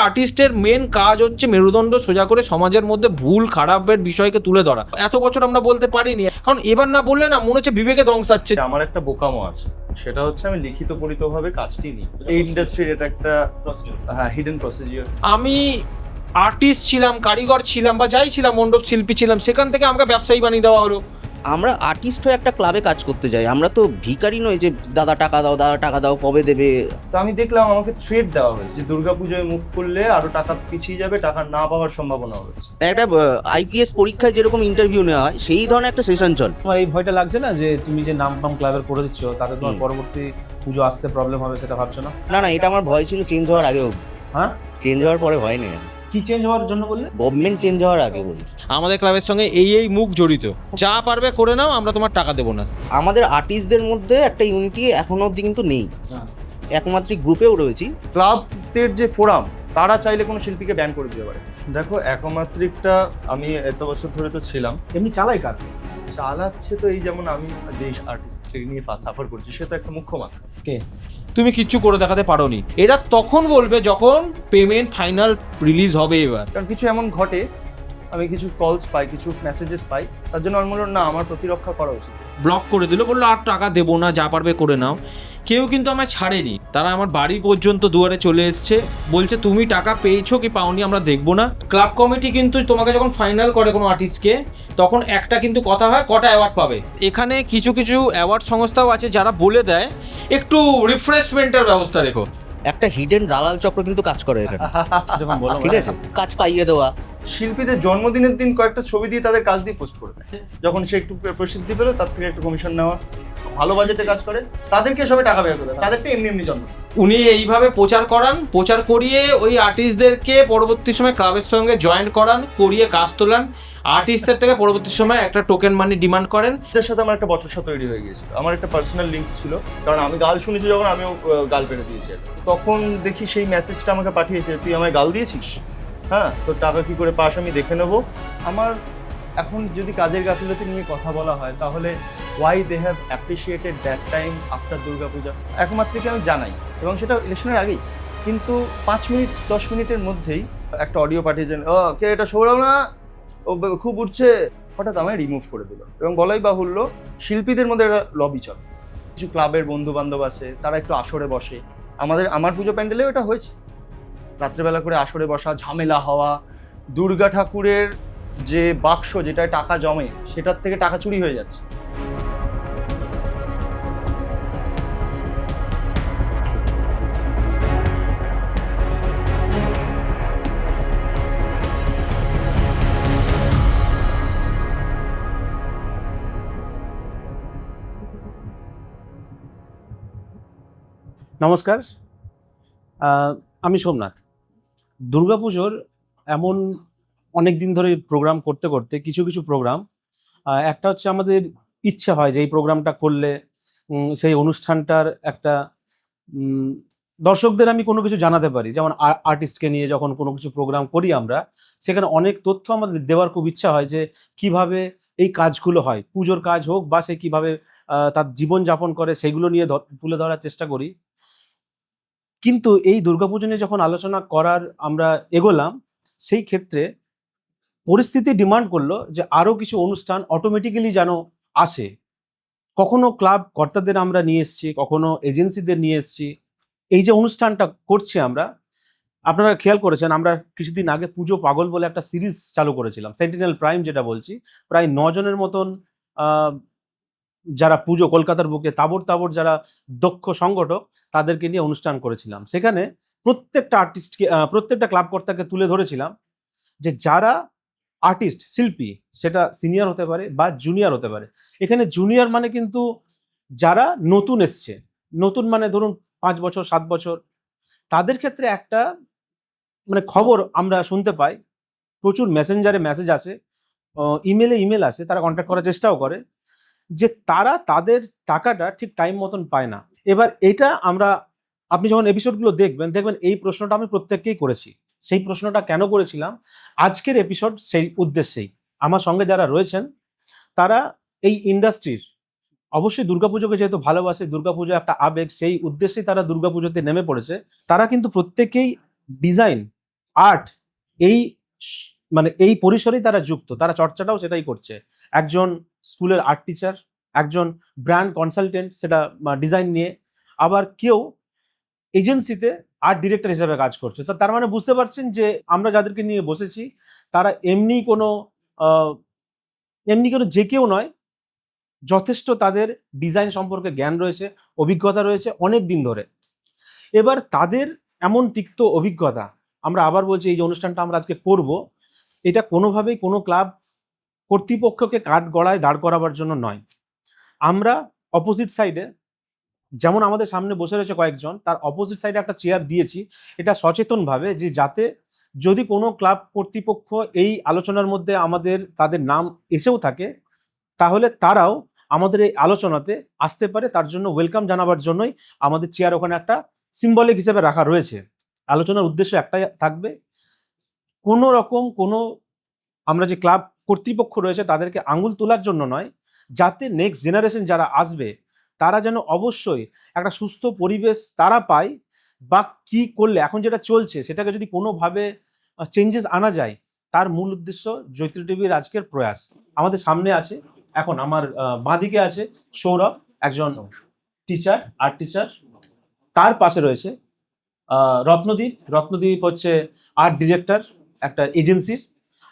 আর্টিস্টের মেন কাজ হচ্ছে মেরুদণ্ড সোজা করে সমাজের মধ্যে ভুল খারাপের বিষয়কে তুলে ধরা। এত বছর আমরা বলতে পারিনি, কারণ এবার না বললে না মনে হচ্ছে বিবেকে ধ্বংসাচ্ছে। আমার একটা বোকামো আছে, সেটা হচ্ছে আমি লিখিত পরিতভাবে কাজটি নিই। এই ইন্ডাস্ট্রির এটা একটা হিডেন প্রসিজিওর। আমি আর্টিস্ট ছিলাম, কারিগর ছিলাম, বা যাই ছিলাম, মণ্ডপ শিল্পী ছিলাম, সেখান থেকে আমাকে ব্যবসায়ী বানিয়ে দেওয়া হলো। আমরা আর্টিস্ট হয়ে একটা ক্লাবে কাজ করতে যাই, আমরা তো ভিখারি নই যে দাদা টাকা দাও, দাদা টাকা দাও, কবে দেবে। তো আমি দেখলাম আমাকে থ্রেট দেওয়া হয়েছে যে দুর্গাপুজোয় মুখ খুললে আরো টাকা পিছিয়ে যাবে, টাকা না পাওয়ার সম্ভাবনা রয়েছে। একটা আইপিএস পরীক্ষায় যেরকম ইন্টারভিউ নেওয়া হয় সেই ধরনের একটা সেশন চল। তোমার এই ভয়টা লাগছে না যে তুমি যে নাম ফাম ক্লাবের করে দিচ্ছ তাতে তোমার পরবর্তী পুজো আসতে প্রবলেম হবে, সেটা ভাবছো না? না না, এটা আমার ভয় ছিল চেঞ্জ হওয়ার আগেও। হ্যাঁ, চেঞ্জ হওয়ার পরে ভয় নেই। কি চেঞ্জ হওয়ার জন্য বললে? গভর্নমেন্ট চেঞ্জ হওয়ার আগে বলি। আমাদের ক্লাবের সঙ্গে এই মুখ জড়িত, যা পারবে করে নাও, আমরা তোমার টাকা দেবো না। আমাদের আর্টিস্টদের মধ্যে একটা ইউনিটি এখনো অবধি কিন্তু নেই, একমাত্রিক গ্রুপেও রয়েছি। ক্লাবদের যে ফোরাম, তারা চাইলে কোনো শিল্পীকে ব্যান করে দিতে পারে। দেখো, একমাত্রিকটা আমি এত বছর ধরে তো ছিলাম, এমনি চালাই কাজ চালাচ্ছে তো এই যেমন আমি যে আর্টিস্টকে নিয়ে সাফার করছি, সে তো একটা মুখ্য মাত্রা। কে? তুমি কিচ্ছু করে দেখাতে পারোনি, এরা তখন বলবে যখন পেমেন্ট ফাইনাল রিলিজ হবে। এবার কারণ কিছু এমন ঘটে, আমি কিছু কলস পাই, কিছু মেসেজেস পাই, তার জন্য আমি বললাম না, আমার প্রতিরক্ষা করা উচিত। ব্লক করে দিল, বললো আর টাকা দেবো না, যা পারবে করে নাও। কেউ কিন্তু আমায় ছাড়েনি, তারা আমার বাড়ি পর্যন্ত দুয়ারে চলে এসছে, বলছে তুমি টাকা পেয়েছো কি পাওনি আমরা দেখবো না। ক্লাব কমিটি কিন্তু তোমাকে যখন ফাইনাল করে কোনো আর্টিস্টকে, তখন একটা কিন্তু কথা হয় কটা অ্যাওয়ার্ড পাবে। এখানে কিছু কিছু অ্যাওয়ার্ড সংস্থাও আছে যারা বলে দেয় একটু রিফ্রেশমেন্টের ব্যবস্থা রেখো। একটা হিডেন দালাল চক্র কিন্তু কাজ করে এখানে, যখন বলো ঠিক আছে? কাজ পাইয়ে দেওয়া। শিল্পীদের জন্মদিনের দিন কয়েকটা ছবি দিয়ে তাদের কাজ দিয়ে পোস্ট করে দেয়, যখন সে একটু প্রসিদ্ধি পেলো তার থেকে একটু কমিশন নেওয়া, ভালো বাজেটে কাজ করে, তাদেরকে সবাই টাকা বের করে দেয়, তাদেরকে এমনি এমনি জন্ম। উনি এইভাবে প্রচার করিয়ে ওই আর্টিস্টদেরকে পরবর্তী সময় ক্লাবের সঙ্গে জয়েন করান, করিয়ে কাজ তোলান। আর্টিস্টদের থেকে পরবর্তী সময় একটা টোকেন মানি ডিমান্ড করেন। এদের সাথে আমার একটা বচসা তৈরি হয়ে গিয়েছিল, আমার একটা পার্সোনাল লিঙ্ক ছিল, কারণ আমি গাল শুনেছি যখন, আমিও গাল পেড়ে দিয়েছি। তখন দেখি সেই মেসেজটা আমাকে পাঠিয়েছে, তুই আমায় গাল দিয়েছিস, হ্যাঁ, তোর টাকা কি করে পাস আমি দেখে নেবো। আমার এখন যদি কাজের গাফিলতি নিয়ে কথা বলা হয়, তাহলে why they have appreciated that time after Durga Puja, একমাত্রকে আমি জানাই, এবং সেটা ইলেকশনের আগেই। কিন্তু 5 মিনিট 10 মিনিটের মধ্যেই একটা অডিও পাঠিয়েছেন, ও কে এটা সৌরভ না, ও খুব উঠছে, হঠাৎ আমায় রিমুভ করে দিল। এবং বলাই বাহুল্য, শিল্পীদের মধ্যে একটা লবি চলে, কিছু ক্লাবের বন্ধু বান্ধব আছে, তারা একটু আসরে বসে। আমার পুজো প্যান্ডেলেও এটা হয়েছে, রাত্রেবেলা করে আসরে বসা, ঝামেলা হওয়া, দুর্গা ঠাকুরের যে বাক্স যেটায় টাকা জমে, সেটার থেকে টাকা চুরি হয়ে যাচ্ছে। নমস্কার, আমি সোমনাথ। দুর্গাপুজোর এমন অনেক দিন ধরে প্রোগ্রাম করতে করতে কিছু কিছু প্রোগ্রাম, একটা হচ্ছে আমাদের ইচ্ছে হয় যে এই প্রোগ্রামটা করলে সেই অনুষ্ঠানটার একটা দর্শকদের আমি কোনো কিছু জানাতে পারি। যেমন আর্টিস্টকে নিয়ে যখন কোনো কিছু প্রোগ্রাম করি আমরা, সেখানে অনেক তথ্য আমাদের দেওয়ার খুব ইচ্ছা হয় যে কিভাবে এই কাজগুলো হয়, পুজোর কাজ হোক বা সে কীভাবে তার জীবনযাপন করে, সেগুলো নিয়ে তুলে ধরার চেষ্টা করি। কিন্তু এই দুর্গাপুজো নিয়ে যখন আলোচনা করার আমরা এগোলাম, সেই ক্ষেত্রে পরিস্থিতি ডিমান্ড করলো যে আরও কিছু অনুষ্ঠান অটোমেটিক্যালি যেন আসে। কখনো ক্লাব কর্তাদের আমরা নিয়ে এসেছি, কখনো এজেন্সিদের নিয়ে এসেছি। এই যে অনুষ্ঠানটা করছি আমরা, আপনারা খেয়াল করেছেন আমরা কিছুদিন আগে পুজো পাগল বলে একটা সিরিজ চালু করেছিলাম, সেন্টিনেল প্রাইম যেটা বলছি। প্রায় 9 জনের মতন যারা পুজো কলকাতার বুকে তাবড় যারা দক্ষ সংগঠক, তাদেরকে নিয়ে অনুষ্ঠান করেছিলাম। সেখানে প্রত্যেকটা আর্টিস্টকে, প্রত্যেকটা ক্লাব কর্তাকে তুলে ধরেছিলাম যে যারা আর্টিস্ট শিল্পী, সেটা সিনিয়র হতে পারে বা জুনিয়র হতে পারে। এখানে জুনিয়র মানে কিন্তু যারা নতুন এসছে, নতুন মানে ধরুন 5 বছর 7 বছর, তাদের ক্ষেত্রে একটা মানে খবর আমরা শুনতে পাই, প্রচুর মেসেঞ্জারে মেসেজ আসে, ইমেল আসে, তারা কন্ট্যাক্ট করার চেষ্টাও করে যে তারা তাদের টাকাটা ঠিক টাইম মতন পায় না। এবার এটা আমরা, আপনি যখন এপিসোডগুলো দেখবেন এই প্রশ্নটা আমি প্রত্যেককেই করেছি। সেই প্রশ্নটা কেন করেছিলাম, আজকের এপিসোড সেই উদ্দেশ্যেই। আমার সঙ্গে যারা রয়েছেন তারা এই ইন্ডাস্ট্রির, অবশ্যই দুর্গাপুজোকে যেহেতু ভালোবাসে, দুর্গাপুজো একটা আবেগ, সেই উদ্দেশ্যেই তারা দুর্গাপুজোতে নেমে পড়েছে। তারা কিন্তু প্রত্যেকেই ডিজাইন আর্ট এই মানে এই পরিসরেই তারা যুক্ত, তারা চর্চাটাও সেটাই করছে। একজন স্কুলের আর্ট টিচার, একজন ব্র্যান্ড কনসালটেন্ট সেটা ডিজাইন নিয়ে, আবার কেউ এজেন্সিতে আর্ট ডিরেক্টর হিসেবে কাজ করছে। তো তার মানে বুঝতে পারছেন যে আমরা যাদেরকে নিয়ে বসেছি তারা এমনি কোনো যে কেউ নয়, যথেষ্ট তাদের ডিজাইন সম্পর্কে জ্ঞান রয়েছে, অভিজ্ঞতা রয়েছে অনেক দিন ধরে। এবার তাদের এমন তিক্ত অভিজ্ঞতা, আমরা আবার বলছি এই যে অনুষ্ঠানটা আমরা আজকে করব, এটা কোনোভাবেই কোনো ক্লাব কর্তৃপক্ষকে কাঠগড়ায় দাঁড় করাবার জন্য নয়। আমরা অপোজিট সাইডে, যেমন আমাদের সামনে বসে রয়েছে কয়েকজন, তার অপোজিট সাইডে একটা চেয়ার দিয়েছি, এটা সচেতনভাবে, যে যাতে যদি কোনো ক্লাব কর্তৃপক্ষ এই আলোচনার মধ্যে তাদের নাম এসেও থাকে, তাহলে তারাও আমাদের এই আলোচনাতে আসতে পারে, তার জন্য ওয়েলকাম জানাবার জন্যই আমাদের চেয়ার ওখানে একটা সিম্বলিক হিসেবে রাখা রয়েছে। আলোচনার উদ্দেশ্য একটাই থাকবে, কোনো রকম আমরা যে ক্লাব কর্তৃপক্ষ রয়েছে তাদেরকে আঙুল তোলার জন্য নয়, যাতে নেক্সট জেনারেশন যারা আসবে তারা যেন অবশ্যই একটা সুস্থ পরিবেশ তারা পায়, বা কি করলে এখন যেটা চলছে সেটাকে যদি কোনোভাবে চেঞ্জেস আনা যায়, তার মূল উদ্দেশ্য জৈত্রী টিভির আজকের প্রয়াস। আমাদের সামনে আছে, এখন আমার বাঁদিকে আছে সৌরভ, একজন টিচার, আর্ট টিচার। তার পাশে রয়েছে রত্নদীপ হচ্ছে আর্ট ডিরেক্টর একটা এজেন্সির।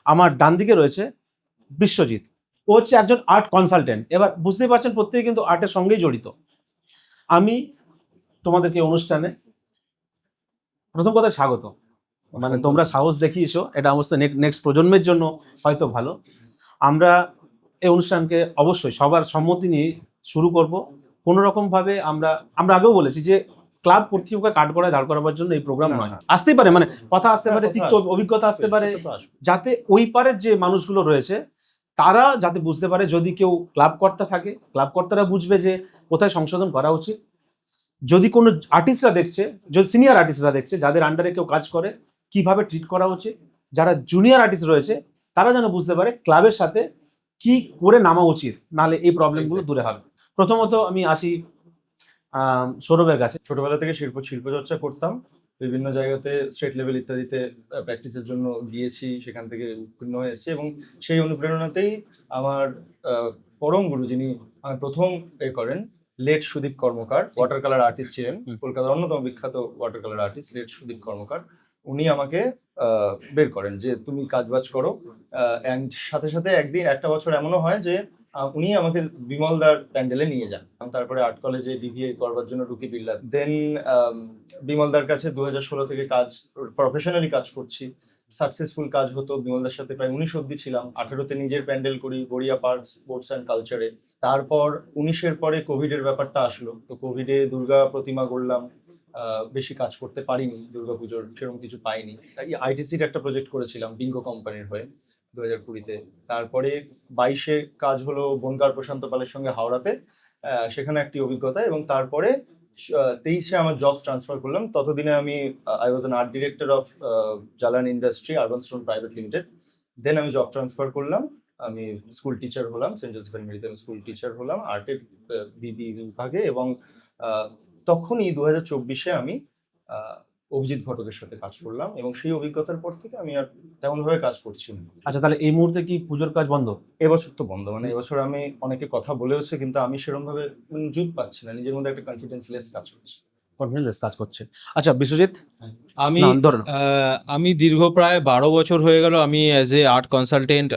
আমার ডান দিকে রয়েছে বিশ্বজিৎ, ও হচ্ছে একজন আর্ট কনসালটেন্ট। এবার বুঝতেই পারছেন প্রত্যেকে কিন্তু আর্টের সঙ্গেই জড়িত। আমি তোমাদেরকে অনুষ্ঠানে প্রথম কথা স্বাগত, মানে তোমরা সাহস দেখিয়েছো, এটা অবশ্যই নেক্সট প্রজন্মের জন্য হয়তো ভালো। আমরা এই অনুষ্ঠানকে অবশ্যই সবার সম্মতি নিয়ে শুরু করব। কোনো রকম ভাবে আমরা আগেও বলেছি যে ক্লাব কর্তৃপক্ষকে কাঠগড়ায় দাঁড় করাবার জন্য এই প্রোগ্রাম নয়। আসতেই পারে, মানে কথা আসতে পারে, তিক্ত অভিজ্ঞতা আসতে পারে, যাতে ওই পারের যে মানুষগুলো রয়েছে তারা যাতে বুঝতে পারে, যদি কেউ ক্লাব কর্তা থাকে, ক্লাব কর্তারা বুঝবে যে কোথায় সংশোধন করা উচিত। যদি কোনো আর্টিস্টরা দেখছে, যদি সিনিয়র আর্টিস্টরা দেখছে যাদের আন্ডারে কেউ কাজ করে, কিভাবে ট্রিট করা উচিত। যারা জুনিয়র আর্টিস্ট রয়েছে তারা যেন বুঝতে পারে ক্লাবের সাথে কি করে নামা উচিত, নাহলে এই প্রবলেমগুলো দূরে হবে। প্রথমত আমি আসি সৌরভের কাছে। ছোটবেলা থেকে শিল্প চর্চা করতাম, বিভিন্ন জায়গাতে স্টেট লেভেল ইত্যাদিতে প্র্যাকটিসের জন্য গিয়েছি, সেখান থেকে উত্তীর্ণ হয়ে এসেছি, এবং সেই অনুপ্রেরণাতেই আমার পরম গুরু, যিনি আমার প্রথম করেন, late Sudip Karmakar, water colour artist ছিলেন, কলকাতার অন্যতম বিখ্যাত water colour artist late Sudip Karmakar. উনি আমাকে বের করেন যে তুমি কাজবাজ করো, অ্যান্ড সাথে সাথে একটা বছর এমনও হয় যে উনি আমাকে বিমলদার প্যান্ডেলে নিয়ে যান। তারপরে আর্ট কলেজে ডিভিএ করবার জন্য ঢুকি বিল্লার। দেন বিমলদার কাছে 2016 থেকে প্রফেশনালি কাজ করছি। সাকসেসফুল কাজ হতো, বিমলদার সাথে প্রায় 19 অব্দি ছিলাম। 18-তে নিজের প্যান্ডেল করি গড়িয়া পার্ক স্পোর্টস অ্যান্ড কালচারে। তারপর 19-এর পরে কোভিডের ব্যাপারটা আসলো, তো কোভিডে দুর্গা প্রতিমা গড়লাম, বেশি কাজ করতে পারিনি, দুর্গাপুজোর সেরকম কিছু পাইনি। আইটিসির একটা প্রজেক্ট করেছিলাম বিঙ্গো কোম্পানির হয়ে 2020-তে। তারপরে 22-এ কাজ হলো বনগাঁর প্রশান্ত পালের সঙ্গে হাওড়াতে, সেখানে একটি অভিজ্ঞতা। এবং তারপরে 23-এ আমার জব ট্রান্সফার করলাম। ততদিনে আমি I was an art director of Jalan industry urban stone private limited. Then আমি জব ট্রান্সফার করলাম, আমি স্কুল টিচার হলাম, সেন্ট জোসেফ মেরিতে আমি স্কুল টিচার হলাম আর্টের বিবি বিভাগে। এবং তখনই 2024-এ আমি অভিজিৎ ঘটকের সাথে কাজ করলাম, এবং সেই অভিজ্ঞতার পর থেকে আমি আর তেমনভাবে কাজ করছি না। আচ্ছা, তাহলে এই মুহূর্তে কি পুজোর কাজ বন্ধ? এবছর তো বন্ধ, মানে এবছর আমি অনেকে কথা বলেওছে, কিন্তু আমি সেরকম ভাবে জুত পাচ্ছি না, নিজের মধ্যে একটা কনফিডেন্সলেস কাজ করছে। কাজ করছে। আচ্ছা বিশ্বজিৎ, আমি দীর্ঘ প্রায় 12 বছর হয়ে গেল আমি as a art consultant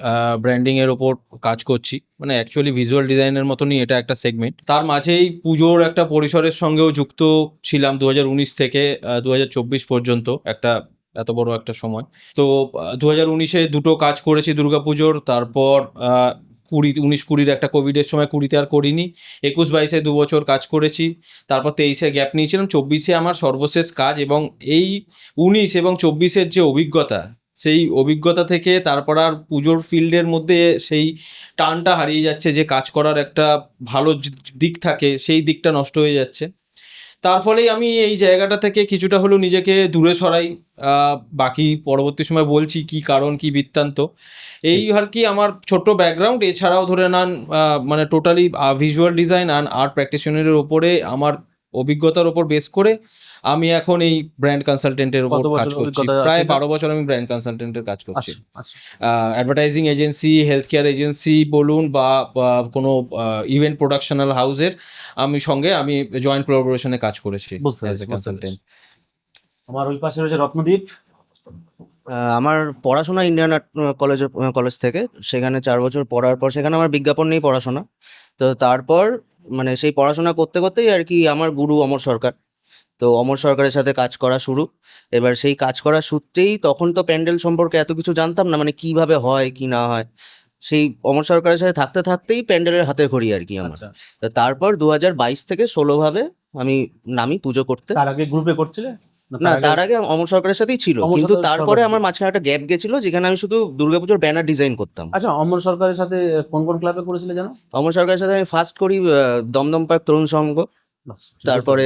branding এর ওপর কাজ করছি। মানে অ্যাকচুয়ালি ভিজুয়াল ডিজাইনের মতনই এটা একটা সেগমেন্ট। তার মাঝেই পুজোর একটা পরিসরের সঙ্গেও যুক্ত ছিলাম 2019 থেকে 2024 পর্যন্ত, একটা এত বড় একটা সময়। তো 2019-এ দুটো কাজ করেছি দুর্গাপুজোর, তারপর 19-20 একটা কোভিডের সময় 20-তে আর করিনি, 21-22-এ 2 বছর কাজ করেছি, তারপর 23-এ গ্যাপ নিয়েছিলাম, 24-এ আমার সর্বশেষ কাজ। এবং এই 19 এবং 24-এর যে অভিজ্ঞতা, সেই অভিজ্ঞতা থেকে তারপর আর পুজোর ফিল্ডের মধ্যে সেই টানটা হারিয়ে যাচ্ছে, যে কাজ করার একটা ভালো দিক থাকে সেই দিকটা নষ্ট হয়ে যাচ্ছে। তার ফলেই আমি এই জায়গাটা থেকে কিছুটা হলেও নিজেকে দূরে সরাই। বাকি পরবর্তী সময় বলছি কি কারণ, কি বৃত্তান্ত। এই আর কি আমার ছোট্ট ব্যাকগ্রাউন্ড। এছাড়াও ধরে নেন মানে totally visual design and art প্র্যাকটিশনারের ওপরে আমার অভিজ্ঞতার উপর বেস করে আমি এখন এই ব্র্যান্ড কনসালটেন্টের উপর কত বছর কাজ করছি। অভিজ্ঞতা প্রায় আছে? 12 বছর আমি ব্র্যান্ড কনসালটেন্টের কাজ করছি। আচ্ছা আচ্ছা advertising agency, health care agency বলুন বা কোনো ইভেন্ট প্রোডাকশনাল হাউসের আমি জয়েন্ট কোলাবোরেশনে কাজ করেছি বুঝতে অ্যাজ পেরেছি, এ কনসালটেন্ট। আমার ওই পাশে রয়েছে রত্নদীপ। আমার পড়াশোনা ইন্ডিয়ান আর্ট কলেজ থেকে, সেখানে 4 বছর পড়ার পর সেখানে আমার বিজ্ঞাপন নিয়ে পড়াশোনা। তো তারপর মানে সেই পড়াশোনা করতে করতেই আর কি আমার গুরু অমর সরকার, তো অমর সরকারের সাথে কাজ করা শুরু। এবার সেই কাজ করার সূত্রেই, তখন তো প্যান্ডেল সম্পর্কে এত কিছু জানতাম না, মানে কিভাবে হয় কি না হয়, সেই অমর সরকারের সাথে থাকতে থাকতেই প্যান্ডেলের হাতে খড়ি আর কি আমার। আচ্ছা, তো তারপর 2022 থেকে 16 ভাবে আমি নামি পুজো করতে। তার আগে গ্রুপে করছিলে? না, তার আগে অমর সরকারের সাথেই ছিল, অমর কিন্তু সরকারের তারপরে সরকার আমার মাঝখানে একটা গ্যাপ গেছিল, যেখানে আমি শুধু দুর্গাপুজোর ব্যানার ডিজাইন করতাম। আচ্ছা, অমর সরকারের সাথে কোন কোন ক্লাবে করেছিলে জানো? অমর সরকারের সাথে আমি ফার্স্ট করি দমদম পার্ক তরুণ সংঘ, বাস, ঠিক তারপরে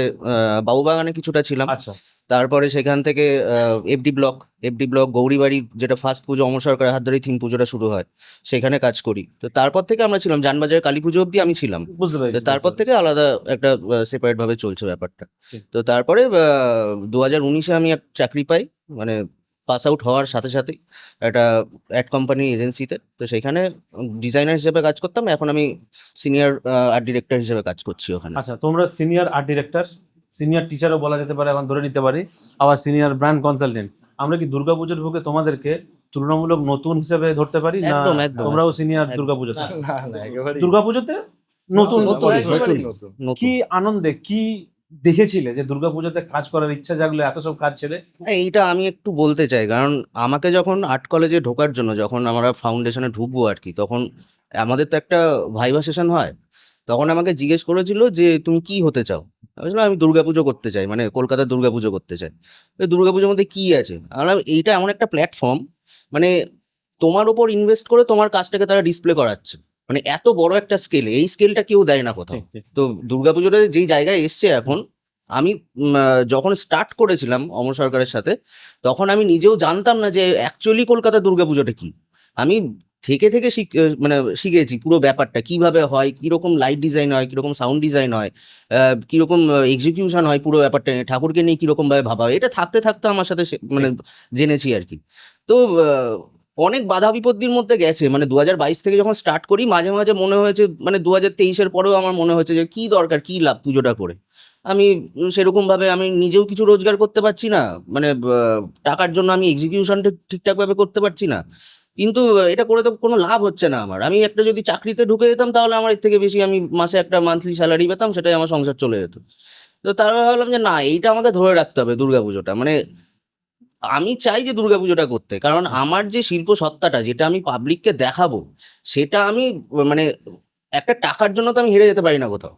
বাবুবাগানে কিছুটা ছিলাম, আছে। আচ্ছা তারপরে সেখান থেকে এফডি ব্লক গৌরীবাড়ি, যেটা ফার্স্ট পুজো অমর সরকারের হাত ধরেই থিম পুজোটা শুরু হয়, সেখানে কাজ করি। তো তারপর থেকে আমরা ছিলাম জানবাজার কালী পুজো অবধি আমি ছিলাম। বুঝতে তো পেরেছি। তারপর থেকে আলাদা একটা সেপারেট ভাবে চলছে ব্যাপারটা। ঠিক। তো তারপরে 2019-এ আমি এক চাকরি পাই, মানে পাস আউট হওয়ার সাথে সাথেই একটা অ্যাড কোম্পানি এজেন্সিতে। তো সেখানে ডিজাইনার হিসেবে কাজ করতাম, এখন আমি সিনিয়র আর্ট ডিরেক্টর হিসেবে কাজ করছি ওখানে। আচ্ছা, তোমরা সিনিয়র আর্ট ডিরেক্টর, সিনিয়র টিচারও বলা যেতে পারে, এখন ধরে নিতে পারি, আবার সিনিয়র ব্র্যান্ড কনসালটেন্ট। আমরা কি দুর্গাপুজোর বুকে তোমাদেরকে তুলনামূলক নতুন হিসেবে ধরতে পারি না? একদম, একদম। তোমরাও সিনিয়র একদম। দুর্গাপুজোতে? না না একেবারেই দুর্গাপুজোতে নতুন নতুন, একেবারেই নতুন। নতুন। কি আনন্দে, কি দেখেছিলে যে দুর্গাপুজোতে কাজ করার ইচ্ছা জাগলো এত সব কাজ ছেড়ে? হ্যাঁ, এইটা আমি একটু বলতে চাই, কারণ আমাকে যখন আর্ট কলেজে ঢোকার জন্য, যখন আমরা ফাউন্ডেশনে ঢুকবো আর কি, তখন আমাদের তো একটা ভাইভা সেশন হয়। তখন আমাকে জিজ্ঞেস করেছিল যে তুমি কি হতে চাও। আমি বললাম আমি দুর্গাপুজো করতে চাই, মানে কলকাতার দুর্গাপুজো করতে চাই। ওই দুর্গাপুজোর মধ্যে কি আছে? আমি বললাম এইটা এমন একটা প্ল্যাটফর্ম, মানে তোমার উপর ইনভেস্ট করে তোমার কাজটাকে তারা ডিসপ্লে করাচ্ছে, মানে এত বড় একটা স্কেলে, এই স্কেলটা কেউ দেয় না কোথাও। ঠিক, ঠিক। তো দুর্গাপুজোটা যেই জায়গায় এসছে এখন, আমি যখন স্টার্ট করেছিলাম অমর সরকারের সাথে, তখন আমি নিজেও জানতাম না যে অ্যাকচুয়ালি কলকাতা দুর্গাপুজোটা কি। আমি থেকে থেকে মানে শিখেছি পুরো ব্যাপারটা কিভাবে হয়, কিরকম লাইট ডিজাইন হয়, কিরকম সাউন্ড ডিজাইন হয়, কিরকম এক্সিকিউশন হয়, পুরো ব্যাপারটা নিয়ে ঠাকুরকে নিয়ে কিরকম ভাবে ভাবা হয়, এটা থাকতে থাকতে আমার সাথে মানে জেনেছি আর কি। তো অনেক বাধা বিপত্তির মধ্যে গেছে, মানে 2022 থেকে যখন স্টার্ট করি, মাঝে মাঝে মনে হয়েছে, মানে 2023-এর পরেও আমার মনে হয়েছে যে কি দরকার, কি লাভ পুজোটা করে। আমি সেরকম ভাবে আমি নিজেও কিছু রোজগার করতে পারছি না, মানে টাকার জন্য আমি এক্সিকিউশনটা ঠিকঠাক ভাবে করতে পারছি না, কিন্তু এটা করে তো কোনো লাভ হচ্ছে না আমার। আমি একটা যদি চাকরিতে ঢুকে যেতাম, তাহলে আমার এর থেকে বেশি আমি মাসে একটা মান্থলি স্যালারি পেতাম, সেটাই আমার সংসার চলে যেত। তো তারপরে ভাবলাম যে না, এইটা আমাকে ধরে রাখতে হবে দুর্গাপুজোটা, মানে আমি চাই যে দুর্গাপুজোটা করতে, কারণ আমার যে শিল্প সত্তাটা, যেটা আমি পাবলিককে দেখাবো, সেটা আমি মানে একটা টাকার জন্য তো আমি হেরে যেতে পারি না কোথাও,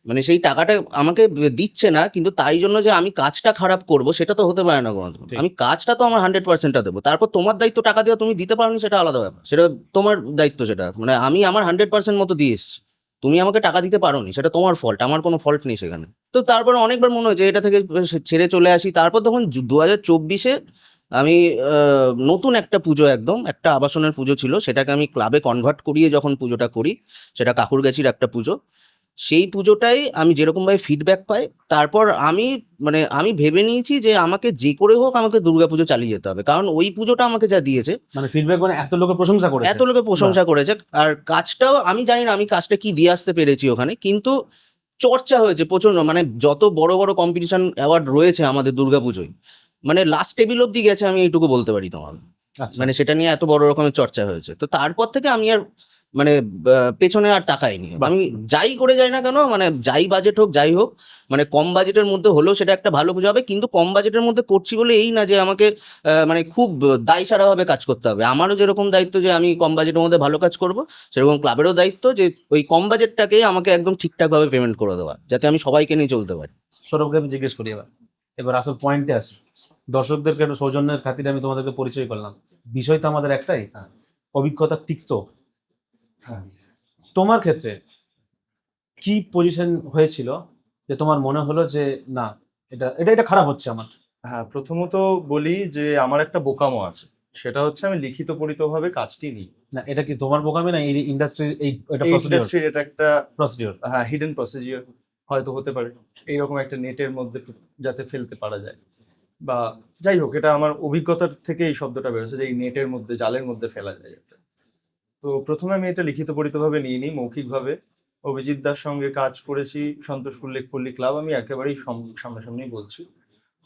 মানে সেই টাকাটা আমাকে দিচ্ছে না, কিন্তু তাই জন্য যে আমি কাজটা খারাপ করব সেটা তো হতে পারে না কোনো। ঠিক। আমি কাজটা তো আমার 100%টা দেবো, তারপর তোমার দায়িত্ব টাকা দেওয়া, তুমি দিতে পারোনি সেটা আলাদা ব্যাপার, সেটা তোমার দায়িত্ব, সেটা মানে আমি আমার 100% মতো দিয়ে এসেছি, তুমি আমাকে টাকা দিতে পারোনি, সেটা তোমার ফল্ট, আমার কোনো ফল্ট নেই সেখানে। তো তারপরে অনেকবার মনে হয়েছে এটা থেকে ছেড়ে চলে আসি। তারপর তখন 2024-এ আমি নতুন একটা পুজো, একদম একটা আবাসনের পুজো ছিল, সেটাকে আমি ক্লাবে কনভার্ট করিয়ে যখন পুজোটা করি, সেটা কাকুরগাছির একটা পুজো। সেই পুজোটাই আমি যেরকমভাবে ফিডব্যাক পাই, তারপর আমি ভেবে নিয়েছি যে আমাকে যে করে হোক আমাকে দুর্গাপুজো চালিয়ে যেতে হবে, কারণ ওই পুজোটা আমাকে যা দিয়েছে, মানে ফিডব্যাক, মানে এত লোকে প্রশংসা করেছে, এত লোকে প্রশংসা করেছে, আর কাজটাও আমি জানি না আমি কাজটা কি দিয়ে আসতে পেরেছি ওখানে, কিন্তু চর্চা হয়েছে প্রচন্ড, মানে যত বড় বড় কম্পিটিশন অ্যাওয়ার্ড রয়েছে আমাদের দুর্গাপুজোয়, মানে লাস্ট টেবিল অব্দি গেছে, আমি এইটুকু বলতে পারি তোমাকে। আচ্ছা। মানে সেটা নিয়ে এত বড় রকমের চর্চা হয়েছে। তো তারপর থেকে আমি আর মানে পেছনে আর তাকাইনি। বাহ। আমি যাই করে যাই না কেন, মানে যাই বাজেট হোক যাই হোক, মানে কম বাজেটের মধ্যে হলেও সেটা একটা ভালো পুজো হবে, কিন্তু কম বাজেটের মধ্যে করছি বলে এই না যে আমাকে মানে খুব দায়সারাভাবে কাজ করতে হবে। আমারও যেরকম দায়িত্ব যে আমি কম বাজেটের মধ্যে ভালো কাজ করব, সেরকম ক্লাবেরও দায়িত্ব যে ওই কম বাজেটটাকে আমাকে একদম ঠিকঠাকভাবে পেমেন্ট করে দেওয়া, যাতে আমি সবাইকে নিয়ে চলতে পারি। সৌরভকে আমি জিজ্ঞেস করি এবার আসল পয়েন্টে আসি। দর্শকদেরকে একটু সৌজন্যের খাতিরে আমি তোমাদেরকে পরিচয় করলাম, বিষয় তো আমাদের একটাই, হ্যাঁ। অভিজ্ঞতা তিক্ত। হ্যাঁ। তোমার ক্ষেত্রে কি পজিশন হয়েছিল যে তোমার মনে হলো যে না, এটা এটা এটা খারাপ হচ্ছে আমার? হ্যাঁ, প্রথমত বলি যে আমার একটা বোকামো আছে, সেটা হচ্ছে আমি লিখিত পরিতভাবে কাজটি নিই না, এটা কি তোমার বোকামি না এই ইন্ডাস্ট্রির, এটা এই ইন্ডাস্ট্রির, এটা একটা প্রসিডিওর? হ্যাঁ হিডেন প্রসিজিওর। হয়তো হতে পারে এইরকম একটা নেটের মধ্যে যাতে ফেলতে পারা যায়, বা যাই হোক, এটা আমার অভিজ্ঞতার থেকে এই শব্দটা বেরোছে যে এই নেটের মধ্যে, জালের মধ্যে ফেলা যায় যাতে। তো প্রথমে আমি এটা লিখিত পরিতভাবে নিইনি, মৌখিকভাবে। অভিজিৎ দার সঙ্গে কাজ করেছি সন্তোষপুর লেকপল্লী ক্লাব, আমি একেবারেই সামনাসামনি বলছি।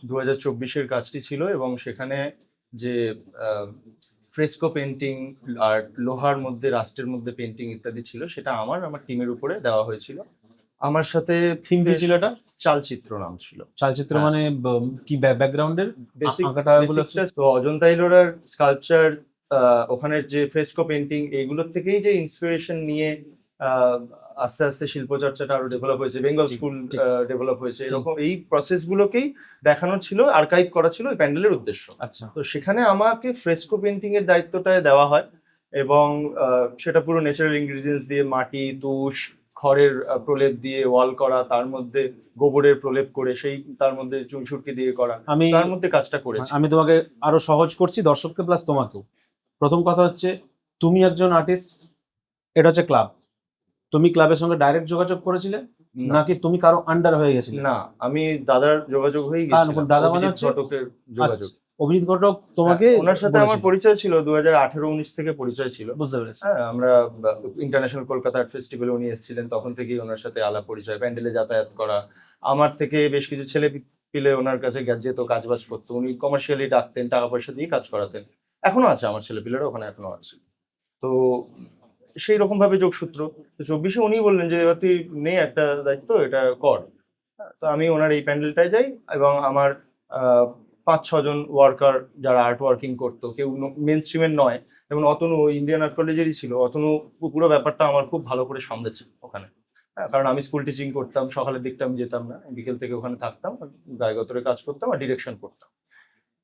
2024-এর কাজটি ছিল, এবং সেখানে যে ফ্রেস্কো পেন্টিং আর লোহার মধ্যে রাস্টের মধ্যে পেন্টিং ইত্যাদি ছিল, সেটা আমার টিমের উপরে দেওয়া হয়েছিল। আমার সাথে থিম কি ছিল এটা? চালচিত্র নাম ছিল। চালচিত্র হ্যাঁ। মানে কি ব্যাকগ্রাউন্ডের বেসিক আঁকাটা গুলো তো অজন্তা ইলোরার স্কাল্পচার, ওখানের যে ফ্রেস্কো পেন্টিং, এইগুলোর থেকেই যে ইন্সপিরেশন নিয়ে আস্তে আস্তে শিল্পচর্চাটা আরো ডেভেলপ হয়েছে, বেঙ্গল স্কুল ডেভেলপ হয়েছে, এরকম এই প্রসেসগুলোকেই দেখানো ছিল, আর্কাইভ করা ছিল এই প্যান্ডেলের উদ্দেশ্য। আচ্ছা, তো সেখানে আমাকে ফ্রেস্কো পেন্টিং এর দায়িত্বটা দেওয়া হয়, এবং সেটা পুরো ন্যাচারাল ইনগ্রিডিয়েন্টস দিয়ে, মাটি, তুষ, খড়ের প্রলেপ দিয়ে ওয়াল করা, তার মধ্যে গোবরের প্রলেপ করে সেই তার মধ্যে চুনসুরকি দিয়ে করা, আমি তার মধ্যে কাজটা করেছি। আমি তোমাকে আরো সহজ করছি দর্শককে প্লাস তোমাকেও। প্রথম কথা হচ্ছে, তুমি একজন আর্টিস্ট, এটা হচ্ছে ক্লাব। তুমি ক্লাবের সঙ্গে ডাইরেক্ট যোগাযোগ করেছিলে না, নাকি তুমি কারো আন্ডার হয়ে গেছিলে? না, আমি দাদার যোগাযোগ হয়ে গেছিল, দাদা মানে অভিজিৎ হচ্ছে- ঘটকের যোগাযোগ। অভিজিৎ ঘটক তোমাকে হ্যাঁ, ওনার সাথে আমার বলেছিল। পরিচয় ছিল 2018-19 থেকে পরিচয় ছিল। বুঝতে পেরেছি। হ্যাঁ, আমরা ইন্টারন্যাশনাল কলকাতা আর্ট ফেস্টিভ্যালে উনি এসেছিলেন, তখন থেকেই ওনার সাথে আলাপ পরিচয়, প্যান্ডেলে যাতায়াত করা। আমার থেকে বেশ কিছু ছেলে পিলে ওনার কাছে যেত, কাজবাজ করতো, উনি কমার্শিয়ালি ডাকতেন, টাকা পয়সা দিয়ে কাজ করাতেন। এখনো আছে আমার ছেলে পিলেরা ওখানে, এখনো আছে। তো সেই রকম ভাবে যোগসূত্র। তো 24-এ উনি বললেন যে এবার তুই নে একটা দায়িত্ব, এটা কর। তো আমি ওনার এই প্যান্ডেলটায় যাই, এবং আমার 5-6 জন ওয়ার্কার যারা আর্ট ওয়ার্কিং করতো, কেউ মেন স্ট্রিমের নয়, যেমন অতনু ইন্ডিয়ান আর্ট কলেজেরই ছিল, অতনু পুরো ব্যাপারটা আমার খুব ভালো করে সামলেছে ওখানে। হ্যাঁ, কারণ আমি স্কুল টিচিং করতাম, সকালের দিকটা আমি যেতাম না, বিকেল থেকে ওখানে থাকতাম, গায়গতরে কাজ করতাম আর ডিরেকশন করতাম।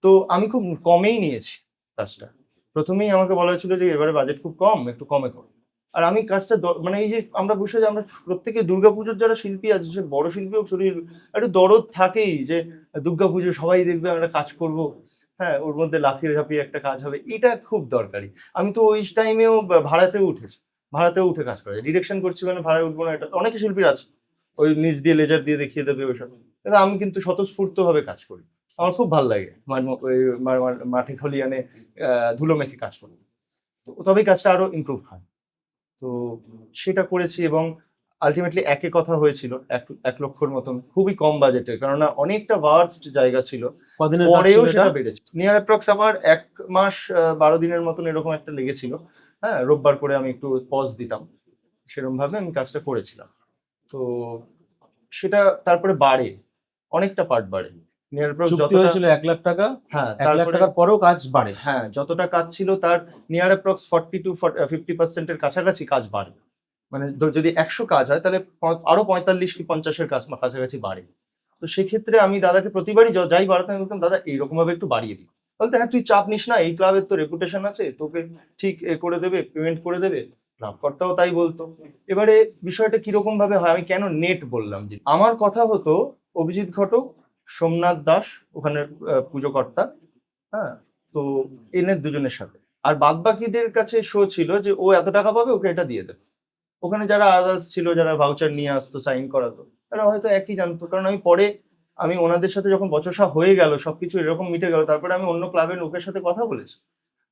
তো আমি খুব কমেই নিয়েছি কাজটা। প্রথমেই আমাকে বলা হয়েছিল যে এবারে বাজেট খুব কম, একটু কমে করো। আর আমি কাজটা মানে এই যে আমরা বসে যে আমরা প্রত্যেকে দুর্গাপুজোর যারা শিল্পী আছে, সে বড় শিল্পী হোক, শরীর একটু দরদ থাকেই যে দুর্গাপুজো সবাই দেখবে, আমরা কাজ করব, হ্যাঁ, ওর মধ্যে লাফিয়ে ঝাঁপিয়ে একটা কাজ হবে, এটা খুব দরকারি। আমি তো ওই টাইমেও ভাড়াতেও উঠেছি, ভাড়াতেও উঠে কাজ করে ডিরেকশন করছি, মানে ভাড়ায় উঠবো না, এটা অনেকে শিল্পীর আছে ওই নিচ দিয়ে লেজার দিয়ে দেখিয়ে দেবে ওইসব। কিন্তু আমি কিন্তু স্বতঃস্ফূর্তভাবে কাজ করি, আমার খুব ভালো লাগে মাঠে খলিয়ানে ধুলো মেখে কাজ করি, তো তবেই কাজটা আরো ইমপ্রুভ হয়। তো সেটা করেছি, এবং আলটিমেটলি একে কথা হয়েছিল 1 লক্ষর মতন, খুবই কম বাজেটে, কেননা অনেকটা ভার্স্ট জায়গা ছিল। কদিনের পরেও সেটা বেড়েছে, নিয়ার অ্যাপ্রক্স আমার 1 মাস 12 দিনের মতন এরকম একটা লেগেছিল। হ্যাঁ, রোববার করে আমি একটু পজ দিতাম, সেরকম ভাবে আমি কাজটা করেছিলাম। তো সেটা তারপরে বাড়ে, অনেকটা পার্ট বাড়ে, নিয়ার অ্যাপ্রক্স চুক্তি যতটা, হয়েছিল 1 লাখ টাকা, হ্যাঁ 1 লাখ তারপরে, টাকার পরেও কাজ বাড়ে। হ্যাঁ যতটা কাজ ছিল তার নিয়ার অ্যাপ্রক্স 40 to 50% কাছাকাছি কাজ বাড়ে। মানে যদি 100 কাজ হয় তাহলে আরো 45 কি 50-এর কাছাকাছি বাড়ে। তো সেক্ষেত্রে আমি দাদাকে প্রতিবারই যাই বাড়াতে, আমি বলতাম দাদা এইরকম ভাবে একটু বাড়িয়ে দিই। বলতে হ্যাঁ তুই চাপ নিস না, এই ক্লাবের তো রেপুটেশন আছে, তোকে ঠিক করে দেবে, পেমেন্ট করে দেবে। ক্লাব কর্তাও তাই বলতো। এবারে বিষয়টা কিরকম ভাবে হয়, আমি কেন নেট বললাম, যে আমার কথা হতো অভিজিৎ ঘটক, সোমনাথ দাস ওখানে পুজো কর্তা, হ্যাঁ, তো এনের দুজনের সাথে, আর বাদ বাকিদের কাছে শো ছিল যে ও এত টাকা পাবে, ওকে এটা দিয়ে দেবে। ওখানে যারা আদার্স ছিল, যারা ভাউচার নিয়ে আসতো, সাইন করাতো, তারা হয়তো একই জানতো। কারণ আমি পরে আমি ওনাদের সাথে যখন বচসা হয়ে গেল, সবকিছু এরকম মিটে গেল, তারপরে আমি অন্য ক্লাবের লোকের সাথে কথা বলেছি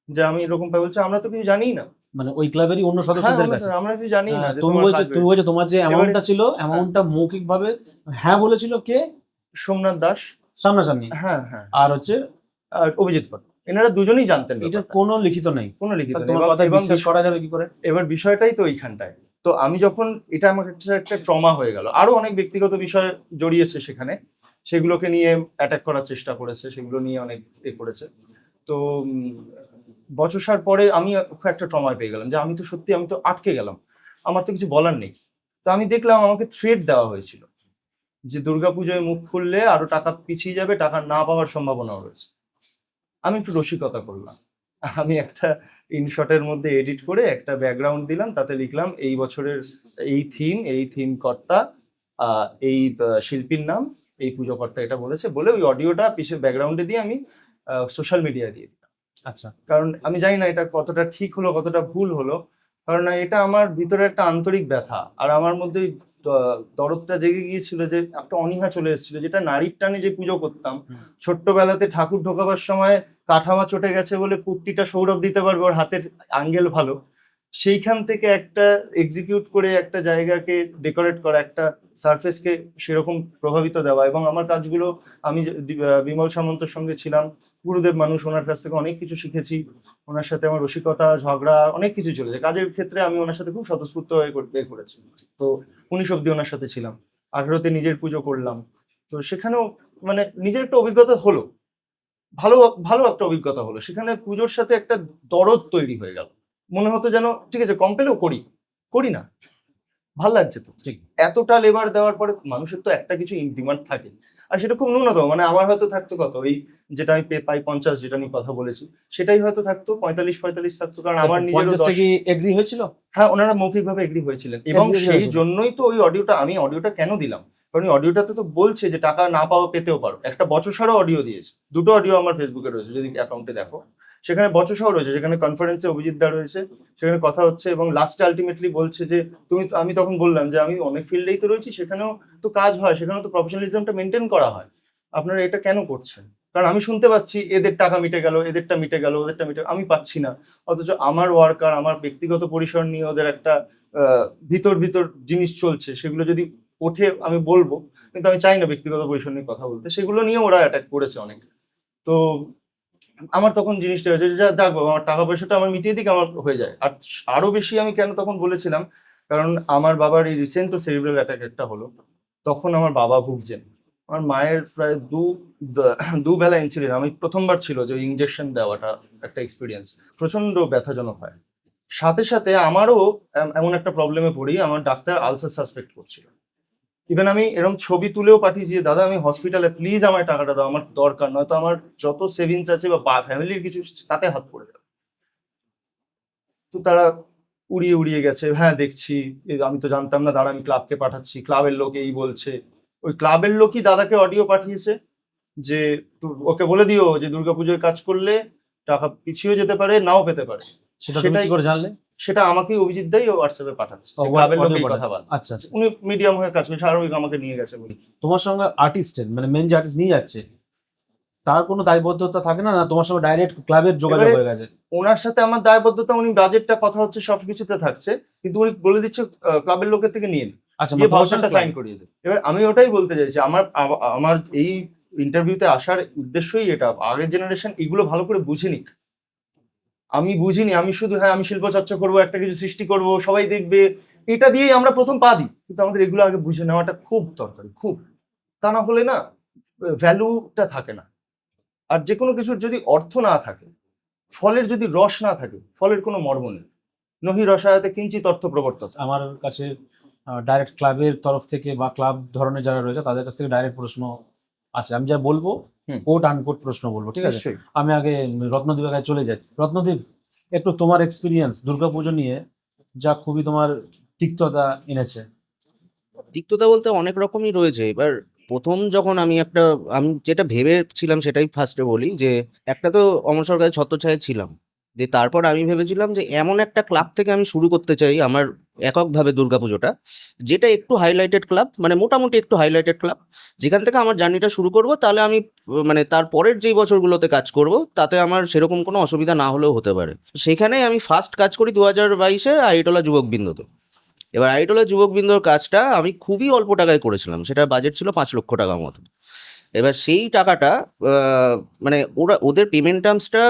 যে আমি এরকম পাই, বলছে আমরা তো কিছু জানি না। মানে ওই ক্লাবেরই অন্য হ্যাঁ, সদস্যদের কাছে আমরা কিছু জানি না যে তুমি তোমার বলছো, কাজ তুমি বলছো তোমার যে অ্যামাউন্টটা ছিল, হ্যাঁ। অ্যামাউন্টটা মৌখিক ভাবে হ্যাঁ বলেছিল কে? সোমনাথ দাস, সামনাসামনি। হ্যাঁ হ্যাঁ, আর হচ্ছে আর অভিজিৎ ভট্ট, এনারা দুজনেই জানতেন এটা ব্যাপারটা। কোনো লিখিত নেই, কোনো লিখিত নেই। তোমার কথা বিশ্বাস করা যাবে কি করে? এবার বিষয়টাই তো এইখানটায়। তো আমি যখন এটা আমার একটা ট্রমা হয়ে গেল, আরো অনেক ব্যক্তিগত বিষয় জড়িয়েছে সেখানে, সেগুলোকে নিয়ে অ্যাটাক করার চেষ্টা করেছে, সেগুলো নিয়ে অনেক করেছে। তো বচসার পরে আমি খুব একটা ট্রমায় পেয়ে গেলাম যে আমি তো আটকে গেলাম, আমার তো কিছু বলার নেই। তো আমি দেখলাম আমাকে থ্রেট দেওয়া হয়েছিল যে দুর্গাপুজোয় মুখ খুললে আরো টাকা পিছিয়ে যাবে, টাকা না পাওয়ার সম্ভাবনাও রয়েছে। আমি একটু রসিকতা করলাম, আমি একটা ইনশটের মধ্যে এডিট করে একটা ব্যাকগ্রাউন্ড দিলাম, তাতে লিখলাম এই বছরের এই থিম কর্তা, এই শিল্পীর নাম, এই পুজো কর্তা এটা বলেছে, বলে ওই অডিওটা পিছের ব্যাকগ্রাউন্ডে দিয়ে আমি সোশ্যাল মিডিয়ায় দিয়ে দিলাম। আচ্ছা, কারণ আমি জানি না এটা কতটা ঠিক হলো, কতটা ভুল হলো, কারণ এটা আমার ভিতরে একটা আন্তরিক ব্যথা, আর আমার মধ্যে ওই দরদটা জেগে গিয়েছিল, যে একটা অনীহা চলে এসেছিল, যেটা নারীর টানে যে পুজো করতাম ছোট্টবেলাতে, ঠাকুর ঢোকাবার সময় কাঠামা চটে গেছে বলে কুর্তিটা সৌরভ দিতে পারবে, ওর হাতের আঙ্গেল ভালো, সেইখান থেকে একটা এক্সিকিউট করে একটা জায়গাকে ডেকোরেট করা, একটা সারফেসকে সেরকম প্রভাবিত দেওয়া। এবং আমার কাজগুলো, আমি বিমল সামন্তর সঙ্গে ছিলাম, গুরুদেব মানুষ, ওনার কাছ থেকে অনেক কিছু শিখেছি, ওনার সাথে আমার রসিকতা, ঝগড়া, অনেক কিছু চলেছে। কাজের ক্ষেত্রে আমি ওনার সাথে খুব স্বতঃস্ফূর্ত হয়ে বের করেছি। তো 19 অব্দি ওনার সাথে ছিলাম, 18তে নিজের পুজো করলাম। তো সেখানেও মানে নিজের একটা অভিজ্ঞতা হলো, ভালো ভালো একটা অভিজ্ঞতা হলো। সেখানে পুজোর সাথে একটা দরদ তৈরি হয়ে গেল, মনে হতো যেন ঠিক আছে কম পেলেও করি, করি না, ভাল লাগছে তো। ঠিক। এতটা লেবার দেওয়ার পরে মানুষের তো একটা কিছু ডিমান্ড থাকে, আর সেটা খুব ন্যূনতম। মানে আমার হয়তো থাকতো কত, এই যেটা আমি পাই 50, যেটা নিয়ে কথা বলেছি, সেটাই হয়তো থাকতো 45 থাকতো, কারণ আমার নিজেরও 50টা 10। কি এগ্রি হয়েছিল? হ্যাঁ, ওনারা মৌখিকভাবে এগ্রি হয়েছিলেন, এবং Agree সেই হয়েছিল। জন্যই তো ওই অডিওটা, আমি অডিওটা কেন দিলাম, কারণ ওই অডিওটাতে তো বলছে যে টাকা না পাওয়া পেতেও পারো। একটা বচসারও অডিও দিয়েছে, দুটো অডিও আমার ফেসবুকে রয়েছে, যদি অ্যাকাউন্টে দেখো, সেখানে বচসাও রয়েছে, যেখানে কনফারেন্সে অভিজিৎ দা রয়েছে, সেখানে কথা হচ্ছে, এবং লাস্টে আলটিমেটলি বলছে যে আমি তখন বললাম যে আমি অনেক ফিল্ডেই তো রয়েছি, সেখানেও তো কাজ হয়, সেখানেও তো প্রফেশনালিজমটা মেনটেন করা হয়, আপনারা এটা কেন করছেন? কারণ আমি শুনতে পাচ্ছি এদের টাকা মিটে গেল, এদেরটা মিটে গেল, ওদেরটা মিটে, আমি পাচ্ছি না। অথচ আমার ওয়ার্কার, আমার ব্যক্তিগত পরিসর নিয়ে ওদের একটা ভিতর জিনিস চলছে, সেগুলো যদি ওঠে আমি বলবো, কিন্তু আমি চাই না ব্যক্তিগত পরিসর নিয়ে কথা বলতে, সেগুলো নিয়ে ওরা অ্যাটাক করেছে অনেক। তো আমার তখন জিনিসটা হয়েছে যে যাক বাবা, আমার টাকা পয়সাটা আমার মিটিয়ে দিক, আমার হয়ে যায়। আর আরো বেশি আমি কেন তখন বলেছিলাম, কারণ আমার বাবার এই রিসেন্ট সেরিব্রাল অ্যাটাক একটা হলো, তখন আমার বাবা ভুগছেন, আমার মায়ের প্রায় দুবেলা ইনসুলিন, আমি প্রথমবার ছিল যে ইঞ্জেকশন দেওয়াটা একটা এক্সপিরিয়েন্স, প্রচন্ড ব্যথাজনক হয়। সাথে সাথে আমারও এমন একটা প্রবলেমে পড়ি, আমার ডাক্তার আলসার সাসপেক্ট করছিল। ইভেন আমি এরকম ছবি তুলেও পাঠিয়েছি, দাদা আমি হসপিটালে, প্লিজ আমার টাকাটা দাও, আমার দরকার, নয়তো আমার যত সেভিংস আছে বা ফ্যামিলির কিছু, তাতে হাত পড়ে যাবে। তো তারা উড়িয়ে উড়িয়ে গেছে, হ্যাঁ দেখছি, আমি তো জানতাম না, দাঁড়া আমি ক্লাবকে পাঠাচ্ছি, ক্লাবের লোক এই বলছে, ওই ক্লাবের লোকই দাদাকে অডিও পাঠিয়েছে যে ওকে বলে দিও যে দুর্গাপুজোয় কাজ করলে টাকা পিছিয়েও যেতে পারে, নাও পেতে পারে। সেটা তুমি কি করে জানলে? সেটা আমাকেই অভিজিৎ দাই হোয়াটসঅ্যাপে পাঠাচ্ছে, ও, ক্লাবের লোক audio এই পাঠাচ্ছে। কথা বল, আচ্ছা আচ্ছা। উনি মিডিয়াম হয়ে কাজ করছে, শাহরুখ আমাকে নিয়ে গেছে বলি। তোমার সঙ্গে আর্টিস্টের মানে মেন যে আর্টিস্ট নিয়ে যাচ্ছে তার কোনো দায়বদ্ধতা থাকে না? না তোমার সঙ্গে ডাইরেক্ট ক্লাবের যোগাযোগ এবারে হয়ে গেছে? ওনার সাথে আমার দায়বদ্ধতা, উনি বাজেটটা কথা হচ্ছে সবকিছুতে থাকছে, কিন্তু উনি বলে দিচ্ছে ক্লাবের লোকের থেকে নিয়ে নিন, আচ্ছা, গিয়ে মানে তোমার ভাউচারটা সঙ্গে সাইন করিয়ে দেবে। এবার আমি ওটাই বলতে চাইছি, আমার এই ইন্টারভিউতে আসার উদ্দেশ্যই এটা, আগের জেনারেশন এগুলো ভালো করে বুঝে নিক। আমি বুঝিনি, আমি শুধু হ্যাঁ আমি শিল্প চর্চা করবো, একটা কিছু সৃষ্টি করব, সবাই দেখবে, এটা দিয়েই আমরা প্রথম পা দিই, কিন্তু আমাদের এগুলো আগে বুঝে নেওয়াটা খুব দরকারি, খুব। তা না হলে না ভ্যালুটা থাকে না। আর যে কোনো কিছুর যদি অর্থ না থাকে, ফলের যদি রস না থাকে, ফলের কোনো মর্ম নেই। নহি রসায়তে কিঞ্চিৎ অর্থ প্রবর্তত। আমার কাছে ডাইরেক্ট ক্লাবের তরফ থেকে বা ক্লাব ধরনের যারা রয়েছে তাদের কাছ থেকে ডাইরেক্ট প্রশ্ন আছে, আমি যা বলবো কোট আনকোট প্রশ্ন বলবো, ঠিক আছে? নিশ্চয়ই। আমি আগে রত্নদ্বীপের কাছে চলে যাই। রত্নদ্বীপ, একটু তোমার এক্সপিরিয়েন্স দুর্গাপুজো নিয়ে যা খুবই তোমার তিক্ততা এনেছে। তিক্ততা বলতে অনেক রকমই রয়েছে। এবার প্রথম যখন আমি যেটা ভেবেছিলাম সেটাই ফার্স্টে বলি, যে একটা তো অমর সরকারের ছত্রছায়ায় ছিলাম, যে তারপর আমি ভেবেছিলাম যে এমন একটা ক্লাব থেকে আমি শুরু করতে চাই আমার এককভাবে দুর্গাপুজোটা, যেটা একটু হাইলাইটেড ক্লাব, মানে মোটামুটি একটু হাইলাইটেড ক্লাব, যেখান থেকে আমার জার্নিটা শুরু করব। তাহলে আমি মানে তার পরের যেই বছরগুলোতে কাজ করব তাতে আমার সেরকম কোনো অসুবিধা না হলেও হতে পারে। সেখানেই আমি ফার্স্ট কাজ করি 2022-এ আইটলা যুবকবৃন্দতে। এবার আইটলা যুবকবৃন্দর কাজটা আমি খুবই অল্প টাকায় করেছিলাম, সেটা বাজেট ছিল 5 লক্ষ টাকার মতো। এবার সেই টাকাটা মানে ওদের পেমেন্ট টার্মসটা,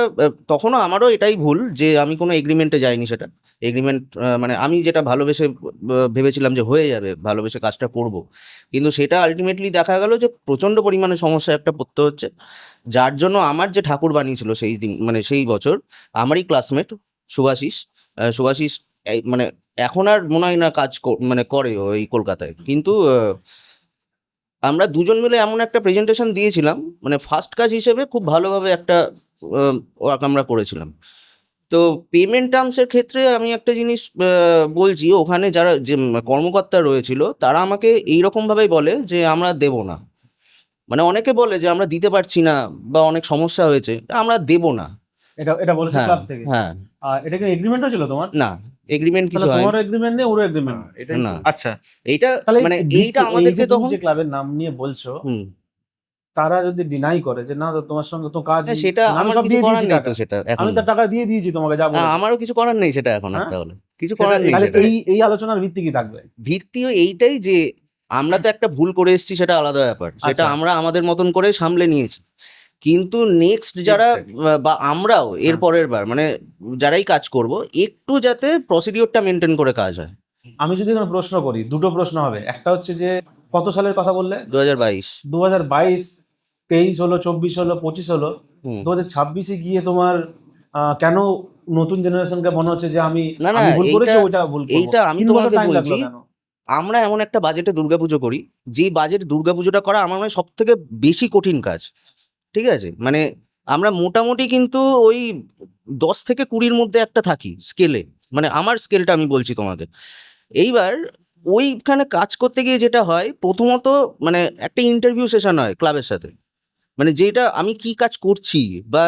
তখনও আমারও এটাই ভুল যে আমি কোনো এগ্রিমেন্টে যাইনি। সেটা এগ্রিমেন্ট মানে আমি যেটা ভালোবেসে ভেবেছিলাম যে হয়ে যাবে, ভালোবেসে কাজটা করব, কিন্তু সেটা আলটিমেটলি দেখা গেল যে প্রচণ্ড পরিমাণে সমস্যা একটা পড়তে হচ্ছে, যার জন্য আমার যে ঠাকুর বানিয়েছিল সেই দিন, মানে সেই বছর, আমারই ক্লাসমেট শুভাশিস মানে এখন আর মনে হয় না কাজ মানে করে ওই কলকাতায়, কিন্তু আমরা দুজন মিলে এমন একটা প্রেজেন্টেশন দিয়েছিলাম, মানে ফার্স্ট কাজ হিসেবে খুব ভালোভাবে একটা ওয়ার্ক আমরা করেছিলাম। তো পেমেন্ট টার্মসের ক্ষেত্রে আমি একটা জিনিস বলছি, ওখানে যারা যে কর্মকর্তা রয়েছিল তারা আমাকে এইরকমভাবেই বলে যে আমরা দেব না, মানে অনেকে বলে যে আমরা দিতে পারছি না বা অনেক সমস্যা হয়েছে, আমরা দেব না। এটা বলেছে হ্যাঁ ক্লাব থেকে? হ্যাঁ। এটা কি এগ্রিমেন্ট হয়েছিল তোমার? না, এগ্রিমেন্ট কিছু হয় তোমার এগ্রিমেন্ট নেই, ওর এগ্রিমেন্ট এটাই না। আচ্ছা। এইটা তাহলে মানে এইটা আমাদেরকে তখন যে ক্লাবের নাম নিয়ে বলছো, তারা যদি ডিনাই করে যে না তোমার সঙ্গে তো কাজ, হ্যাঁ, সেটা আমি আমার সব কিছু দিয়ে করার দিয়েছি নেই টাকা, তো সেটা এখন। আমি তো টাকা দিয়ে দিয়েছি তোমাকে যা বলেছো। আমারও কিছু করার নেই সেটা এখন আর, হ্যাঁ? তাহলে কিছু করার নেই তাহলে সেটা। এই আলোচনার ভিত্তি কি থাকবে? ভিত্তিও এইটাই যে আমরা তো একটা ভুল করে এসেছি, সেটা আলাদা ব্যাপার, সেটা আচ্ছা। আমরা আমাদের মতন করে সামলে নিয়েছি। কিন্তু নেক্সট যারা Exactly. বা আমরাও এর হ্যাঁ। পরের বার মানে যারাই কাজ করব, একটু যাতে প্রসিডিওরটা মেনটেন করে কাজ হয়। আমি যদি কোনো প্রশ্ন করি, দুটো প্রশ্ন হবে। একটা হচ্ছে যে কত সালের কথা বললে? 2022। 2022, 23 হলো, 24 হলো, 25 হলো, হুম। 2026-এ গিয়ে তোমার কেন নতুন জেনারেশনকে মনে হচ্ছে যে আমি না না, আমি ভুল করেছি, এইটা ওইটা ভুল করবো? এইটা আমি 3 বছর তোমাকে টাইম লাগলো বলছি, কেন? আমরা এমন একটা বাজেটে দুর্গাপুজো করি, যে বাজেট দুর্গাপুজোটা করা আমার মানে সব থেকে বেশি কঠিন কাজ। ঠিক আছে, মানে আমরা মোটামুটি কিন্তু ওই 10 থেকে 20-র মধ্যে একটা থাকি স্কেলে, মানে আমার স্কেলটা আমি বলছি তোমাদের। এইবার ওইখানে কাজ করতে গিয়ে যেটা হয়, প্রথমত মানে একটা ইন্টারভিউ সেশন হয় ক্লাবের সাথে, মানে যেটা আমি কি কাজ করছি বা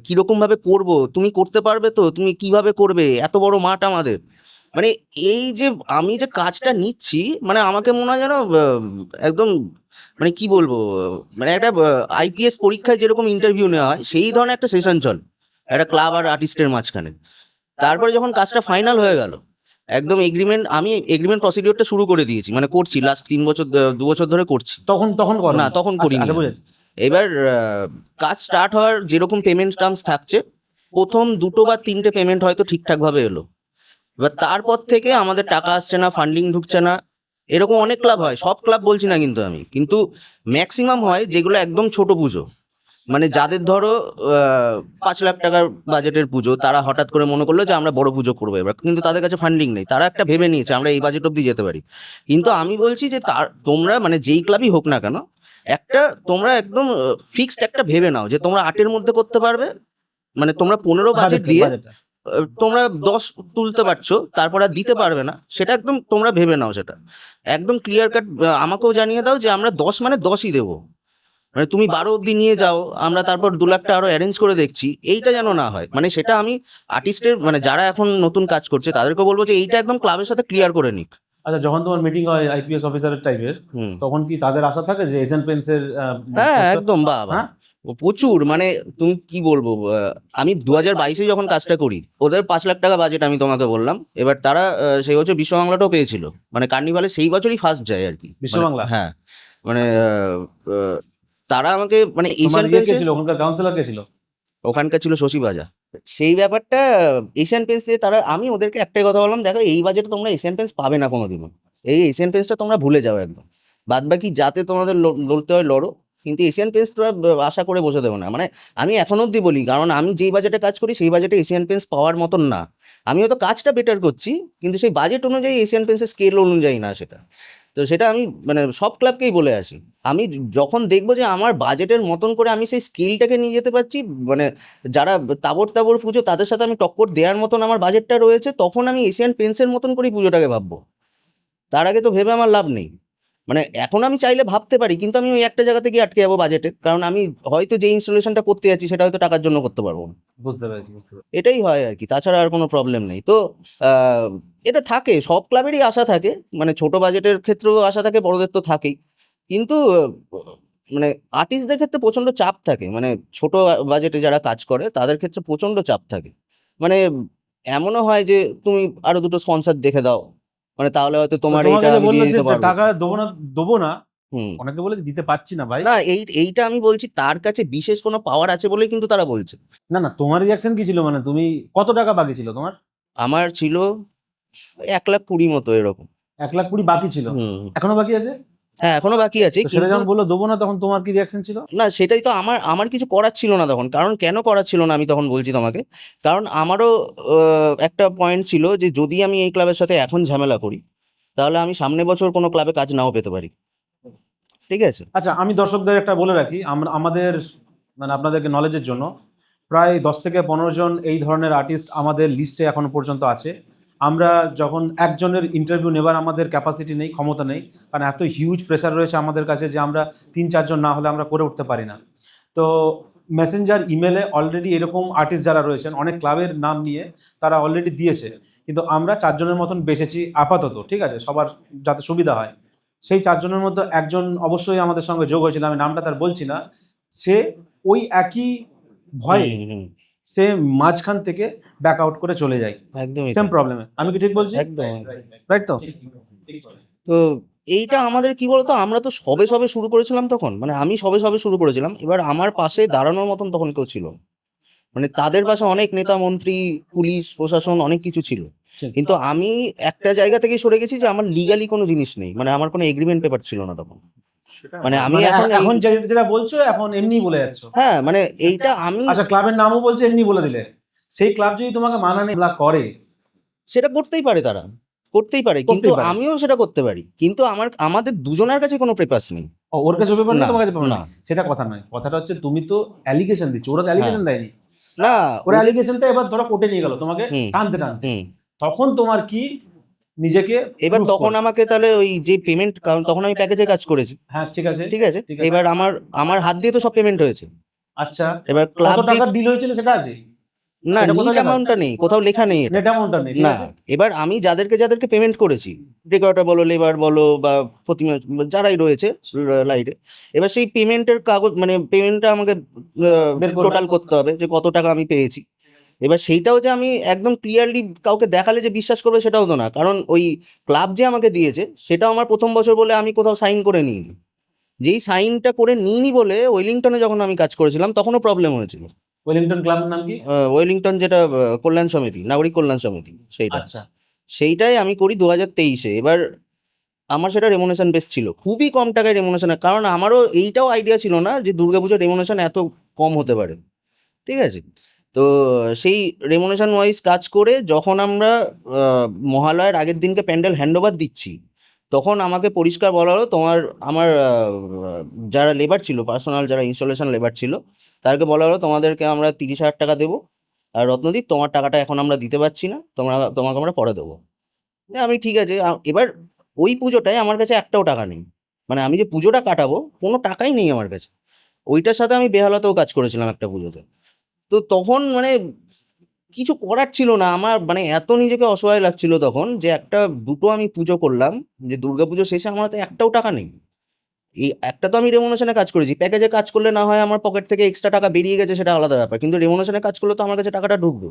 কিরকম ভাবে করব, তুমি করতে পারবে তো, তুমি কিভাবে করবে, এত বড় মাঠ আমাদের। মানে এই যে আমি যে কাজটা নিচ্ছি, মানে আমাকে মনে হয় যেন একদম মানে কি বলবো, মানে একটা আইপিএস পরীক্ষায় যেরকম ইন্টারভিউ নেওয়া হয় সেই ধরনের একটা সেশন চল একটা ক্লাব আর আর্টিস্টের মাঝখানে। তারপরে যখন কাজটা ফাইনাল হয়ে গেল, একদম আমি এগ্রিমেন্ট প্রসিডিওরটা শুরু করে দিয়েছি, মানে করছি লাস্ট 3 বছর 2 বছর ধরে করছি। তখন করো না, তখন আচ্ছা, করিনি। আচ্ছা, বুঝেছি। এবার কাজ স্টার্ট হওয়ার যেরকম পেমেন্ট টার্মস থাকছে, প্রথম 2 বা 3টে পেমেন্ট হয়তো ঠিকঠাকভাবে এলো। এবার তারপর থেকে আমাদের টাকা আসছে না, ফান্ডিং ঢুকছে না, এরকম অনেক ক্লাব হয়, সব ক্লাব বলছি না কিন্তু আমি, কিন্তু ম্যাক্সিমাম হয় যেগুলো একদম ছোট পুজো, মানে যাদের ধরো 5 লাখ টাকার বাজেটের পুজো, তারা হঠাৎ করে মনে করলো যে আমরা বড় পুজো করবো এবার, কিন্তু তাদের কাছে ফান্ডিং নেই, তারা একটা ভেবে নিয়েছে আমরা এই বাজেট অব্দি যেতে পারি। কিন্তু আমি বলছি যে তোমরা মানে যেই ক্লাবই হোক না কেন, একটা তোমরা একদম ফিক্সড একটা ভেবে নাও যে তোমরা 8-এর মধ্যে করতে পারবে, মানে তোমরা 15 বাজেট দিয়ে তোমরা 10 তুলতে পারছো, তারপর আর দিতে পারবে না, সেটা একদম তোমরা ভেবে নাও, সেটা একদম ক্লিয়ার কাট আমাকেও জানিয়ে দাও যে আমরা 10 মানে 10ই দেবো, মানে তুমি 12 অব্দি নিয়ে যাও, আমরা তারপর 2 লাখটা আরো অ্যারেঞ্জ করে দেখছি, এইটা যেন না হয়। মানে সেটা আমি আর্টিস্টের মানে যারা এখন নতুন কাজ করছে তাদেরকে বলবো যে এইটা একদম ক্লাবের সাথে ক্লিয়ার করে নিক। আচ্ছা, যখন তোমার মিটিং হয় আইপিএস অফিসারের টাইপের, হুম। তখন কি তাদের আশা থাকে যে এশিয়ান পেইন্টসের হ্যাঁ, একদম বাবা, হ্যাঁ? ও প্রচুর, মানে তুমি কি বলবো, আমি 2022-এ যখন কাজটা করি, ওদের 5 লাখ টাকা বাজেট আমি তোমাকে বললাম। এবার তারা সেই বছর বিশ্ব বাংলাটাও পেয়েছিল, মানে কার্নিভালে সেই বছরই ফার্স্ট যায় আর কি, বিশ্ব মানে, বাংলা? হ্যাঁ, মানে তারা আমাকে মানে তোমার এশিয়ান ইয়ে কে পেন্টস, ছিল ওখানকার, কাউন্সিলর কে ছিল? ওখানকার ছিল শশী বাজা। সেই ব্যাপারটা এশিয়ান পেন্টসে তারা, আমি ওদেরকে একটাই কথা বললাম, দেখো এই বাজেটে তোমরা এশিয়ান পেন্টস পাবে না কোনোদিনও, এই এশিয়ান পেন্টসটা তোমরা ভুলে যাও একদম, বাদ বাকি যাতে তোমাদের লড়তে হয় লড়ো, কিন্তু এশিয়ান পেন্টস তোরা আশা করে বসে দেবো না। মানে আমি এখনো অব্দি বলি, কারণ আমি যেই বাজেটে কাজ করি সেই বাজেটে এশিয়ান পেন্টস পাওয়ার মতন না। আমি হয়তো কাজটা বেটার করছি, কিন্তু সেই বাজেট অনুযায়ী এশিয়ান পেন্টসের স্কেল অনুযায়ী না সেটা। তো সেটা আমি মানে সব ক্লাবকেই বলে আসি, আমি যখন দেখবো যে আমার বাজেটের মতন করে আমি সেই স্কিলটাকে নিয়ে যেতে পারছি, মানে যারা তাবড় পুজো তাদের সাথে আমি টক্কর দেওয়ার মতন আমার বাজেটটা রয়েছে, তখন আমি এশিয়ান পেন্টসের মতন করেই পুজোটাকে ভাববো। তার আগে তো ভেবে আমার লাভ নেই। মানে এখন আমি চাইলে ভাবতে পারি, কিন্তু আমি ওই একটা জায়গাতে গিয়ে আটকে যাবো বাজেটে, কারণ আমি হয়তো যে ইনস্টলেশনটা করতে যাচ্ছি সেটা হয়তো টাকার জন্য করতে পারবো না। বুঝতে পেরেছি। এটাই হয় আর কি, তাছাড়া আর কোনো প্রবলেম নেই। তো এটা থাকে, সব ক্লাবেরই আশা থাকে, মানে ছোট বাজেটের ক্ষেত্রেও আশা থাকে, বড়দের তো থাকেই, কিন্তু মানে আর্টিস্টদের ক্ষেত্রে প্রচণ্ড চাপ থাকে, মানে ছোট বাজেটে যারা কাজ করে তাদের ক্ষেত্রে প্রচণ্ড চাপ থাকে। মানে এমনও হয় যে তুমি আরো 2টো স্পন্সর দেখে দাও, মানে তাহলে হয়তো তোমার তোমাকে এইটা যে আমি বললো দিয়ে যে দিতে পারবো। টাকা দেবো না, হুম। অনেকে বলে দিতে পারছি না ভাই। না, এইটা আমি বলছি তার কাছে বিশেষ কোনো পাওয়ার আছে বলেই কিন্তু তারা বলছে। না, তোমার রিয়াকশন কি ছিল? মানে তুমি কত টাকা বাকি ছিল তোমার? আমার ছিল 1,20,000 মতো এরকম। 1,20,000 বাকি ছিল? হুম। এখনো বাকি আছে? হ্যাঁ, এখনো বাকি আছে, তো সেটা কিন্তু যখন বললো দেবো না, তখন তোমার কি রিয়াকশন ছিল? না, সেটাই তো আমার কিছু করার ছিল না তখন। কারণ কেন করার ছিল না আমি তখন বলছি তোমাকে, কারণ আমারও একটা পয়েন্ট ছিল যে যদি আমি এই ক্লাবের সাথে এখন ঝামেলা করি, তাহলে আমি সামনে বছর কোনো ক্লাবে কাজ নাও পেতে পারি। ঠিক আছে। আচ্ছা, আমি দর্শকদের একটা বলে রাখি, আমাদের মানে আপনাদেরকে নলেজের জন্য, প্রায় 10 থেকে 15 জন এই ধরনের আর্টিস্ট আমাদের লিস্টে এখনো পর্যন্ত আছে। আমরা যখন একজনের ইন্টারভিউ নেবার আমাদের ক্যাপাসিটি নেই, ক্ষমতা নেই, কারণ এত হিউজ প্রেশার রয়েছে আমাদের কাছে যে আমরা 3-4 জন না হলে আমরা করে উঠতে পারি না। তো মেসেঞ্জার, ইমেলে অলরেডি এরকম আর্টিস্ট যারা রয়েছেন, অনেক ক্লাবের নাম নিয়ে তারা অলরেডি দিয়েছে, কিন্তু আমরা 4 জনের মতন বেসেছি আপাতত, ঠিক আছে, সবার যাতে সুবিধা হয়। সেই 4 জনের মধ্যে একজন অবশ্যই আমাদের সঙ্গে যোগ হয়েছিল, আমি নামটা তার বলছি না, সে ওই একই ভয়ে সে মাঝখান থেকে ব্যাক আউট করে চলে যায় একদমই সেম তাই। প্রবলেমে। আমি কি ঠিক বলছি? একদম। রাইট তো? তো এইটা আমাদের কি বলতো, আমরা তো সবে সবে শুরু করেছিলাম তখন, মানে আমি সবে সবে শুরু করেছিলাম। এবার আমার পাশে দাঁড়ানোর মতন তখন কেউ ছিল না। মানে তাদের পাশে অনেক নেতা মন্ত্রী, পুলিশ প্রশাসন অনেক কিছু ছিল, কিন্তু আমি একটা জায়গা থেকে সরে গেছি যে আমার লিগালি কোনো জিনিস নেই, মানে আমার কোনো এগ্রিমেন্ট পেপার ছিল না তখন। মানে আমি মানে এখন এখন যেটা বলছো এখন এমনি বলে যাচ্ছ। হ্যাঁ, মানে এইটা আমি আচ্ছা, ক্লাবের নামও বলছে, এমনি বলে দিলে। সেই ক্লাব যদি তোমাকে মানানি করে, সেটা করতেই পারে, তারা করতেই পারে, করতেই কিন্তু পারে। আমিও সেটা করতে পারি, কিন্তু আমাদের দুজনের কাছে কোনো পেপারস নেই। ওর কাছে পেপার নেই, না, তোমার কাছে পেপার না। নেই, সেটা কথা নয়। কথাটা হচ্ছে তুমি তো অ্যালিগেশন দিচ্ছ, ওরা তো অ্যালিগেশন দেয়নি। না, ওরা অ্যালিগেশনটা এবার ধরো কোর্টে নিয়ে গেল তোমাকে হুম, টানতে টানতে, হুম। তখন তোমার কি নিজেকে এবার prove তখন করতে- আমাকে তাহলে ওই যে পেমেন্ট, কারণ তখন আমি প্যাকেজে কাজ করেছি, হ্যাঁ ঠিক আছে, ঠিক আছে, এবার আমার হাত দিয়ে তো সব পেমেন্ট হয়েছে। আচ্ছা, এবার কত ক্লাব টাকা ডিল হয়েছিল সেটা আছে? না, এটা কোথায় নিট লেখা? অ্যামাউন্টটা নেই, কোথাও লেখা নেই এটা। নেট অ্যামাউন্টটা নেই, ঠিক না, আছে। এবার আমি যাদেরকে পেমেন্ট করেছি, ডেকোরেটর বলো, লেবার বলো, বা প্রতিমা যারাই রয়েছে লাইটে, এবার সেই পেমেন্টের কাগজ, মানে পেমেন্টটা আমাকে বের করবে। টোটাল করতে হবে যে কত টাকা আমি পেয়েছি। এবার সেইটাও যে আমি একদম ক্লিয়ারলি কাউকে দেখালে যে বিশ্বাস করবে সেটাও তো না, কারণ ওই ক্লাব যে আমাকে দিয়েছে সেটাও আমার প্রথম বছর বলে আমি কোথাও সাইন করে নিইনি। যেই সাইনটা করে নিইনি বলে ওয়েলিংটনে যখন আমি কাজ করেছিলাম তখনও প্রবলেম হয়েছিল। ওয়েলিংটন ক্লাবের নাম কি? ওয়েলিংটন যেটা কল্যাণ সমিতি, নাগরিক কল্যাণ সমিতি, সেইটা। আচ্ছা, সেইটাই আমি করি 2023-এ। এবার আমার সেটা রেমুনেশন বেস ছিল, খুবই কম টাকায় রেমুনেশন, কারণ আমারও এইটাও আইডিয়া ছিল না যে দুর্গাপুজোর রেমুনেশন এত কম হতে পারে, ঠিক আছে। তো সেই রেমুনেশন ওয়াইজ কাজ করে যখন আমরা মহালয়ার আগের দিনকে প্যান্ডেল হ্যান্ডওভার দিচ্ছি, তখন আমাকে পরিষ্কার বলা হলো, আমার যারা লেবার ছিল, পার্সোনাল যারা ইনস্টলেশন লেবার ছিল, তাদেরকে বলা হলো তোমাদেরকে আমরা 30,000 টাকা দেবো, আর রত্নদীপ তোমার টাকাটা এখন আমরা দিতে পারছি না, তোমাকে আমরা পরে দেবো। আমি ঠিক আছে। এবার ওই পুজোটায় আমার কাছে একটাও টাকা নেই, মানে আমি যে পুজোটা কাটাবো কোনো টাকাই নেই আমার কাছে। ওইটার সাথে আমি বেহালাতেও কাজ করেছিলাম একটা পুজোতে। তো তখন মানে কিছু করার ছিল না আমার, মানে এত নিজেকে অসহায় লাগছিল তখন, যে দুটো আমি পুজো করলাম, যে দুর্গাপুজো শেষে আমার হাতে একটাও টাকা নেই। এই একটা তো আমি রেমুনেশনে কাজ করেছি, প্যাকেজে কাজ করলে না হয় আমার পকেট থেকে এক্সট্রা টাকা বেরিয়ে গেছে, সেটা আলাদা ব্যাপার, কিন্তু রেমুনেশনে কাজ করলে তো আমার কাছে টাকাটা ঢুকবে।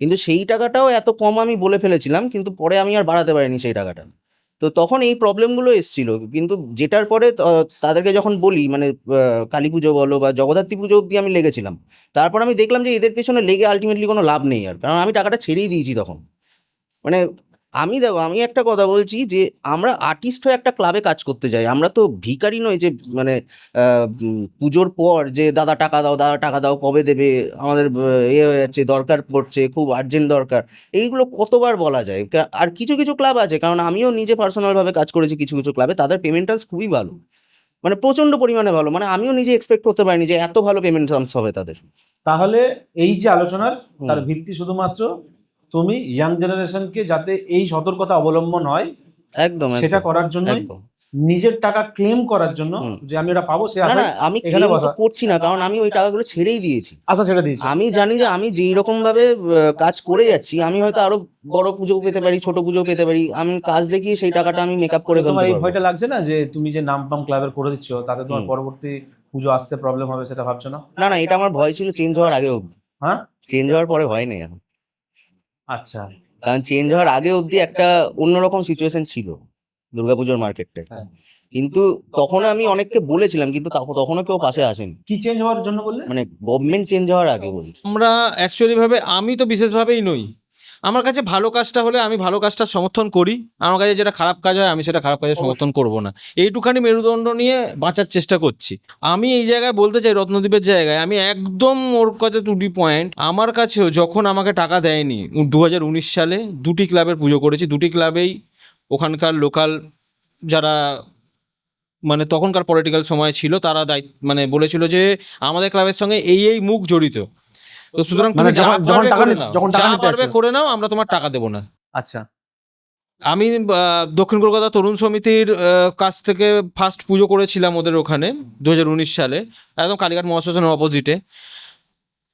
কিন্তু সেই টাকাটাও এত কম আমি বলে ফেলেছিলাম, কিন্তু পরে আমি আর বাড়াতে পারিনি সেই টাকাটা। তো তখন এই প্রবলেমগুলো এসেছিল, কিন্তু যেটার পরে তাদেরকে যখন বলি, মানে কালী পুজো বলো বা জগদ্ধাত্রী পুজো অব্দি আমি লেগেছিলাম, তারপর আমি দেখলাম যে এদের পেছনে লেগে আলটিমেটলি কোনো লাভ নেই আর, কারণ আমি টাকাটা ছেড়েই দিয়েছি তখন। মানে আমি একটা কথা বলছি যে আমরা আর্টিস্ট হয়ে একটা ক্লাবে কাজ করতে যাই, আমরা তো ভিখারি নই যে মানে পুজোর পর যে দাদা টাকা দাও, দাদা টাকা দাও, কবে দেবে, আমাদের হয়ে যাচ্ছে, দরকার পড়ছে, খুব আর্জেন্ট দরকার, এইগুলো কতবার বলা যায়। আর কিছু কিছু ক্লাব আছে, কারণ আমিও নিজে পার্সোনালভাবে কাজ করেছি কিছু কিছু ক্লাবে, তাদের পেমেন্ট টার্মস খুবই ভালো, মানে প্রচণ্ড পরিমাণে ভালো, মানে আমিও নিজে এক্সপেক্ট করতে পারিনি যে এত ভালো পেমেন্ট টার্মস হবে তাদের। তাহলে এই যে আলোচনার তার হুম। ভিত্তি শুধুমাত্র তুমি ইয়াং জেনারেশনকে যাতে এই সতর্কতা অবলম্বন হয় একদম সেটা একদম, করার জন্য, একদম। নিজের টাকা ক্লেম করার জন্য, হুম। যে আমি এটা পাবো সে না না, আশায় আমি এখানে ক্লেম তো বসা, করছি না, কারণ আমি ওই টাকাগুলো ছেড়েই দিয়েছি। আশা ছেড়ে দিয়েছি। আমি জানি যে আমি যেই রকম ভাবে কাজ করে যাচ্ছি, আমি হয়তো আরো বড় পুজো পেতে পারি, ছোট পুজো পেতে পারি, আমি কাজ দেখিয়ে সেই টাকাটা আমি মেকআপ করে তোমার ফেলতে এই পারবো। ভয়টা লাগছে না যে তুমি যে নাম পাম ক্লাবের করে দিচ্ছ তাতে তোমার হুম। পরবর্তী পুজো আসতে প্রবলেম হবে, সেটা ভাবছো না? না না, এটা আমার ভয় ছিল চেঞ্জ হওয়ার আগে অবধি, হ্যাঁ, চেঞ্জ হওয়ার পরে ভয় নেই এখন। আচ্ছা, কারণ চেঞ্জ হওয়ার আগে অবধি একটা অন্যরকম সিচুয়েশন ছিল দুর্গাপুজোর মার্কেটটা, হ্যাঁ। কিন্তু তখন আমি অনেককে বলেছিলাম, কিন্তু তখনও কেউ পাশে আসেনি, কি চেঞ্জ হওয়ার জন্য বললে? মানে গভর্নমেন্ট চেঞ্জ হওয়ার আগে বলছি। আমরা অ্যাকচুয়ালি ভাবে, আমি তো বিশেষভাবেই নই, আমার কাছে ভালো কাজটা হলে আমি ভালো কাজটা সমর্থন করি, আমার কাছে যেটা খারাপ কাজ হয় আমি সেটা খারাপ কাজে সমর্থন করব না, এইটুখানি মেরুদণ্ড নিয়ে বাঁচার চেষ্টা করছি। আমি এই জায়গায় বলতে চাই, রত্নদ্বীপের জায়গায় আমি একদম ওর কাছে টুটি পয়েন্ট, আমার কাছেও যখন আমাকে টাকা দেয়নি 2019 সালে দুটি ক্লাবের পুজো করেছি, দুটি ক্লাবেই ওখানকার লোকাল যারা মানে তখনকার পলিটিক্যাল সময় ছিল তারা মানে বলেছিল যে আমাদের ক্লাবের সঙ্গে এই মুখ জড়িত, তো সুতরাং তুমি মানে যা যখন পারবে টাকা করে নিতে- নাও, যখন টাকা যা নিতে পারবে আসবে। করে নাও, আমরা তোমার টাকা দেবো না। আচ্ছা, আমি দক্ষিণ কলকাতা তরুণ সমিতির কাছ থেকে ফার্স্ট পুজো করেছিলাম ওদের ওখানে 2019 সালে, একদম কালীঘাট মহাশ্মশানের অপোজিটে।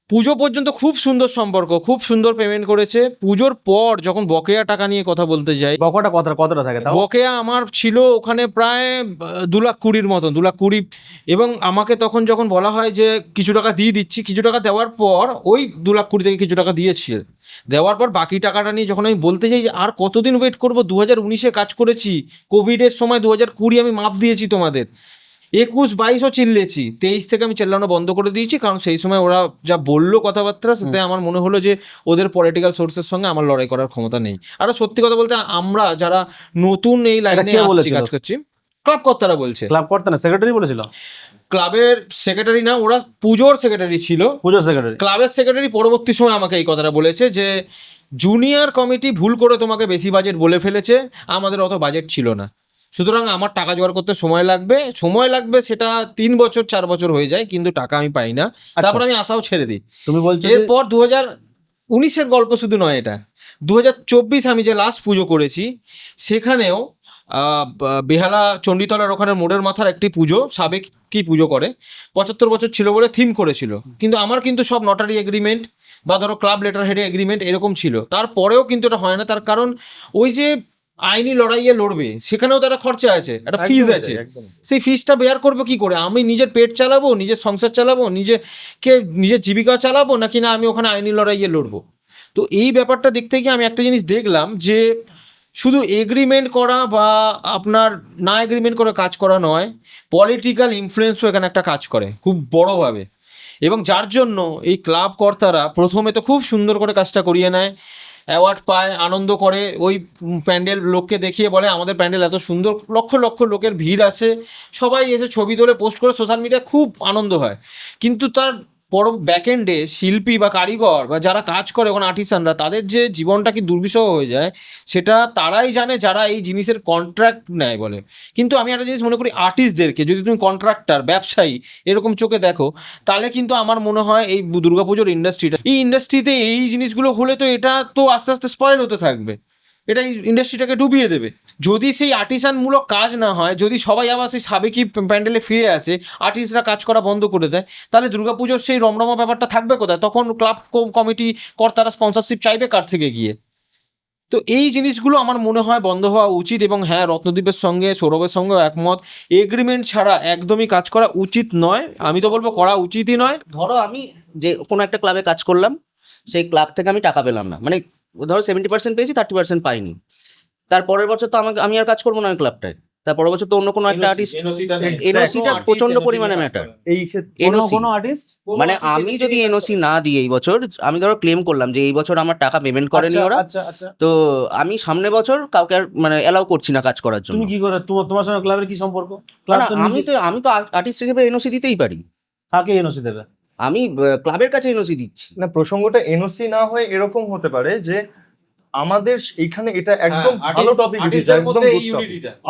পুজো পর্যন্ত খুব সুন্দর সম্পর্ক, খুব সুন্দর পেমেন্ট করেছে। পুজোর পর যখন বকেয়া টাকা নিয়ে কথা বলতে যাই, বকটা কতটা থাকে তাও? বকেয়া আমার ছিল ওখানে প্রায় 2,20,000 মতন, 2,20,000। এবং আমাকে তখন যখন বলা হয় যে কিছু টাকা দিয়ে দিচ্ছি, কিছু টাকা দেওয়ার পর ওই 2,20,000 থেকে কিছু টাকা দিয়েছি, দেওয়ার পর বাকি টাকাটা নিয়ে যখন আমি বলতে চাই যে আর কতদিন ওয়েট করবো, 2019-এ কাজ করেছি, কোভিডের সময় 2020 আমি মাফ দিয়েছি তোমাদের, 21-22ও চিল্লেছি, 23 থেকে আমি চেল্লানো বন্ধ করে দিয়েছি, কারণ সেই সময় ওরা যা বললো কথাবার্তা, সাথে আমার মনে হলো যে ওদের পলিটিক্যাল সোর্সের সঙ্গে আমার লড়াই করার ক্ষমতা নেই। আর সত্যি কথা বলতে আমরা যারা নতুন এই লাইনে কে আসছি, বলেছিল? কাজ করছি, ক্লাব কর্তারা বলছে। ক্লাব করতে না, সেক্রেটারি বলেছিল? ক্লাবের সেক্রেটারি না, ওরা পুজোর সেক্রেটারি ছিল, পুজো সেক্রেটারি। ক্লাবের সেক্রেটারি পরবর্তী সময় আমাকে এই কথাটা বলেছে যে জুনিয়র কমিটি ভুল করে তোমাকে বেশি বাজেট বলে ফেলেছে, আমাদের অত বাজেট ছিল না, সুতরাং আমার টাকা জোগাড় করতে সময় লাগবে, সেটা 3 বছর 4 বছর হয়ে যায়, কিন্তু টাকা আমি পাই না। তারপর আমি আশাও ছেড়ে দিই। তুমি বলছো এরপর 2019-এর গল্প শুধু নয়, এটা 2024 আমি যে লাস্ট পুজো করেছি, সেখানেও বেহালা চণ্ডীতলার ওখানে মোড়ের মাথার একটি পুজো, সাবেক কি পুজো করে, 75 বছর ছিল বলে থিম করেছিল, কিন্তু আমার কিন্তু সব নটারি এগ্রিমেন্ট বা ধরো ক্লাব লেটার হেডে এগ্রিমেন্ট এরকম ছিল, তারপরেও কিন্তু এটা হয় না। তার কারণ ওই যে আইনি লড়াইয়ে লড়বে, সেখানেও তো একটা খরচা আছে, একটা ফিজ আছে, সেই ফিজটা বেয়ার করবো কি করে? আমি নিজের পেট চালাবো, নিজের সংসার চালাবো, নিজের জীবিকা চালাবো, নাকি না আমি ওখানে আইনি লড়াইয়ে লড়বো? তো এই ব্যাপারটা দেখতে গিয়ে আমি একটা জিনিস দেখলাম যে শুধু এগ্রিমেন্ট করা বা আপনার না এগ্রিমেন্ট করে কাজ করা নয়, পলিটিক্যাল ইনফ্লুয়েন্সও এখানে একটা কাজ করে খুব বড়োভাবে। এবং যার জন্য এই ক্লাব কর্তারা প্রথমে তো খুব সুন্দর করে কাজটা করিয়ে নেয়, অ্যাওয়ার্ড পায়, আনন্দ করে, ওই প্যান্ডেল লোককে দেখিয়ে বলে আমাদের প্যান্ডেল এত সুন্দর, লক্ষ লক্ষ লোকের ভিড় আসে, সবাই এসে ছবি তোলে, পোস্ট করে, সোশ্যাল মিডিয়ায় খুব আনন্দ হয়। কিন্তু তার ব্যাকএন্ডে শিল্পী বা কারিগর বা যারা কাজ করে ওখানে আর্টিসানরা, তাদের যে জীবনটা কি দুর্বিষহ হয়ে যায় সেটা তারাই জানে যারা এই জিনিসের কন্ট্রাক্ট নেয় বলে। কিন্তু আমি একটা জিনিস মনে করি, আর্টিস্টদেরকে যদি তুমি কন্ট্রাক্টর, ব্যবসায়ী এরকম চোখে দেখো, তাহলে কিন্তু আমার মনে হয় এই দুর্গাপুজোর ইন্ডাস্ট্রিতে এই জিনিসগুলো হলে তো এটা তো আস্তে আস্তে স্পয়েল হতে থাকবে, এটা ইন্ডাস্ট্রিটাকে ডুবিয়ে দেবে। যদি সেই আর্টিসানমূলক কাজ না হয়, যদি সবাই আবার সেই সাবেকি প্যান্ডেলে ফিরে আসে, আর্টিস্টরা কাজ করা বন্ধ করে দেয়, তাহলে দুর্গাপুজোর সেই রমরমা ব্যাপারটা থাকবে কোথায়? তখন ক্লাব কমিটি কর্তারা স্পন্সরশিপ চাইবে কার থেকে গিয়ে? তো এই জিনিসগুলো আমার মনে হয় বন্ধ হওয়া উচিত। এবং হ্যাঁ, রত্নদ্বীপের সঙ্গে, সৌরভের সঙ্গেও একমত, এগ্রিমেন্ট ছাড়া একদমই কাজ করা উচিত নয়। আমি তো বলবো করা উচিতই নয়। ধরো আমি যে কোনো একটা ক্লাবে কাজ করলাম, সেই ক্লাব থেকে আমি টাকা পেলাম না, মানে ধরো 70% পেয়েছি, 30% পাইনি, তারপরের বছর তো আমি আর কাজ করবো না ওই ক্লাবটায়, তারপরের বছর তো অন্য কোনো একটা আর্টিস্ট, এনওসিটা প্রচন্ড পরিমাণে ম্যাটার। এই ক্ষেত্রে এনওসি কোনো আর্টিস্ট মানে আমি যদি এনওসি না দিই এই বছর, আমি ধরো ক্লেম করলাম যে এই বছর আমার টাকা পেমেন্ট করেনি ওরা, আচ্ছা, তো আমি সামনে বছর কাউকে আর মানে অ্যালাউ করছি না কাজ করার জন্য। তুমি কি করে, তোমার সঙ্গে ক্লাবের কি সম্পর্ক? না, আমি তো আর্টিস্ট হিসেবে এনওসি দিতেই পারি। কাকে এনওসি দেবে? আমি ক্লাবের কাছে এনওসি দিচ্ছি। না, প্রসঙ্গটা এনওসি না হয়ে এরকম হতে পারে যে আমাদের এইখানে এটা একদম ভালো টপিক, একদম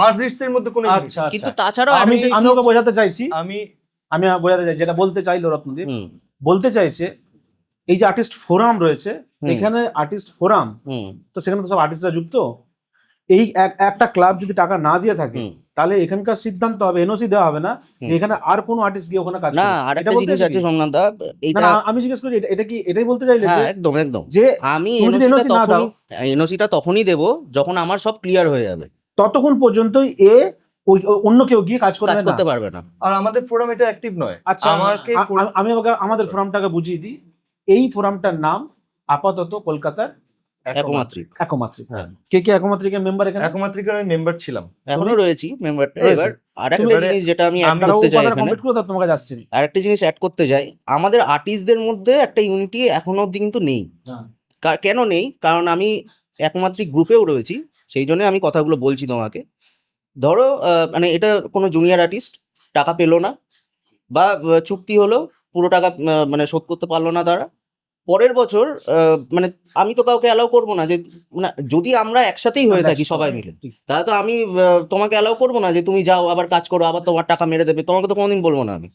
আর্টিস্টদের মধ্যে কোনো আচ্ছা, কিন্তু তাছাড়াও আমি ওকে বোঝাতে চাইছি, আমি আমি বোঝাতে চাই, যেটা বলতে চাইলো রত্নদীপ, হুম বলতে চাইছে এই যে আর্টিস্ট ফোরাম রয়েছে, হুম। এখানে আর্টিস্ট ফোরাম, হুম তো সেখানে তো সব আর্টিস্টরা যুক্ত। এই একটা ক্লাব যদি টাকা না দিয়ে থাকে, হুম। তাহলে এখানকার সিদ্ধান্ত হবে, এনওসি দেওয়া হবে না যে এখানে আর কোনো আর্টিস্ট গিয়ে ওখানে কাজ না, করবে। আর এটা একটা বলতে জিনিস চাইছে আছে কি? সোমনাথ দা, না, এটা না, আমি জিজ্ঞেস করি এটাই বলতে চাইলে হ্যাঁ যে একদম একদম যে আমি তুমি যদি NOC না দাও, এনওসিটা তখনই দেব যখন আমার সব ক্লিয়ার হয়ে যাবে, ততক্ষণ পর্যন্তই ওই অন্য কেউ গিয়ে কাজ কাজ করতে করবে না। পারবে না। আর আমাদের ফোরাম এটা অ্যাক্টিভ নয়। আচ্ছা, আমি আমাদের ফোরামটাকে বুঝিয়ে দিই। এই ফোরামটার নাম আপাতত কলকাতার একমাত্রিক। একমাত্রিক। হ্যাঁ। কে মেম্বার এখানে? একমাত্রিকের আমি মেম্বার ছিলাম, এখনো রয়েছি মেম্বারটা। রয়েছে। এবার আরেকটা জিনিস যেটা আমি অ্যাড তারা করতে চাই উপাদান এখানে, কমপ্লিট করে দাও, তোমার কাছে আসছে। আরেকটা জিনিস অ্যাড করতে যাই, আমাদের আর্টিস্টদের মধ্যে একটা ইউনিটি এখনো অবধি কিন্তু নেই। কেন নেই? কারণ আমি একমাত্রিক গ্রুপেও রয়েছি, সেই জন্য আমি কথাগুলো বলছি তোমাকে। ধরো মানে এটা কোনো জুনিয়র আর্টিস্ট টাকা পেলো না, বা চুক্তি হলো, পুরো টাকা মানে শোধ করতে পারলো না তারা, পরের বছর মানে আমি তো কাউকে অ্যালাউ করবো না যে, মানে যদি আমরা একসাথেই হয়ে থাকি সবাই মিলে, তাহলে তো আমি তোমাকে অ্যালাউ করবো না যে তুমি যাও আবার কাজ করো, আবার তোমার টাকা মেরে দেবে, তোমাকে তো কোনোদিন বলবো না আমি।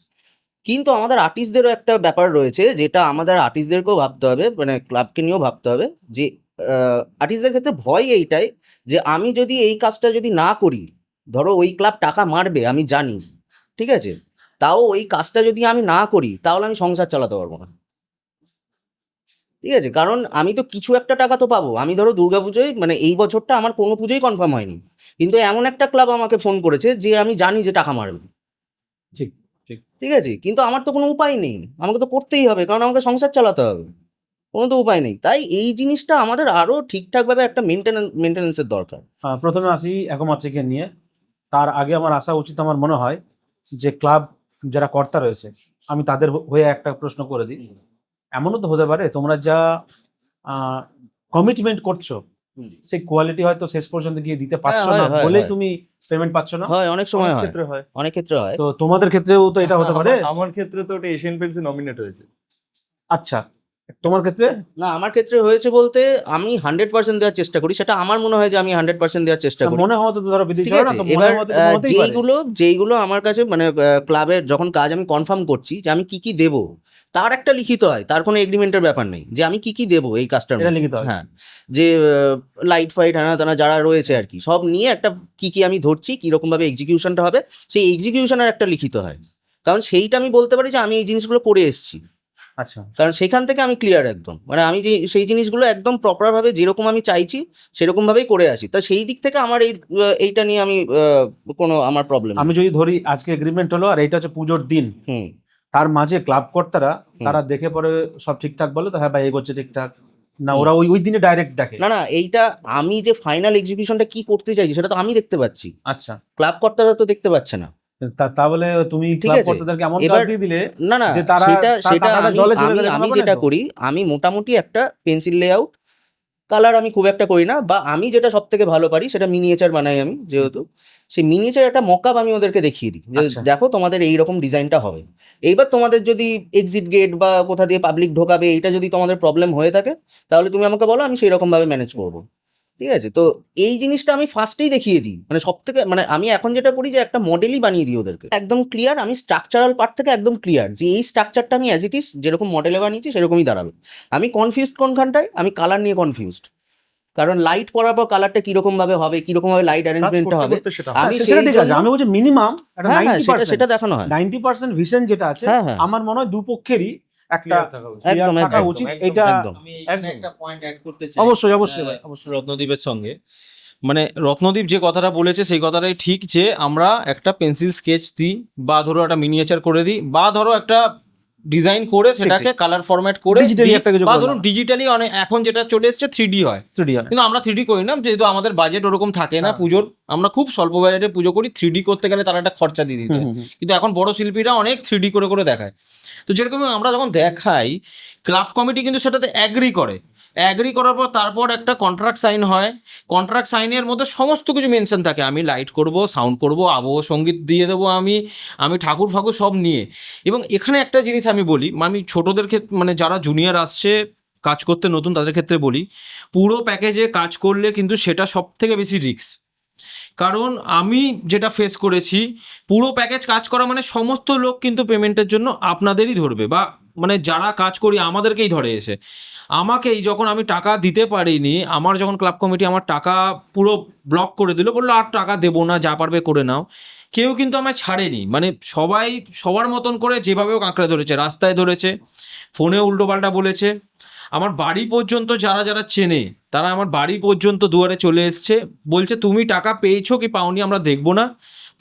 কিন্তু আমাদের আর্টিস্টদেরও একটা ব্যাপার রয়েছে, যেটা আমাদের আর্টিস্টদেরকেও ভাবতে হবে, মানে ক্লাবকে নিয়েও ভাবতে হবে, যে আর্টিস্টদের ক্ষেত্রে ভয় এইটাই যে আমি যদি এই কাজটা যদি না করি, ধরো ওই ক্লাব টাকা মারবে আমি জানি, ঠিক আছে, তাও ওই কাজটা যদি আমি না করি তাহলে আমি সংসার চালাতে পারবো না। ঠিক আছে, কারণ আমি তো কিছু একটা টাকা তো পাবো। আমি ধরো দুর্গাপুজোয় মানে এই বছরটা আমার কোনো পুজোই কনফার্ম হয়নি, কিন্তু এমন একটা ক্লাব আমাকে ফোন করেছে যে আমি জানি যে টাকা মারবে। ঠিক ঠিক। ঠিক আছে, কিন্তু আমার তো কোনো উপায় নেই, আমাকে তো করতেই হবে, কারণ আমাকে সংসার চালাতে হবে, কোনো তো উপায় নেই। তাই এই জিনিসটা আমাদের আরো ঠিকঠাকভাবে একটা মেনটেন্যান্সের দরকার। প্রথমে আসি একমাত্রিকের নিয়ে। তার আগে আমার আসা উচিত, আমার মনে হয় যে ক্লাব যারা কর্তা রয়েছে, আমি তাদের হয়ে একটা প্রশ্ন করে দিই। এমনও তো হতে পারে তোমরা যা কমিটমেন্ট করছো সেই কোয়ালিটি হয়তো শেষ পর্যন্ত গিয়ে দিতে পারছো হয়, না হয়, বলেই হয়। তুমি পেমেন্ট পাচ্ছ না। হয়, অনেক সময় অনেক হয়, ক্ষেত্রে হয়। অনেক ক্ষেত্রে হয়। তো তোমাদের ক্ষেত্রেও তো এটা হতে পারে। আমার ক্ষেত্রে তো ওটা এশিয়ান পেন্টসে নমিনেট হয়েছে। আচ্ছা, তোমার ক্ষেত্রে? না, আমার ক্ষেত্রে হয়েছে বলতে আমি 100% দেওয়ার চেষ্টা করি, সেটা আমার মনে হয় যে আমি 100% দেওয়ার চেষ্টা করি। মনে হওয়া তো ধরো বিদেশি ঠিক হয় আছে, না, তো মনে এবার হওয়া তো কোনো হতেই পারে। যেইগুলো আমার কাছে মানে ক্লাবের যখন কাজ আমি কনফার্ম করছি যে আমি কি কি দেবো, তার একটা লিখিত হয়, তার কোনো এগ্রিমেন্টের ব্যাপার নেই যে আমি কি কি দেবো এই কাজটার এটা মধ্যে। লিখিত হয়। হ্যাঁ, যে লাইট ফাইট হ্যানা তানা যারা রয়েছে আর কি, সব নিয়ে একটা কি কি আমি ধরছি, কিরকম ভাবে এক্সিকিউশনটা হবে, সেই এক্সিকিউশনের একটা লিখিত হয়। কারণ সেইটা আমি বলতে পারি যে আমি এই জিনিসগুলো করে এসেছি, আচ্ছা, কারণ সেখান থেকে আমি ক্লিয়ার একদম, মানে আমি যে সেই জিনিসগুলো একদম প্রপারভাবে যেরকম আমি চাইছি সেরকম ভাবেই করে আসি। তা সেই দিক থেকে আমার এইটা নিয়ে আমি কোনো আমার প্রবলেম আমি যদি ধরি আজকে এগ্রিমেন্ট হলো আর এইটা হচ্ছে পুজোর দিন, হুম তার মাঝে ক্লাব কর্তারা তারা দেখে পরে সব ঠিকঠাক বলে তো হ্যাঁ ভাই এগোচ্ছে ঠিকঠাক, না ওরা ওই ওই দিনে ডাইরেক্ট দেখে? না না, এইটা আমি যে ফাইনাল এক্সিকিউশনটা কি করতে চাইছি সেটা তো আমি দেখতে পাচ্ছি, আচ্ছা, ক্লাব কর্তারা তো দেখতে পাচ্ছে না। তাহলে তুমি ঠিক ক্লাব আছে, কর্তাদেরকে এমন এবার কাজ দিয়ে দিলে না না, যে তারা সেটা তার সেটা টাকাটা আমি জলে চলে আমি গেলে আমি কোনো যেটা ব্যাপার নেই তো? করি, আমি মোটামুটি একটা পেন্সিল লেআউট, কালার আমি খুব একটা করি না, বা আমি যেটা সব থেকে ভালো পারি সেটা মিনিয়েচার বানাই আমি, যেহেতু সেই মিনিয়েচার একটা মকআপ আমি ওদেরকে দেখিয়ে দিই যে আচ্ছা। দেখো তোমাদের এইরকম ডিজাইনটা হবে। এইবার তোমাদের যদি এক্সিট গেট বা কোথা দিয়ে পাবলিক ঢোকাবে এইটা যদি তোমাদের প্রবলেম হয়ে থাকে, তাহলে তুমি আমাকে বলো, আমি সেই রকম ভাবে ম্যানেজ করবো। ঠিক আছে, তো এই জিনিসটা আমি ফার্স্টেই দেখিয়ে দিই, মানে সব থেকে মানে আমি এখন যেটা করি যে একটা মডেলই বানিয়ে দিই ওদেরকে একদম ক্লিয়ার, আমি স্ট্রাকচারাল পার্ট থেকে একদম ক্লিয়ার যে এই স্ট্রাকচারটা আমি অ্যাজ ইট ইজ যেরকম মডেলে বানিয়েছি সেরকমই দাঁড়াবে। আমি কনফিউজড কোনখানটায়, আমি কালার নিয়ে কনফিউজড, কারণ লাইট পড়ার পর কালারটা কিরকম ভাবে হবে, কিরকম ভাবে লাইট অ্যারেঞ্জমেন্টটা হবে, সেটা আমি সেটা সেই ঠিক আছে, জন্য আমি বলছি মিনিমাম একটা হ্যাঁ হ্যাঁ, সেটা 90% সেটা দেখানো হয়। 90% ভিশন যেটা আছে, হ্যাঁ, হ্যাঁ। আমার মনে হয় দুপক্ষেরই একটা Clear থাকা উচিত। clear একদম, থাকা একদম, উচিত। একদম, এটা একদম। আমি এখানে একদম। একটা পয়েন্ট অ্যাড করতে চাই। অবশ্যই অবশ্যই ভাই, অবশ্যই। রত্নদীপের সঙ্গে, মানে রত্নদীপ যে কথাটা বলেছে সেই কথাটাই ঠিক, যে আমরা একটা পেন্সিল স্কেচ দিই বা ধরো একটা মিনিয়েচার করে দিই বা ধরো একটা ডিজাইন করে সেটাকে কালার ফরম্যাট করে Digitally দিই, একটা কিছু বা করে ধরুন দাও। ডিজিটালি অনেক এখন যেটা চলে এসছে 3D হয়, 3D হয়। কিন্তু আমরা 3D করি না, যেহেতু আমাদের বাজেট ওরকম থাকে না হ্যাঁ। পুজোর, আমরা খুব স্বল্প বাজেটে পুজো করি। 3D করতে গেলে তারা একটা খরচা দিয়ে দিতে হয়। হুম, হুম, হুম। কিন্তু এখন বড় শিল্পীরা অনেক 3D করে করে দেখায়। তো যেরকম আমরা যখন দেখাই, ক্লাব কমিটি কিন্তু সেটাতে অ্যাগ্রি করার পর তারপর একটা কন্ট্রাক্ট সাইন হয়। কন্ট্রাক্ট সাইনের মধ্যে সমস্ত কিছু মেনশন থাকে, আমি লাইট করব, সাউন্ড করব, আবহ সঙ্গীত দিয়ে দেবো, আমি ঠাকুর ফাকুর সব নিয়ে। এবং এখানে একটা জিনিস আমি বলি, আমি ছোটদের ক্ষেত্রে মানে যারা জুনিয়র আসছে কাজ করতে নতুন, তাদের ক্ষেত্রে বলি, পুরো প্যাকেজে কাজ করলে কিন্তু সেটা সব থেকে বেশি রিস্ক। কারণ আমি যেটা ফেস করেছি, পুরো প্যাকেজ কাজ করা মানে সমস্ত লোক কিন্তু পেমেন্টের জন্য আপনাদেরই ধরবে, বা মানে যারা কাজ করি আমাদেরকেই ধরে এসে আমাকেই, যখন আমি টাকা দিতে পারিনি, আমার যখন ক্লাব কমিটি আমার টাকা পুরো ব্লক করে দিল, বললো আর টাকা দেবো না, যা পারবে করে নাও, কেউ কিন্তু আমায় ছাড়েনি। মানে সবাই সবার মতন করে যেভাবেও কাঁকড়া ধরেছে, রাস্তায় ধরেছে, ফোনে উল্টোপাল্টা বলেছে, আমার বাড়ি পর্যন্ত যারা যারা চেনে তারা আমার বাড়ি পর্যন্ত দুয়ারে চলে এসছে, বলছে তুমি টাকা পেয়েছো কি পাওনি আমরা দেখবো না,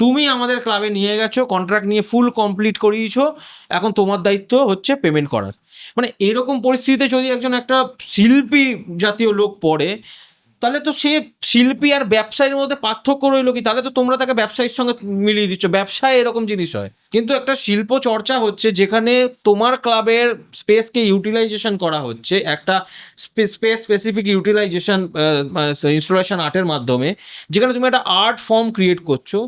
তুমি আমাদের ক্লাবে নিয়ে গেছো, কন্ট্রাক্ট নিয়ে ফুল কমপ্লিট করিয়েছো, এখন তোমার দায়িত্ব হচ্ছে পেমেন্ট করার। মানে এরকম পরিস্থিতিতে যদি একজন একটা শিল্পী জাতীয় লোক পড়ে, তাহলে তো সে শিল্পী আর ব্যবসায়ীর মধ্যে পার্থক্য রইলো কি? তাহলে তো তোমরা তাকে ব্যবসায়ীর সঙ্গে মিলিয়ে দিচ্ছ, ব্যবসায় এরকম জিনিস হয়। কিন্তু একটা শিল্প চর্চা হচ্ছে যেখানে তোমার ক্লাবের স্পেসকে ইউটিলাইজেশন করা হচ্ছে, একটা স্পেস স্পেসিফিক ইউটিলাইজেশন ইনস্টলেশন আর্টের মাধ্যমে, যেখানে তুমি একটা আর্ট ফর্ম ক্রিয়েট করছো,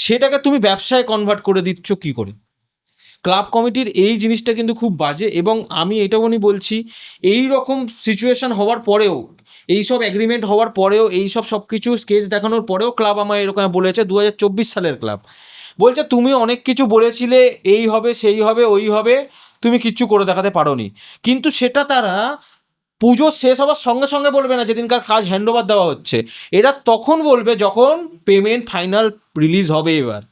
সেটাকে তুমি ব্যবসায় কনভার্ট করে দিচ্ছ কি করে? ক্লাব কমিটির এই জিনিসটা কিন্তু খুব বাজে। এবং আমি এটাও বলছি, এই রকম সিচুয়েশন হওয়ার পরেও, এইসব এগ্রিমেন্ট হওয়ার পরেও, এইসব সব কিছু স্কেচ দেখানোর পরেও ক্লাব আমায় এরকম বলেছে, 2024 সালের ক্লাব বলছে তুমি অনেক কিছু বলেছিলে, এই হবে সেই হবে ওই হবে, তুমি কিচ্ছু করে দেখাতে পারোনি। কিন্তু সেটা তারা পুজো শেষ হওয়ার সঙ্গে সঙ্গে বলবে না, যেদিনকার কাজ হ্যান্ডওভার দেওয়া হচ্ছে, এরা তখন বলবে যখন পেমেন্ট ফাইনাল রিলিজ হবে। এবার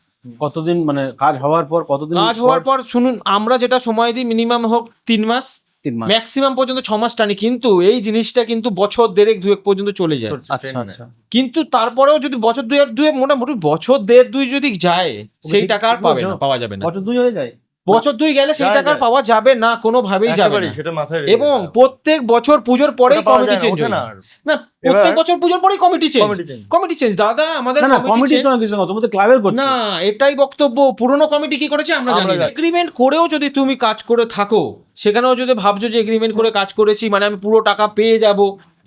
কতদিন মানে কাজ হওয়ার পর কতদিন কাজ হওয়ার পর শুনুন, আমরা যেটা সময় দিই মিনিমাম হোক 3 মাস, 3 মাস। ম্যাক্সিমাম পর্যন্ত 6 মাস টানি, কিন্তু এই জিনিসটা কিন্তু বছর দেড়েক দুয়েক পর্যন্ত চলে যায়। আচ্ছা আচ্ছা। কিন্তু তারপরেও যদি বছর দুয়েক মোটামুটি বছর দেড় দুই যদি যায়, সেই ঠিক- টাকা আর ঠিক পাবে বলছো। না, পাওয়া যাবে না। বছর 2 হয়ে যায়। বছর দুই গেলে সেই যায়, টাকা আর যায়। পাওয়া যাবে না, কোনোভাবেই যাবে একেবারেই না। সেটা মাথায় রেখে এবং দিতে হবে। প্রত্যেক বছর পুজোর পরেই ওটা পাওয়া কমিটি যায় না, চেঞ্জ ওঠে হয় না না, আর। না প্রত্যেক এবার- বছর পুজোর পরেই committee change, Committee change। Committee change. দাদা আমাদের না না, কমিটি কমিটির চেঞ্জ সঙ্গে কিছু না, তোমাদের ক্লাবের করছে। না, এটাই বক্তব্য। পুরনো কমিটি কি করেছে আমরা আমরা জানি না। জানি। এগ্রিমেন্ট করেও যদি তুমি কাজ করে থাকো, সেখানেও যদি ভাবছো যে এগ্রিমেন্ট করে কাজ করেছি মানে আমি পুরো টাকা পেয়ে যাব,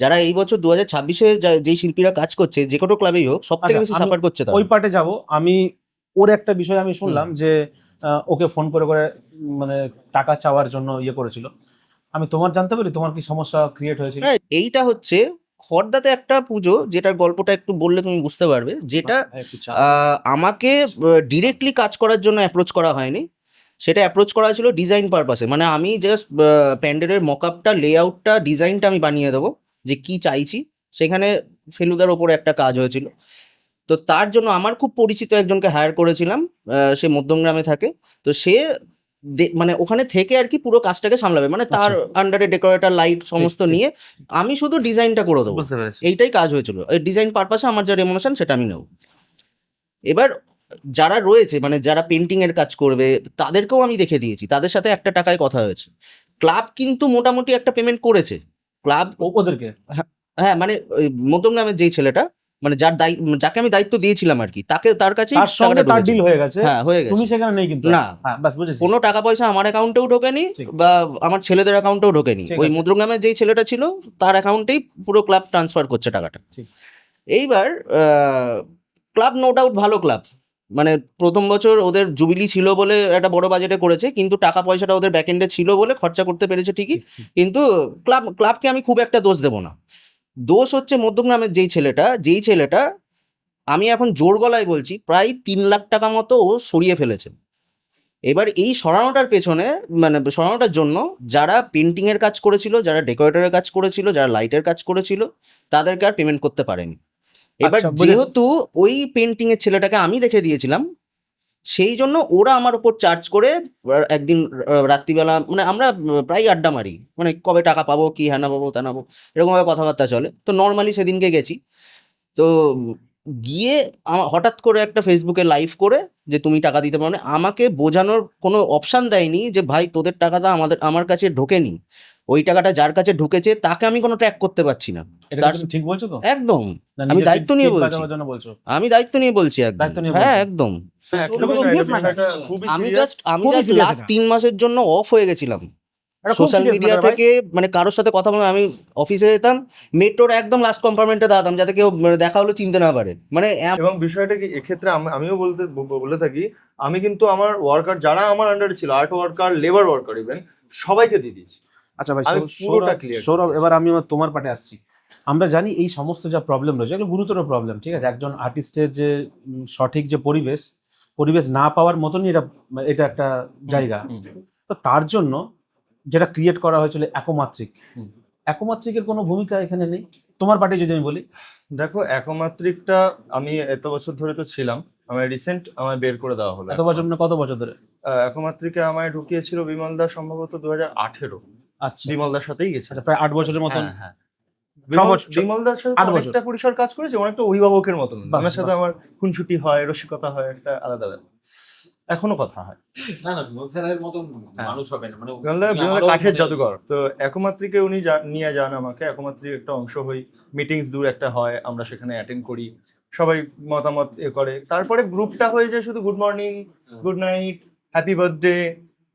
যারা এই বছর 2026-এ যেই শিল্পীরা কাজ করছে, যে কোনো ক্লাবেই হোক, সব থেকে আচ্ছা, বেশি আমি সাফার করছে তারা। ওই পার্টে যাব। আমি ওর একটা বিষয় আমি শুনলাম যে ওকে ফোন করে করে মানে টাকা চাওয়ার জন্য ইয়ে করেছিল। আমি তোমার জানতে পারি তোমার কি সমস্যা ক্রিয়েট হয়েছিল? হ্যাঁ, এইটা হচ্ছে খড়দাতে একটা পুজো, যেটার গল্পটা একটু বললে তুমি বুঝতে পারবে। যেটা একটু চা। আমাকে ডিরেক্টলি কাজ করার জন্য অ্যাপ্রোচ করা হয়নি, সেটা অ্যাপ্রোচ করা ছিল ডিজাইন পারপাসে। মানে আমি জাস্ট প্যান্ডেলের মকআপটা, লেআউটটা, ডিজাইনটা আমি বানিয়ে দেবো যে কি চাইছি। সেখানে ফেলুদার ওপরে একটা কাজ হয়েছিল। তো তার জন্য আমার খুব পরিচিত একজনকে হায়ার করেছিলাম, সে মধ্যমগ্রামে থাকে। তো সে মানে ওখানে থেকে আর কি পুরো কাজটাকে সামলাবে, মানে তার আন্ডারে ডেকোরেটর, লাইট সমস্ত ঠিক। নিয়ে আমি শুধু ডিজাইনটা করে দেবো। বুঝতে পেরেছি। এইটাই কাজ হয়েছিল। এই ডিজাইন পারপাসে আমার যা রেমুনেশন সেটা আমি নেব। এবার যারা রয়েছে, মানে যারা পেন্টিং এর কাজ করবে, তাদেরকেও আমি দেখে দিয়েছি, তাদের সাথে একটা টাকায় কথা হয়েছে। ক্লাব কিন্তু মোটামুটি একটা পেমেন্ট করেছে। ক্লাব, ওদেরকে হ্যাঁ, মানে ওই মধ্যমগ্রামের যেই ছেলেটা, মানে যাকে আমি দায়িত্ব দিয়েছিলাম আর কি, তার কাছেই তার সঙ্গে টাকাটা তার ঢুকেছে। ডিল হয়ে গেছে। হ্যাঁ, হয়ে তুমি গেছে। সেখানে নেই কিন্তু। না। হ্যাঁ, বাস বুঝেছি। কোনো টাকা পয়সা আমার অ্যাকাউন্টেও ঢোকেনি, ঠিক। বা আমার ছেলেদের অ্যাকাউন্টেও ঢোকেনি। ঠিক ওই আছে। মধ্যমগ্রামের যেই ছেলেটা ছিল তার অ্যাকাউন্টেই পুরো ক্লাব ট্রান্সফার করছে টাকাটা। ঠিক। এইবার ক্লাব নো ডাউট ভালো ক্লাব, মানে প্রথম বছর ওদের জুবিলি ছিল বলে একটা বড় বাজেটে করেছে, কিন্তু টাকা পয়সাটা ওদের ব্যাকএন্ডে ছিল বলে খরচা করতে পেরেছে ঠিকই। কিন্তু ক্লাবকে আমি খুব একটা দোষ দেবো না। দোষ হচ্ছে মধ্যমগ্রামের যেই ছেলেটা আমি এখন জোর গলায় বলছি প্রায় 3 লাখ টাকা মতো ও সরিয়ে ফেলেছে। এবার এই সরানোটার পেছনে, মানে সরানোটার জন্য যারা পেন্টিং এর কাজ করেছিল, যারা ডেকোরেটরের কাজ করেছিল, যারা লাইটের কাজ করেছিল, তাদেরকে আর পেমেন্ট করতে পারেনি। এবার আচ্ছা, বুঝেছি। যেহেতু ওই পেন্টিং এর ছেলেটাকে আমি দেখে দিয়েছিলাম, সেই জন্য ওরা আমার উপর চার্জ করে একদিন রাত্রিবেলা, মানে আমরা প্রায় আড্ডা মারি, মানে কবে টাকা পাবো, কি হ্যানা পাবো ত্যানা পাবো, এরকমভাবে কথাবার্তা চলে। তো নর্মালি সেদিনকে গেছি, তো গিয়ে হঠাৎ করে একটা ফেসবুকে লাইভ করে যে তুমি টাকা দিতে পারো না, আমাকে বোঝানোর কোনো অপশান দেয়নি যে ভাই তোদের টাকাটা আমার কাছে ঢোকেনি, ওই টাকাটা যার কাছে ঢুকেছে তাকে আমি কোনো ট্র্যাক করতে পারছি না। এটা তার কি তুমি ঠিক বলছো তো? একদম, না, আমি নিজের দায়িত্ব নিয়ে পিঠ বলছি। বাঁচাবার জন্য বলছো? আমি দায়িত্ব নিয়ে বলছি একদম। দায়িত্ব নিয়ে হ্যাঁ, বলছো। একদম। একটা খুবই বিষয়, serious বিষয়টা matter। খুবই আমি serious। জাস্ট খুবই serious লাস্ট এটা। 3 মাসের জন্য অফ হয়ে গেছিলাম এটা খুব সোশ্যাল serious মিডিয়া matter ভাই। থেকে, মানে কারোর সাথে কথা বললাম, আমি অফিসে যেতাম, মেট্রোর একদম লাস্ট কম্পার্টমেন্টে দাঁড়াতাম যাতে কেউ দেখা হলো চিনতে না পারে, মানে এবং বিষয়টা কি এক্ষেত্রে আমিও বলে থাকি, আমি কিন্তু আমার ওয়ার্কার যারা আমার আন্ডারে ছিল, art worker, labour worker, even সবাইকে দিয়ে দিয়েছি। আচ্ছা ভাই, আমি পুরোটা clear সৌরভ, করেছি। এবার আমি তোমার পাটে আসছি। আমরা জানি এই সমস্ত যা প্রবলেম রয়েছে এগুলো গুরুতর প্রবলেম, ঠিক আছে? একজন আর্টিস্টের যে সঠিক যে পরিবেশ না পাওয়ার মতনই এটা একটা জায়গা। তো তার জন্য যেটা ক্রিয়েট করা হয়েছিল একমাত্রিক, একমাত্রিকের কোনো ভূমিকা এখানে নেই তোমার পার্টি যদি আমি বলি? দেখো, একমাত্রিকটা আমি এত বছর ধরে তো ছিলাম, আমার রিসেন্ট আমায় বের করে দেওয়া হলো। এত বছর না, কত বছর ধরে? একমাত্রিকে আমায় ঢুকিয়েছিল বিমল দা, সম্ভবত 2018। আচ্ছা বিমল দার সাথেই গেছে। আচ্ছা, প্রায় 8 বছরের মতন। হ্যাঁ। বছর। বিমল দার সাথে 8 বছর। অনেকটা পরিসর কাজ করেছে, অনেকটা অভিভাবকের মতন। বাহ, ওনার সাথে আমার খুনসুটি হয়, রসিকতা হয়, একটা আলাদা ব্যাপার। এখনো কথা হয়। না না, বিমল স্যারের মতন হ্যাঁ। মানুষ হবে না, মানে বিমল দা কাঠের জাদুঘর। তো একমাত্রিকে উনি নিয়ে যান আমাকে, একমাত্রিক একটা অংশ হই, মিটিংস দূর একটা হয়, আমরা সেখানে অ্যাটেন্ড করি, সবাই মতামত করে, তারপরে গ্রুপটা হয়ে যায় শুধু good morning, good night, happy birthday,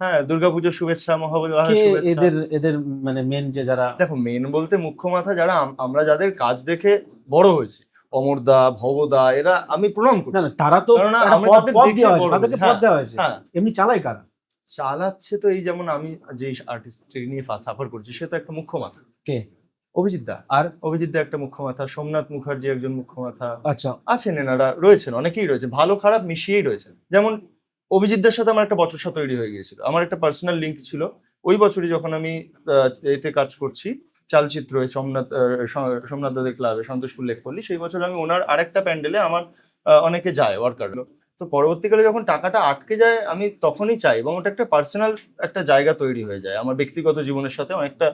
হ্যাঁ, দুর্গাপুজোর শুভেচ্ছা, মহাবলীর কে শুভেচ্ছা। এদের মানে মেন যে যারা, দেখো, মেন বলতে মুখ্য মাথা যারা আমরা যাদের কাজ দেখে বড় হয়েছে, অমরদা, ভবদা, এরা আমি প্রণাম না করছি। না, তারা তো কারণ একটা আমি পদ তাদের দেখে দেওয়া হয়েছে, বড় তাদেরকে হয়েছি। পদ দেওয়া হয়েছে। হ্যাঁ, এমনি চালাই কারা? চালাচ্ছে তো এই যেমন আমি যে আর্টিস্ট নিয়ে সাফার করছি, সে তো একটা মুখ্য মাথা। কে? অভিজিৎ দা। আর অভিজিৎ দা একটা মুখ্য মাথা, সোমনাথ মুখার্জি একজন মুখ্য মাথা, আচ্ছা, আছেন এনারা, রয়েছেন, অনেকেই রয়েছে, ভালো খারাপ মিশিয়েই রয়েছেন। যেমন অভিজিৎদের সাথে আমার একটা বচসা তৈরি হয়ে গিয়েছিল, আমার একটা পার্সোনাল লিঙ্ক ছিল ওই বছরই যখন আমি এতে কাজ করছি, চালচিত্র সোমনাথ দাদের ক্লাবে, সন্তোষপুর লেকপল্লী, সেই বছর আমি ওনার আরেকটা প্যান্ডেলে আমার অনেকে যায় ওয়ার্কার, তো পরবর্তীকালে যখন টাকাটা আটকে যায় আমি তখনই চাই, এবং ওটা একটা পার্সোনাল একটা জায়গা তৈরি হয়ে যায় আমার ব্যক্তিগত জীবনের সাথে অনেকটা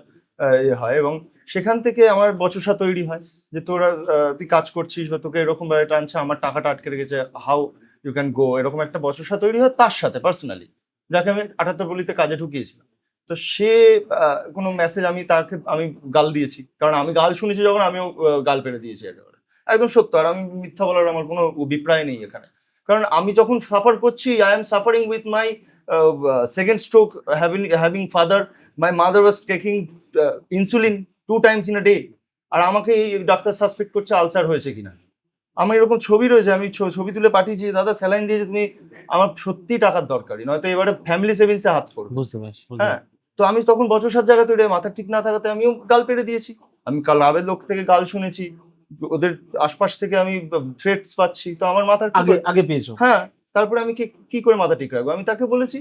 হয়, এবং সেখান থেকে আমার বচসা তৈরি হয় যে তোরা তুই কাজ করছিস বা তোকে এরকম ভাবে টানছে, আমার টাকাটা আটকে রেখেছে, হাউ ইউ ক্যান গো, এরকম একটা বচসা তৈরি হয় তার সাথে পার্সোনালি, যাকে আমি 78 গলিতে কাজে ঢুকিয়েছিলাম। তো সে কোনো মেসেজ আমি গাল দিয়েছি, কারণ আমি গাল শুনেছি যখন আমিও গাল পেড়ে দিয়েছি একেবারে, একদম সত্য। আর আমি মিথ্যা বলার আমার কোনো অভিপ্রায় নেই এখানে, কারণ আমি যখন সাফার করছি, I am suffering with my second stroke having father, my mother was taking insulin 2 times in a day, আর আমাকে এই ডাক্তার সাসপেক্ট করছে আলসার হয়েছে কিনা। আমার এরকম ছবি রয়েছে, আমি ছবি তুলে পাঠিয়েছি, দাদা স্যালাইন দিয়েছে তুমি, আমার সত্যি টাকার দরকারি, নয়তো এবারে ফ্যামিলি সেভিংসে হাত করবো। বুঝতে পারছি। হ্যাঁ, তো আমি তখন বচসার জায়গা তৈরি, মাথা ঠিক না থাকাতে আমিও গাল পেড়ে দিয়েছি। আমি ক্লাবের লোক থেকে গাল শুনেছি, ওদের আশপাশ থেকে আমি থ্রেটস পাচ্ছি, তো আমার মাথার আগে পেয়েছো? হ্যাঁ, তারপরে আমি কি করে মাথা ঠিক রাখবো, আমি তাকে বলেছি,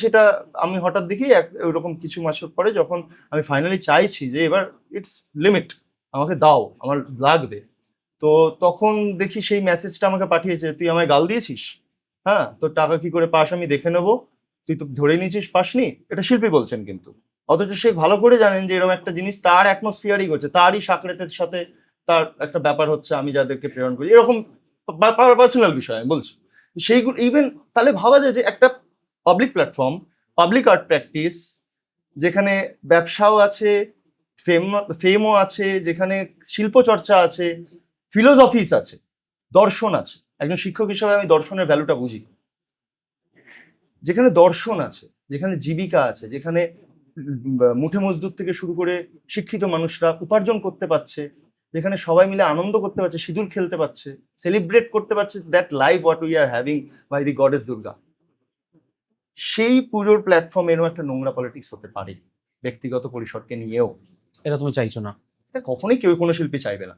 সেটা আমি হঠাৎ দেখি ওইরকম কিছু মাসের পরে যখন আমি ফাইনালি চাইছি যে এবার ইটস লিমিট, আমাকে দাও, আমার লাগবে, তো তখন দেখি সেই মেসেজটা আমাকে পাঠিয়েছে, তুই আমায় গাল দিয়েছিস, হ্যাঁ, তোর টাকা কি করে পাস আমি দেখে নেবো, তুই তো ধরে নিয়েছিস পাসনি। এটা শিল্পী বলছেন কিন্তু, অথচ সে ভালো করে জানেন যে এরকম একটা জিনিস তার অ্যাটমসফিয়ারই করছে, তারই সাকরেতের সাথে তার একটা ব্যাপার হচ্ছে, আমি যাদেরকে প্রেরণ করি এরকম পার্সোনাল বিষয় আমি বলছি। সেইগুলো ইভেন তাহলে ভাবা যায় যে একটা public platform, public art practice, যেখানে ব্যবসাও আছে, ফেমও আছে, যেখানে শিল্প চর্চা আছে, ফিলোসফিস আছে, দর্শন আছে। একজন শিক্ষক হিসেবে আমি দর্শনের ভ্যালুটা বুঝি। যেখানে দর্শন আছে, যেখানে জীবিকা আছে, যেখানে মুঠে মজদুর থেকে শুরু করে শিক্ষিত মানুষরা উপার্জন করতে পারছে, যেখানে সবাই মিলে আনন্দ করতে পারছে, সিঁদুর খেলতে পারছে, সেলিব্রেট করতে পারছে that life what we are having by the goddess Durga, সেই পুজোর প্ল্যাটফর্মে এরকম একটা নোংরা পলিটিক্স হতে পারে ব্যক্তিগত পরিসরকে নিয়েও। এটা তুমি চাইছো না? এটা কখনোই কেউ কোনো শিল্পী চাইবে না।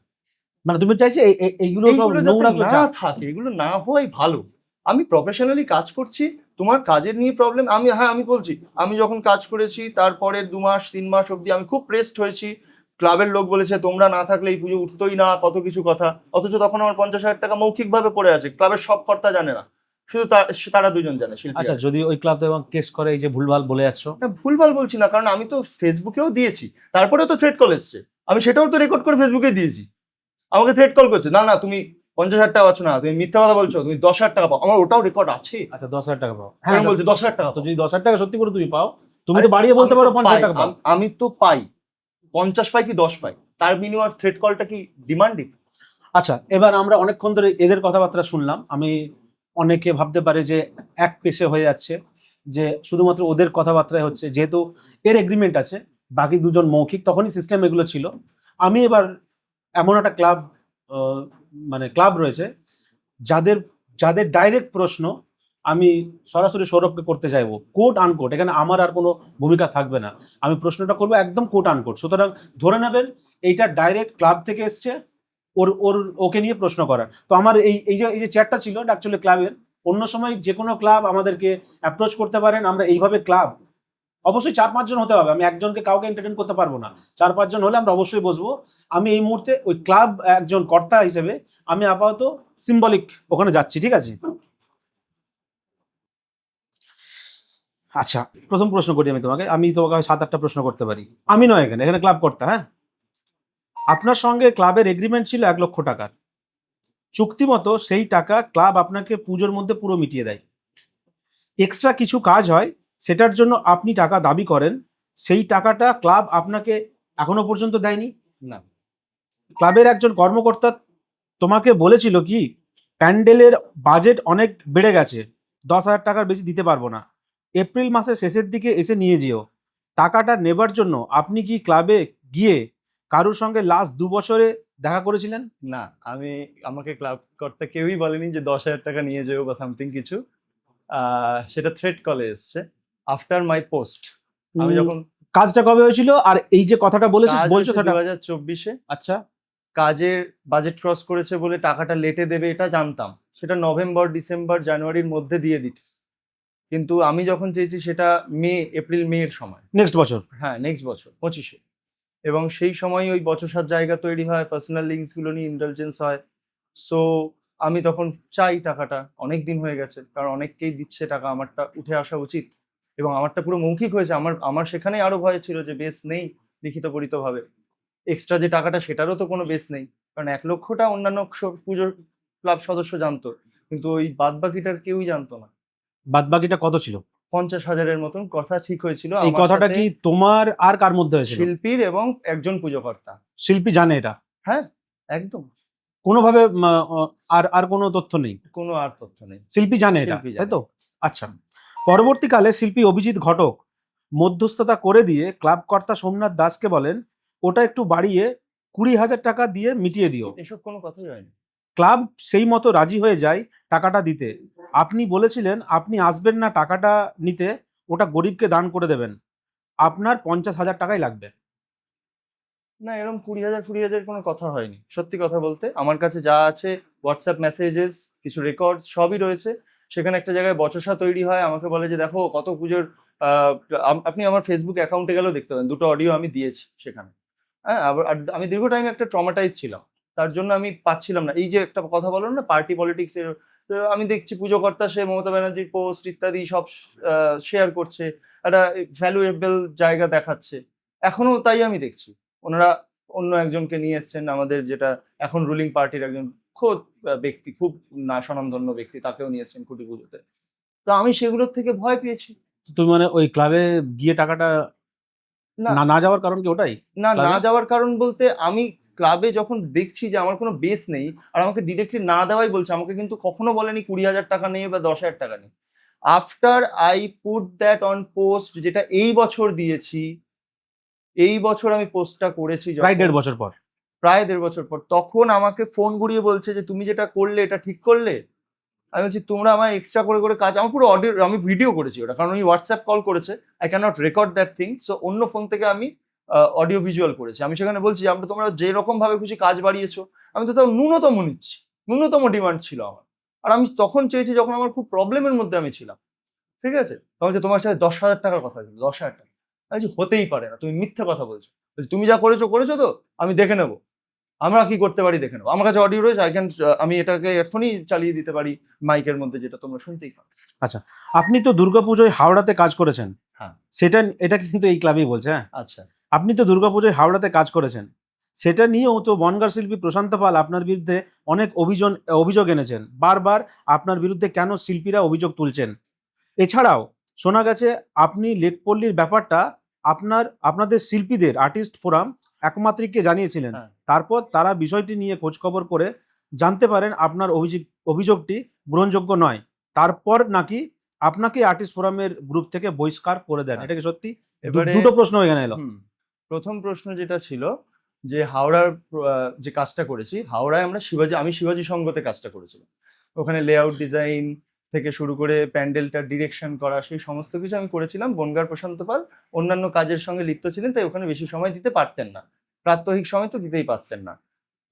মানে তুমি চাইছো এইগুলো সব এইগুলো নোংরা যাতে না থাকে, এগুলো না হওয়াই ভালো। আমি প্রফেশনালি কাজ করছি, তোমার কাজের নিয়ে প্রবলেম, আমি বলছি, আমি যখন কাজ করেছি তারপরের 2 মাস 3 মাস অবধি আমি খুব প্রেসড হয়েছি, ক্লাবের লোক বলেছে তোমরা না থাকলে এই পুজো উঠতোই না, কত কিছু কথা, অথচ তখন আমার 50,000 টাকা মৌখিকভাবে পড়ে আছে, ক্লাবের সব কর্তা জানে না, শুধু তারা দুজন জানে, শিল্পী। আচ্ছা, যদি ওই ক্লাব এবং কেস করে এই যে ভুলভাল বলে যাচ্ছ? না, ভুলভাল বলছি না, কারণ আমি তো ফেসবুকেও দিয়েছি, তারপরেও তো থ্রেট কল এসছে, আমি সেটাও তো রেকর্ড করে ফেসবুকে দিয়েছি। আমাকে থ্রেট কল করছে, না না তুমি 50,000 টাকা পাচ্ছ না, তুমি মিথ্যা কথা বলছো, তুমি 10,000 টাকা পাও, আমার ওটাও রেকর্ড আছে। আচ্ছা, 10,000 টাকা পাও? হ্যাঁ, বলছি 10,000 টাকা। তো যদি 10,000 টাকা সত্যি করে তুমি পাও, তুমি তো বাড়িয়ে বলতে পারো 50,000 টাকা পাও। আমি তো পাই 50 পাই কি 10 পাই, তার বিনিময়ে থ্রেট কলটা কি ডিমান্ডিং? আচ্ছা, এবার আমরা অনেকক্ষণ ধরে এদের কথাবার্তা শুনলাম। আমি অনেকে ভাবতে পারে যে এক পেশে হয়ে যাচ্ছে, যে শুধুমাত্র ওদের কথাবার্তায় হচ্ছে, যেহেতু এর এগ্রিমেন্ট আছে, বাকি দুজন মৌখিক, তখনই সিস্টেম এগুলো ছিল। আমি এবার এমন একটা ক্লাব, মানে ক্লাব রয়েছে যাদের যাদের ডাইরেক্ট প্রশ্ন আমি সরাসরি সৌরভকে করতে চাইবো, কোট আনকোট, এখানে আমার আর কোনো ভূমিকা থাকবে না, আমি প্রশ্নটা করবো একদম কোট আনকোট। সুতরাং ধরে নেবেন এইটা ডাইরেক্ট ক্লাব থেকে এসছে, ওকে নিয়ে প্রশ্ন করার। তো আমার এই যে চ্যাটটা ছিল এটা অ্যাকচুয়ালি ক্লাবের। অন্য সময় যে কোনো ক্লাব আমাদেরকে অ্যাপ্রোচ করতে পারেন, আমরা এইভাবে ক্লাব, অবশ্যই 4-5 জন হতে হবে, আমি একজনকে কাউকে এন্টারটেইন করতে পারবো না, 4-5 জন হলে আমরা অবশ্যই বসবো। আমি এই মুহূর্তে ওই ক্লাব একজন কর্তা হিসেবে আমি আপাতত সিম্বলিক ওখানে যাচ্ছি, ঠিক আছে? আচ্ছা, প্রথম প্রশ্ন করি আমি তোমাকে 7-8টা প্রশ্ন করতে পারি। আমি নয়, এখানে ক্লাব কর্তা। হ্যাঁ, আপনার সঙ্গে ক্লাবের এগ্রিমেন্ট ছিল 1 লক্ষ টাকার, চুক্তি মতো সেই টাকা ক্লাব আপনাকে পুজোর মধ্যে পুরো মিটিয়ে দেয়। এক্সট্রা কিছু কাজ হয়, সেটার জন্য আপনি টাকা দাবি করেন, সেই টাকাটা ক্লাব আপনাকে এখনো পর্যন্ত দেয়নি? না। ক্লাবের একজন কর্মকর্তা তোমাকে বলেছিল কি, প্যান্ডেলের বাজেট অনেক বেড়ে গেছে, 10,000 টাকার বেশি দিতে পারবো না, এপ্রিল মাসের শেষের দিকে এসে নিয়ে যেও। টাকাটা নেবার জন্য আপনি কি ক্লাবে গিয়ে কারোর সঙ্গে লাস্ট 2 বছরে দেখা করেছিলেন? না, আমাকে ক্লাব কর্তা কেউই বলেনি যে 10,000 টাকা নিয়ে যেও বা সামথিং কিছু। সেটা থ্রেট কলে এসছে আফটার মাই পোস্ট। আমি যখন কাজটা কবে হয়েছিল, আর এই যে কথাটা বলছো 2024-এ, আচ্ছা, কাজের বাজেট ক্রস করেছে বলে টাকাটা লেটে দেবে এটা জানতাম, সেটা নভেম্বর, ডিসেম্বর, জানুয়ারির মধ্যে দিয়ে দিত, কিন্তু আমি যখন চেয়েছি সেটা এপ্রিল মে এর সময়, নেক্সট বছর। হ্যাঁ, নেক্সট বছর 25-এ, এবং সেই সময় ওই বচসার জায়গা তৈরি হয়, পার্সোনাল লিঙ্কস গুলো নিয়ে ইন্টেলিজেন্স হয়। সো আমি তখন চাই টাকাটা, অনেক দিন হয়ে গেছে, কারণ অনেককেই দিচ্ছে টাকা, আমারটা উঠে আসা উচিত। এবং আমারটা পুরো মৌখিক হয়েছে, আমার সেখানেই আরো ভয় ছিল যে বেস নেই লিখিত পরিতভাবে। এক্সট্রা যে টাকাটা সেটারও তো কোনো বেস নেই, কারণ 1,00,000টা অন্যান্য পুজোর ক্লাব সদস্য জানতো, কিন্তু ওই বাদ বাকিটার কেউই জানতো না। বাদ বাকিটা কত ছিল? 50,000-এর মতন কথা ঠিক হয়েছিল এই আমার কথাটা সাথে কি তোমার আর কার মধ্যে হয়েছিল? শিল্পীর এবং একজন পুজোকর্তা। শিল্পী জানে এটা? হ্যাঁ, একদম। কোনোভাবে আর আর কোনো তথ্য নেই? কোনো আর তথ্য নেই। শিল্পী জানে এটা, শিল্পী তাই জানে। তো? আচ্ছা, পরবর্তীকালে শিল্পী অভিজিৎ ঘটক মধ্যস্থতা করে দিয়ে ক্লাব কর্তা সোমনাথ দাসকে বলেন ওটা একটু বাড়িয়ে 20,000 টাকা দিয়ে মিটিয়ে দিও। এসব কোনো কথাই হয়নি। ক্লাব সেই মতো রাজি হয়ে যায় টাকাটা দিতে। আপনি বলেছিলেন আপনি আসবেন না টাকাটা নিতে, ওটা গরিবকে দান করে দেবেন, আপনার 50,000 টাকাই লাগবে। না, এরকম 20,000 কোনো কথা হয়নি। সত্যি কথা বলতে আমার কাছে যা আছে হোয়াটসঅ্যাপ মেসেজেস, কিছু রেকর্ড সবই রয়েছে। সেখানে একটা জায়গায় বচসা তৈরি হয়, আমাকে বলে যে দেখো কত পুজোর আপনি আমার ফেসবুক অ্যাকাউন্টে গেলেও দেখতে পাবেন, 2টো অডিও আমি দিয়েছি সেখানে। হ্যাঁ, আবার আর আমি দীর্ঘ টাইম একটা ট্রমাটাইজ ছিলাম। তার জন্য আমি পারছিলাম না। এই যে একটা কথা বললাম না পার্টি পলিটিক্স এর, তো আমি দেখছি পুজোকর্তা সে মমতা ব্যানার্জির পোস্ট ইত্যাদি সব শেয়ার করছে। একটা ভ্যালুয়েবল জায়গা দেখাচ্ছে। এখনো তাই আমি দেখছি। ওনারা অন্য একজনকে নিয়ে এসছেন, আমাদের যেটা এখন রুলিং পার্টির একজন খোদ ব্যক্তি, খুব স্বনামধন্য ব্যক্তি, তাকেও নিয়ে এসছেন খুঁটি পুজোতে। তো আমি সেগুলোর থেকে ভয় পেয়েছি। তুমি মানে ওই ক্লাবে গিয়ে টাকাটা না, না না যাওয়ার কারণ কি ওটাই? না ক্লাবে? যাওয়ার কারণ বলতে আমি ক্লাবে যখন দেখছি যে আমার কোনো বেস নেই, আর আমাকে ডিরেক্টলি না দেওয়াই বলছে, আমাকে কিন্তু কখনো বলেনি 20,000 টাকা নেই বা 10,000 টাকা নেই। After I put that on post, যেটা এই বছর দিয়েছি, এই বছর আমি পোস্টটা করেছি প্রায় যখন, 1.5 বছর পর। প্রায় 1.5 বছর পর, তখন আমাকে ফোন ঘুরিয়ে বলছে যে তুমি যেটা করলে এটা ঠিক করলে? আমি বলছি তোমরা আমায় এক্সট্রা করে করে কাজ, আমার পুরো অডিও, আমি ভিডিও করেছি ওটা, কারণ উনি হোয়াটসঅ্যাপ কল করেছে, I can not record that thing, so অন্য ফোন থেকে আমি অডিও ভিজুয়াল করেছি। আমি সেখানে বলছি যে আমরা তোমরা যে রকম ভাবে খুশি কাজ বাড়িয়েছো, আমি তো তাও ন্যূনতম নিচ্ছি, ন্যূনতম ডিমান্ড ছিল আমার। আর আমি তখন চেয়েছি যখন আমার খুব প্রবলেমের মধ্যে আমি ছিলাম, ঠিক আছে? তখন যে তোমার সাথে 10,000 টাকার কথা ছিল, 10,000 টাকা। আমি বলছি হতেই পারে না, তুমি মিথ্যে কথা বলছো। বলছি, তুমি যা করেছো করেছো, তো আমি দেখে নেবো, আমরা কি করতে পারি দেখে নেবো, আমার কাছে অডিও রয়েছে, আমি এটাকে এখনই চালিয়ে দিতে পারি মাইকের মধ্যে, যেটা তোমরা শুনতেই পাবে। আচ্ছা, আপনি তো দুর্গাপুজোয় হাওড়াতে কাজ করেছেন। হ্যাঁ। এটা কিন্তু এই ক্লাবেই বলছে, হ্যাঁ। আচ্ছা, আপনি তো দুর্গাপুজোয় হাওড়াতে কাজ করেছেন, সেটা নিয়েও তো বনগাঁ শিল্পী প্রশান্ত পাল আপনার বিরুদ্ধে অনেক অভিযোগ এনেছেন। বারবার আপনার বিরুদ্ধে কেন শিল্পীরা অভিযোগ তুলছেন? এছাড়াও শোনা গেছে আপনি লেকপল্লীর ব্যাপারটা আপনাদের শিল্পীদের আর্টিস্ট ফোরাম একমাত্রিককে জানিয়েছিলেন। হ্যাঁ। তারপর তারা বিষয়টি নিয়ে খোঁজখবর করে জানতে পারেন আপনার অভিযোগটি গ্রহণযোগ্য নয়। তারপর নাকি আপনাকে আর্টিস্ট ফোরামের গ্রুপ থেকে বহিষ্কার করে দেন। হ্যাঁ। এটা কি সত্যি? এবারে দুটো প্রশ্ন এখানে এলো। প্রথম প্রশ্ন যেটা ছিল যে হাওড়ার যে কাজটা করেছি, হাওড়ায় আমি শিবাজি সঙ্গতে কাজটা করেছিলাম। ওখানে লেআউট ডিজাইন থেকে শুরু করে প্যান্ডেলটা ডিরেকশন করা, সেই সমস্ত কিছু আমি করেছিলাম। বনগাঁর প্রশান্ত পাল অন্যান্য কাজের সঙ্গে লিপ্ত ছিলেন, তাই ওখানে বেশি সময় দিতে পারতেন না, প্রাত্যহিক সময় তো দিতেই পারতেন না।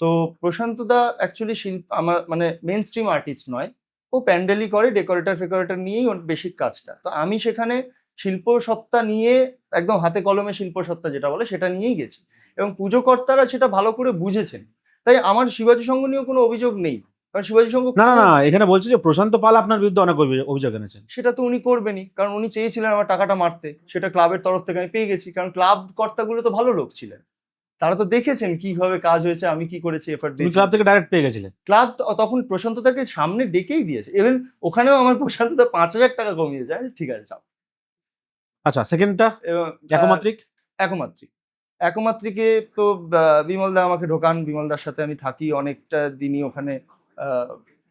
তো প্রশান্তদা অ্যাকচুয়ালি আমার মানে মেন স্ট্রিম আর্টিস্ট নয়, ও প্যান্ডেলই করে, ডেকোরেটর নিয়েই ওর বেসিক কাজটা। তো আমি সেখানে শিল্প সত্তা নিয়ে, একদম হাতে কলমে শিল্প সত্তা যেটা বলে সেটা নিয়েই গেছি, এবং পুজোকর্তারা সেটা ভালো করে বুঝেছেন। তাই আমার শিবাজি সংঘ নিয়েও কোনো অভিযোগ নেই, কারণ শিবাজি সংঘ না না না, এখানে বলছে যে প্রশান্ত পাল আপনার বিরুদ্ধে অনেক অভিযোগ এনেছেন। সেটা তো উনি করবেনই, কারণ উনি চেয়েছিলেন আমার টাকাটা মারতে, সেটা ক্লাবের তরফ থেকে আমি পেয়ে গেছি, কারণ ক্লাব কর্তাগুলো তো ভালো লোক ছিলেন, তারা তো দেখেছেন কিভাবে কাজ হয়েছে, আমি কি করেছি, এফর্ট তুমি দিয়েছি। ক্লাব থেকে ডাইরেক্ট পেয়ে গেছিলেন? ক্লাব তখন প্রশান্তদাকে সামনে ডেকেই দিয়েছে, ইভেন ওখানেও আমার প্রশান্তদা 5,000 টাকা কমিয়ে যায়, ঠিক আছে যাও। আচ্ছা, সেকেন্ডটা এবং একমাত্রিক। একমাত্রিকে তো বিমলদা আমাকে ঢোকান, বিমলদার সাথে আমি থাকি অনেকটা দিনই ওখানে,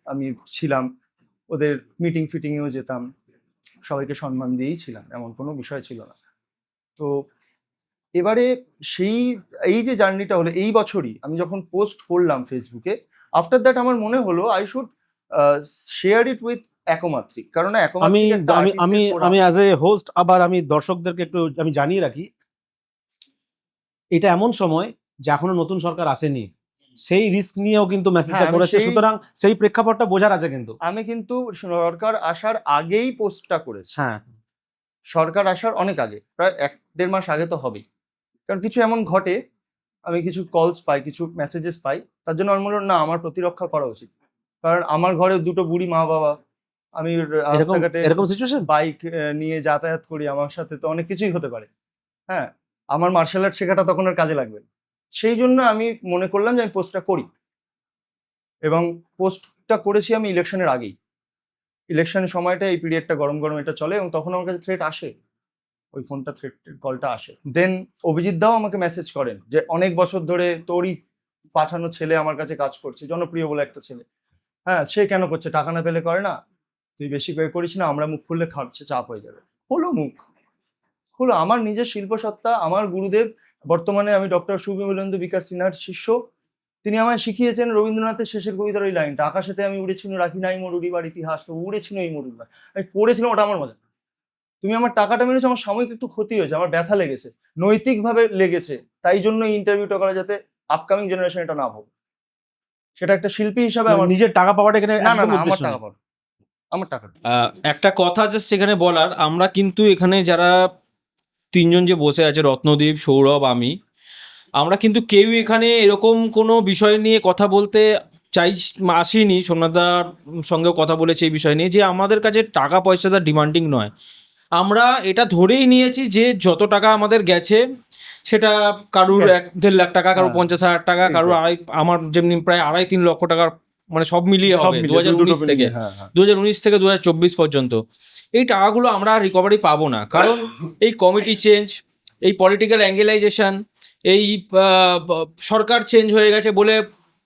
আমি ছিলাম, ওদের মিটিং ফিটিংয়েও যেতাম, সবাইকে সম্মান দিয়েই ছিলাম, এমন কোনো বিষয় ছিল না। তো এবারে এই যে জার্নিটা হলো এই বছরই, আমি যখন পোস্ট করলাম ফেসবুকে, আফটার দ্যাট আমার মনে হলো I should share it with একমাত্রিক, কারণ আমি একমাত্রিক একটা আমি artist আমি এর forum। আমি অ্যাজ এ হোস্ট আবার আমি দর্শকদেরকে একটু আমি জানিয়ে রাখি, এটা এমন সময় যে এখনো নতুন সরকার আসেনি, সেই রিস্ক নিয়েও কিন্তু মেসেজটা হ্যাঁ, আমি করেছে, সুতরাং সেই প্রেক্ষাপটটা বোঝার আছে কিন্তু। আমি কিন্তু সরকার আসার আগেই পোস্টটা করেছি, হ্যাঁ, সরকার আসার অনেক আগে, প্রায় 1-1.5 মাস আগে তো হবেই, কারণ কিছু এমন ঘটে, আমি কিছু কলস পাই, কিছু মেসেজেস পাই, তার জন্য আমার মনে হলো না আমার প্রতিরক্ষা করা উচিত। কারণ আমার ঘরে দুটো বুড়ি মা বাবা, আমি রাস্তাঘাটে এরকম সিচুয়েশন? বাইক নিয়ে যাতায়াত করি, আমার সাথে তো অনেক কিছুই হতে পারে। হ্যাঁ, আমার মার্শাল আর্ট শেখাটা তখন আর কাজে লাগবে না। সেই জন্য আমি মনে করলাম যে আমি পোস্টটা করি, এবং পোস্টটা করেছি আমি ইলেকশনের আগেই। ইলেকশনের সময়টা, এই পিরিয়ডটা গরম গরম এটা চলে, এবং তখন আমার কাছে থ্রেট আসে, ওই ফোনটা থ্রেট কলটা আসে। দেন অভিজিৎ দাও আমাকে মেসেজ করেন যে অনেক বছর ধরে তোরই পাঠানো ছেলে আমার কাছে কাজ করছে, জনপ্রিয় বলে একটা ছেলে, হ্যাঁ, সে কেন করছে, টাকা না পেলে করে না, তুই বেশি করে করিস না, আমরা মুখ খুললে খাচ্ছে চাপ হয়ে যাবে। হলো মুখ হলো। আমার নিজের শিল্পসত্তা, আমার গুরুদেব, বর্তমানে আমি ডক্টর সুবিমলেন্দু বিকাশ সিনহার শিষ্য, তিনি আমায় শিখিয়েছেন রবীন্দ্রনাথের শেষের কবিতার ওই লাইনটা, আকাশেতে আমি উড়েছিল রাখি নাই মোর উড়িবার ইতিহাস, তো উড়েছিল এই মোর উড়িবার, আমি পড়েছিলাম, ওটা আমার মজা। তুমি আমার টাকাটা মেরেছো, আমার সাময়িক একটু ক্ষতি হয়েছে, আমার ব্যথা লেগেছে, নৈতিকভাবে লেগেছে, তাই জন্য এই ইন্টারভিউটা করা, যাতে আপকামিং জেনারেশন এটা না ভোগে। সেটা একটা শিল্পী হিসাবে আমার, নিজের টাকা পাওয়াটা এখানে না না একদম না, আমার উদ্দেশ্য টাকা নেই। পাবো, আমার টাকা। একটা কথা জাস্ট এখানে বলার, আমরা কিন্তু এখানে যারা তিনজন যে বসে আছে, রত্নদীপ, সৌরভ, আমরা কিন্তু কেউ এখানে এরকম কোনো বিষয় নিয়ে কথা বলতে আসিনি। সোমনাথদার সঙ্গেও কথা বলেছে এই বিষয় নিয়ে, যে আমাদের কাছে টাকা পয়সাটা ডিমান্ডিং নয়। আমরা এটা ধরেই নিয়েছি যে যত টাকা আমাদের গেছে, সেটা কারুর Yes. 1-1.5 লাখ টাকা, কারুর হ্যাঁ। 50,000 টাকা, কারুর আমার যেমনি প্রায় 2.5-3 লক্ষ টাকার, মানে সব মিলিয়ে সব হবে মিলিয়ে, 2019 দুটো থেকে মিলিয়ে, হ্যাঁ হ্যাঁ। 2019 থেকে 2024 পর্যন্ত। এই টাকাগুলো আমরা রিকভারি পাবো না, কারণ এই কমিটি চেঞ্জ, এই পলিটিক্যাল অ্যাঙ্গেলাইজেশন, এই সরকার চেঞ্জ হয়ে গেছে বলে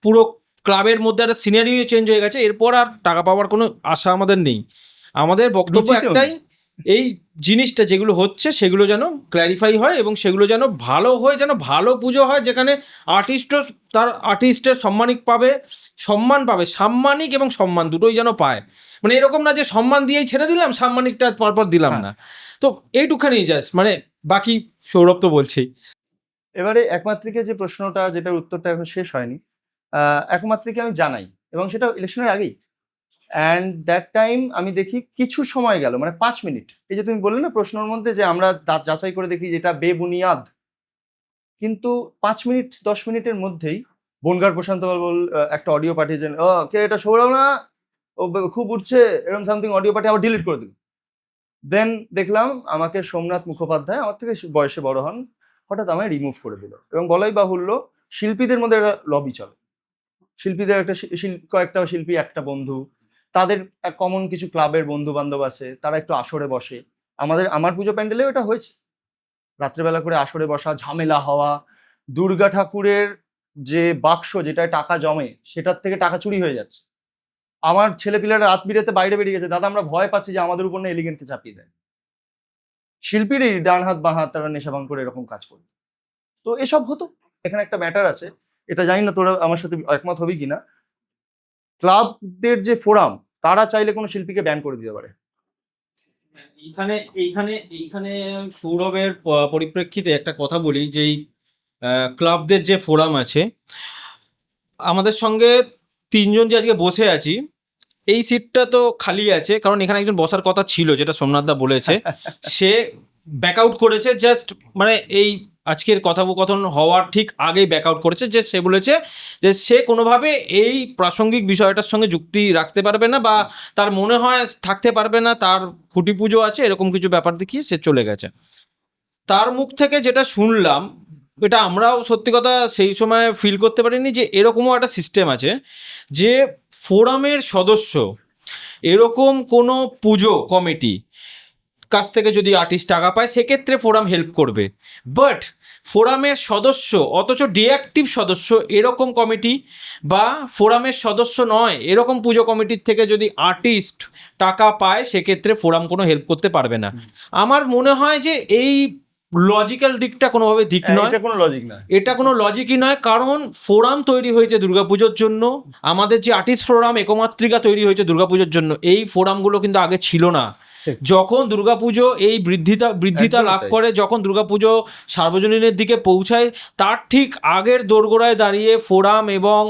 পুরো ক্লাবের মধ্যে একটা সিনারিও চেঞ্জ হয়ে গেছে। এরপর আর টাকা পাওয়ার কোনো আশা আমাদের নেই। আমাদের বক্তব্য রুচিতেও একটাই, এই জিনিসটা যেগুলো হচ্ছে সেগুলো যেন ক্ল্যারিফাই হয়, এবং সেগুলো যেন ভালো হয়, যেন ভালো পুজো হয়, যেখানে আর্টিস্টও তার আর্টিস্টের সম্মানিক পাবে, সম্মান পাবে, সাম্মানিক এবং সম্মান দুটোই যেন পায়। মানে এরকম না যে সম্মান দিয়েই ছেড়ে দিলাম, সাম্মানিকটা পরপর দিলাম না। তো এইটুখানি জাস্ট, মানে বাকি সৌরভ তো বলছেই। এবারে একমাত্রিকে যে প্রশ্নটা, যেটার উত্তরটা এখন শেষ হয়নি, একমাত্রিকে আমি জানাই, এবং সেটা ইলেকশনের আগেই। অ্যান্ড দ্যাট টাইম আমি দেখি কিছু সময় গেল, মানে 5 মিনিট, এই যে তুমি বললে না প্রশ্নের মধ্যে যে আমরা যাচাই করে দেখি যেটা বেবুনিয়াদ, কিন্তু 5 মিনিট 10 মিনিটের মধ্যেই বনগার প্রশান্ত বল একটা অডিও পাঠিয়েছেন, ও কে এটা, সৌরভ না, ও খুব উঠছে, এরকম সামথিং অডিও পাঠিয়ে আবার ডিলিট করে দিল। দেন দেখলাম আমাকে সোমনাথ মুখোপাধ্যায়, আমার থেকে বয়সে বড় হন, হঠাৎ আমায় রিমুভ করে দিল। এবং বলাই বাহুল্য, শিল্পীদের মধ্যে একটা লবি চলে, শিল্পীদের একটা কয়েকটা শিল্পী, একটা বন্ধু, তাদের কমন কিছু ক্লাবের বন্ধু বান্ধব আছে, তারা একটু আসরে বসে। আমার পুজো প্যান্ডেলেও এটা হয়েছে, রাত্রেবেলা করে আসরে বসা, ঝামেলা হওয়া, দুর্গা ঠাকুরের যে বাক্স যেটায় টাকা জমে, সেটার থেকে টাকা চুরি হয়ে যাচ্ছে। আমার ছেলেপিলেরা রাত বিরেতে বাইরে বেরিয়ে গেছে, দাদা আমরা ভয় পাচ্ছি যে আমাদের উপর না এলিগেন্টকে চাপিয়ে দেয়। শিল্পীরই ডান হাত বাঁ হাত তারা নেশা ভাঙ করে এরকম কাজ করে। তো এসব হতো। এখানে একটা ম্যাটার আছে, এটা জানি না তোরা আমার সাথে একমত হবি কিনা, ক্লাবদের যে ফোরাম, তারা চাইলে কোনো শিল্পীকে ব্যান করে দিতে পারে। এইখানে এইখানে এইখানে সৌরভের পরিপ্রেক্ষিতে একটা কথা বলি, যে এই ক্লাবদের যে ফোরাম আছে, আমাদের সঙ্গে তিনজন যে আজকে বসে আছি, এই সিটটা তো খালি আছে, কারণ এখানে একজন বসার কথা ছিল, যেটা সোমনাথদা বলেছে, সে ব্যাকআউট করেছে। জাস্ট মানে এই আজকের কথোপকথন হওয়ার ঠিক আগেই ব্যাকআউট করেছে, যে সে বলেছে যে সে কোনোভাবে এই প্রাসঙ্গিক বিষয়টার সঙ্গে যুক্তি রাখতে পারবে না, বা তার মনে হয় থাকতে পারবে না, তার খুঁটি পুজো আছে, এরকম কিছু ব্যাপার দেখিয়ে সে চলে গেছে। তার মুখ থেকে যেটা শুনলাম, এটা আমরাও সত্যি কথা সেই সময় ফিল করতে পারিনি, যে এরকমও একটা সিস্টেম আছে, যে ফোরামের সদস্য এরকম কোনো পুজো কমিটি কাছ থেকে যদি আর্টিস্ট টাকা পায়, সেক্ষেত্রে ফোরাম হেল্প করবে। বাট ফোরামের সদস্য, অথচ ডিঅ্যাক্টিভ সদস্য এরকম কমিটি, বা ফোরামের সদস্য নয় এরকম পুজো কমিটির থেকে যদি আর্টিস্ট টাকা পায়, সেক্ষেত্রে ফোরাম কোনো হেল্প করতে পারবে না। আমার মনে হয় যে এই লজিক্যাল দিকটা কোনোভাবে দিক নয়, এটা কোনো লজিক না, এটা কোনো লজিকই নয়। কারণ ফোরাম তৈরি হয়েছে দুর্গাপুজোর জন্য, আমাদের যে আর্টিস্ট ফোরাম একমাত্রিকা তৈরি হয়েছে দুর্গাপুজোর জন্য। এই ফোরামগুলো কিন্তু আগে ছিল না, ঠিক। যখন দুর্গাপুজো এই বৃদ্ধিতা একদমই লাভ তাই। করে, যখন দুর্গাপুজো সার্বজনীনের দিকে পৌঁছায়, তার ঠিক আগের দোরগোড়ায় দাঁড়িয়ে ফোরাম এবং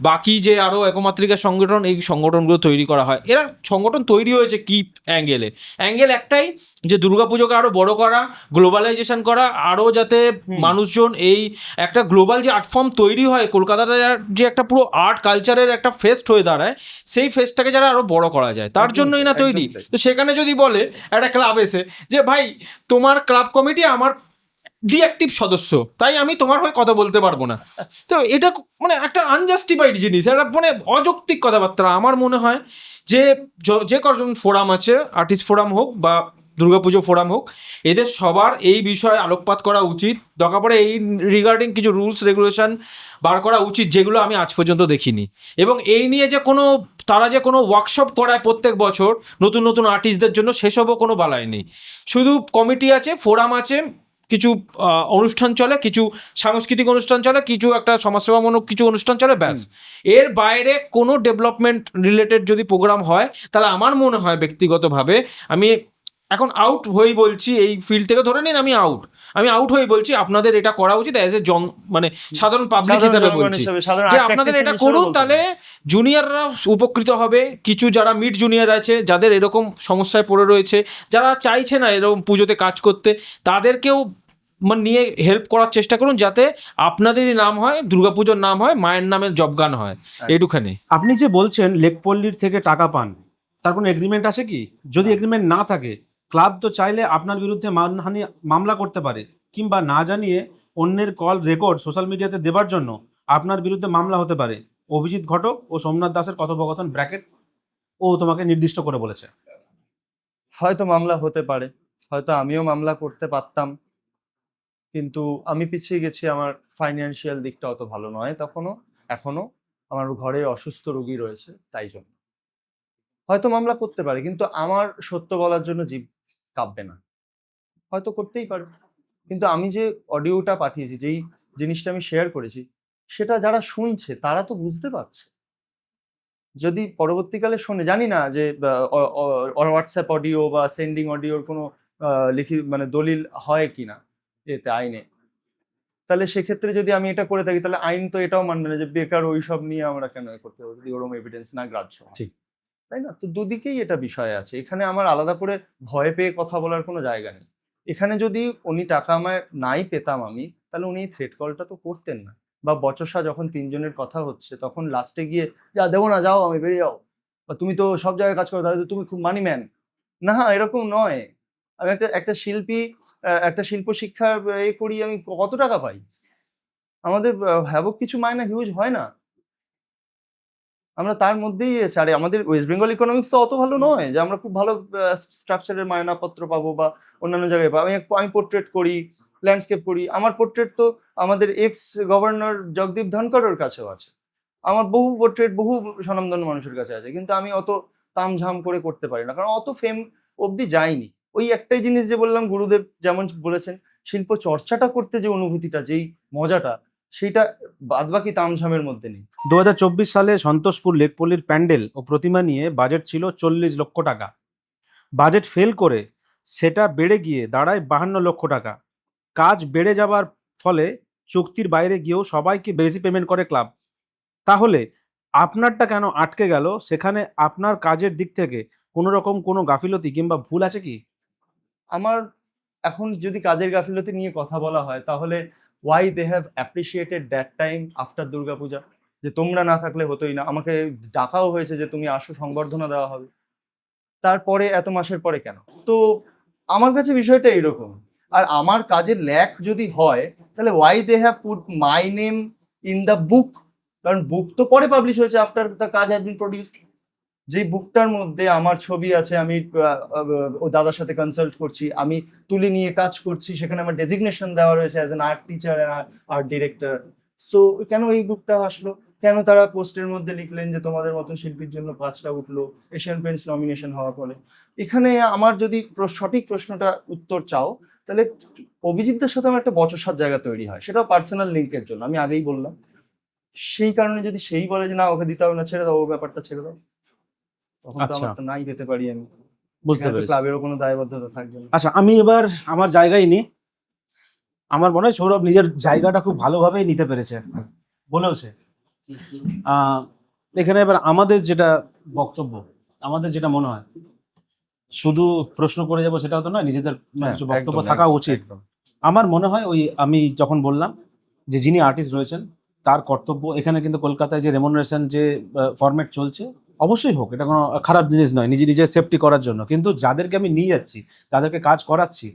বাকি যে আরও একমাত্রিকা সংগঠন, এই সংগঠনগুলো তৈরি করা হয়। এরা সংগঠন তৈরি হয়েছে কি অ্যাঙ্গেল একটাই, যে দুর্গাপুজোকে আরও বড় করা, গ্লোবালাইজেশন করা, আরও যাতে মানুষজন এই একটা গ্লোবাল যে আর্ট ফর্ম তৈরি হয় কলকাতাতে, যে একটা পুরো আর্ট কালচারের একটা ফেস্ট হয়ে দাঁড়ায়, সেই ফেস্টটাকে যারা আরও বড় করা যায় তার একদম জন্যই না তাই, তৈরি। একদম তাই। তো সেখানে যদি বলে একটা ক্লাব এসে যে ভাই তোমার ক্লাব কমিটি আমার ডিঅ্যাক্টিভ সদস্য, তাই আমি তোমার হয়ে কথা বলতে পারবো না, তো এটা মানে একটা আনজাস্টিফাইড জিনিস, একটা মানে অযৌক্তিক কথাবার্তা। আমার মনে হয় যে যে কজন ফোরাম আছে, আর্টিস্ট ফোরাম হোক বা দুর্গাপুজো ফোরাম হোক, এদের সবার এই বিষয়ে আলোকপাত করা উচিত। দরকার পড়ে এই রিগার্ডিং কিছু রুলস রেগুলেশন বার করা উচিত, যেগুলো আমি আজ পর্যন্ত দেখিনি। এবং এই নিয়ে যে কোনো তারা যে কোনো ওয়ার্কশপ করায় প্রত্যেক বছর নতুন নতুন আর্টিস্টদের জন্য, সেসবও কোনো বালাই নেই। শুধু কমিটি আছে, ফোরাম আছে, কিছু অনুষ্ঠান চলে, কিছু সাংস্কৃতিক অনুষ্ঠান চলে, কিছু একটা সমাজসেবামূলক কিছু অনুষ্ঠান চলে, ব্যাস। এর বাইরে কোনো ডেভেলপমেন্ট রিলেটেড যদি প্রোগ্রাম হয়, তাহলে আমার মনে হয় ব্যক্তিগতভাবে, আমি এখন আউট হয়েই বলছি, এই ফিল্ড থেকে ধরে নিন আমি আউট হয়েই বলছি, আপনাদের এটা করা উচিত অ্যাজ এ মানে সাধারণ পাবলিক সাধারণ হিসেবে জনগণ বলছি, হিসেবে, সাধারণ যে art আপনাদের practicing এটা হিসেবে করুন, বলতে তাহলে পারি। জুনিয়ররা উপকৃত হবে। কিছু যারা মিড জুনিয়র আছে, যাদের এরকম সমস্যায় পড়ে রয়েছে, যারা চাইছে না এরকম পুজোতে কাজ করতে, তাদেরকেও মানে নিয়ে হেল্প করার চেষ্টা করুন, যাতে আপনাদেরই নাম হয়, দুর্গাপুজোর নাম হয়, মায়ের নামের জবগান হয়, এইটুখানি। আপনি যে বলছেন লেকপল্লির থেকে টাকা পান, তার কোনো এগ্রিমেন্ট আছে কি? যদি এগ্রিমেন্ট না থাকে, ক্লাব তো চাইলে আপনার বিরুদ্ধে মানহানি মামলা করতে পারে, কিংবা না জানিয়ে অন্যের কল রেকর্ড সোশ্যাল মিডিয়াতে দেবার জন্য আপনার বিরুদ্ধে মামলা হতে পারে। অভিজিৎ ঘটক ও সোমনাথ দাসের কথোপকথন ব্র্যাকেট ও তোমাকে নির্দিষ্ট করে বলেছে। হয়তো মামলা হতে পারে, হয়তো আমিও মামলা করতে পারতাম, কিন্তু আমি পিছিয়ে গেছি, আমার ফাইন্যান্সিয়াল দিকটা অত ভালো নয় এখনো আমার ঘরে অসুস্থ রোগী রয়েছে, তাই জন্য হয়তো মামলা করতে পারে, কিন্তু আমার সত্য বলার জন্য জিভ কাঁপবে না। হয়তো করতেই পারে, কিন্তু আমি যে অডিওটা পাঠিয়েছি, যেই জিনিসটা আমি শেয়ার করেছি, সেটা যারা শুনছে তারা তো বুঝতে পারছে। যদি পরবর্তীকালে শোনে, জানি না যে হোয়াটসঅ্যাপ অডিও বা সেন্ডিং অডিওর কোনো মানে দলিল হয় কিনা এতে আইনে, তাহলে সেক্ষেত্রে যদি আমি এটা করে থাকি, তাহলে আইন তো এটাও মানবে না যে বেকার ওইসব নিয়ে আমরা কেন করতে পারবো, যদি ওরকম এভিডেন্স না গ্রাহ্য হয়। ঠিক। তাই না? তো দুদিকেই এটা বিষয় আছে, এখানে আমার আলাদা করে ভয় পেয়ে কথা বলার কোনো জায়গা নেই। এখানে যদি উনি টাকা আমায় নাই পেতাম আমি, তাহলে উনি থ্রেট কলটা তো করতেন না। বা বচসা যখন তিনজনের কথা হচ্ছে, তখন লাস্টে গিয়ে যা দেবো না, যাও, আমি বেরিয়ে যাও, বা তুমি তো সব জায়গায় কাজ করো, তাহলে তো তুমি খুব মানি ম্যান। না, এরকম নয়। আমি একটা শিল্পী, একটা শিল্প শিক্ষার করি, আমি কত টাকা পাই? আমাদের হ্যাবক কিছু মাইনা হিউজ হয় না। আমরা তার মধ্যেই এসে, আরে আমাদের ওয়েস্ট বেঙ্গল ইকোনমিক্স তো অত ভালো নয় যে আমরা খুব ভালো স্ট্রাকচারের মায়নাপত্র পাবো বা অন্যান্য জায়গায় পাবো। আমি পোর্ট্রেট করি, ল্যান্ডস্কেপ করি, আমার পোর্ট্রেট তো আমাদের এক্স গভর্নর জগদীপ ধনকরের কাছেও আছে। আমার বহু পোর্ট্রেট বহু স্বনামধন্য মানুষের কাছে আছে, কিন্তু আমি অত তামঝাম করে করতে পারি না, কারণ অত ফেম অবধি যায়নি। ওই একটাই জিনিস যে বললাম, গুরুদেব যেমন বলেছেন, শিল্প চর্চাটা করতে যে অনুভূতিটা, যেই মজাটা, সেইটা বাদবাকি তামঝামের মধ্যে নেই। 2024 সালে সন্তোষপুর লেকপল্লির প্যান্ডেল ও প্রতিমা নিয়ে বাজেট ছিল 40 লক্ষ টাকা। বাজেট ফেল করে সেটা বেড়ে গিয়ে দাঁড়ায় 52 লক্ষ টাকা। কাজ বেড়ে যাবার ফলে চুক্তির বাইরে গিয়েও সবাইকে বেশি পেমেন্ট করে ক্লাব। তাহলে আপনারটা কেন আটকে গেল? সেখানে আপনার কাজের দিক থেকে কোনো রকম কোনো গাফিলতি কিংবা ভুল আছে কি? আমার এখন যদি কাজের গাফিলতি নিয়ে কথা বলা হয়, তাহলে why they have appreciated that time after Durga Puja, যে তোমরা না থাকলে হতোই না, আমাকে ডাকাও হয়েছে যে তুমি আসো, সংবর্ধনা দেওয়া হবে, তারপরে এত মাসের পরে কেন? তো আমার কাছে বিষয়টা এরকম। আর আমার কাজের ল্যাক যদি হয়, তাহলে why they have put my name in the book, কারণ বুক তো পরে পাবলিশ হয়েছে, আফটার দ্য কাজ হ্যাজ বিন প্রডিউসড। যে বুকটার মধ্যে আমার ছবি আছে, আমি ও দাদার সাথে কনসাল্ট করছি, আমি তুলি নিয়ে কাজ করছি, সেখানে আমার ডেজিগনেশন দেওয়া রয়েছে as an art teacher and art director. So কেন এই বুকটা আসলো? কেন তারা পোস্টের মধ্যে লিখলেন যে তোমাদের মতন শিল্পীর জন্য 5টা উঠলো এশিয়ান পেন্টস নমিনেশন হওয়ার পরে? এখানে আমার যদি সঠিক প্রশ্নটা উত্তর চাও, তাহলে অভিজিৎদের সাথে আমার একটা বচসার জায়গা তৈরি হয়, সেটাও পার্সোনাল লিঙ্কের জন্য, আমি আগেই বললাম। সেই কারণে যদি সেই বলে যে না ওকে দিতে হবে না, ছেড়ে দাও, ও ব্যাপারটা ছেড়ে দাও, তখন তো আচ্ছা। আমার তো নাই পেতে পারি আমি। বুঝতে এখানে তো পেরেছি। ক্লাবেরও কোনো দায়বদ্ধতা থাকবে না। আচ্ছা, আমি এবার আমার জায়গায় নিই। আমার মনে হয় সৌরভ নিজের জায়গাটা খুব ভালোভাবেই নিতে পেরেছে, বলেওছে। এখানে এবার আমাদের যেটা বক্তব্য, আমাদের যেটা মনে হয়, শুধু প্রশ্ন করে যাবো সেটাও তো নয়, নিজেদের হ্যাঁ, কিছু বক্তব্য একদম, থাকা একদম, উচিত। একদম। আমার মনে হয় ওই আমি যখন বললাম যে যিনি আর্টিস্ট রয়েছেন তার কর্তব্য, এখানে কিন্তু কলকাতায় যে রেমুনারেশন যে ফরম্যাট চলছে, অবশ্যই হোক, এটা কোনো খারাপ জিনিস নয়, নিজের সেফটি করার জন্য, কিন্তু যাদেরকে আমি নিয়ে যাচ্ছি, যাদেরকে কাজ করাচ্ছি,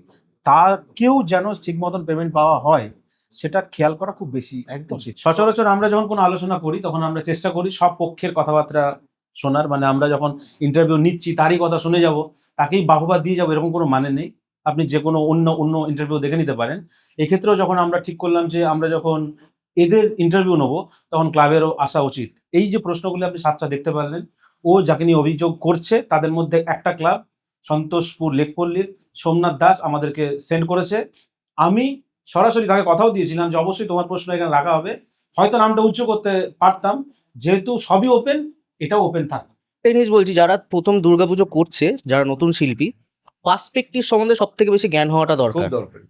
তাকেও যেন ঠিক মতন পেমেন্ট পাওয়া হয়, সেটা খেয়াল করা খুব বেশি একদম। উচিত। সচরাচর আমরা যখন কোনো আলোচনা করি তখন আমরা চেষ্টা করি সব পক্ষের কথাবার্তা শোনার, মানে আমরা যখন ইন্টারভিউ নিচ্ছি তারই কথা শুনে যাব, তাকেই বাহবা দিয়ে যাবো, এরকম কোনো মানে নেই। আপনি যে কোনো অন্য ইন্টারভিউ দেখে নিতে পারেন। এক্ষেত্রেও যখন আমরা ঠিক করলাম যে আমরা যখন এদের ইন্টারভিউ নেবো, তখন ক্লাবেরও আসা উচিত। এই যে প্রশ্নগুলি আপনি 7টা দেখতে পারলেন, ও যাকে নিয়ে অভিযোগ করছে তাদের মধ্যে একটা ক্লাব সন্তোষপুর লেকপল্লীর সোমনাথ দাস আমাদেরকে সেন্ড করেছে। আমি সরাসরি তাকে কথাও দিয়েছিলাম যে অবশ্যই তোমার প্রশ্ন এখানে রাখা হবে, হয়তো নামটা উচ্চ করতে পারতাম, যেহেতু সবই ওপেন, এটাও ওপেন থাক। এই জিনিস বলছি, যারা প্রথম দুর্গাপুজো করছে, যারা নতুন শিল্পী, পার্সপেক্টিভ সম্বন্ধে সব থেকে বেশি জ্ঞান হওয়াটা খুব দরকার। দরকার।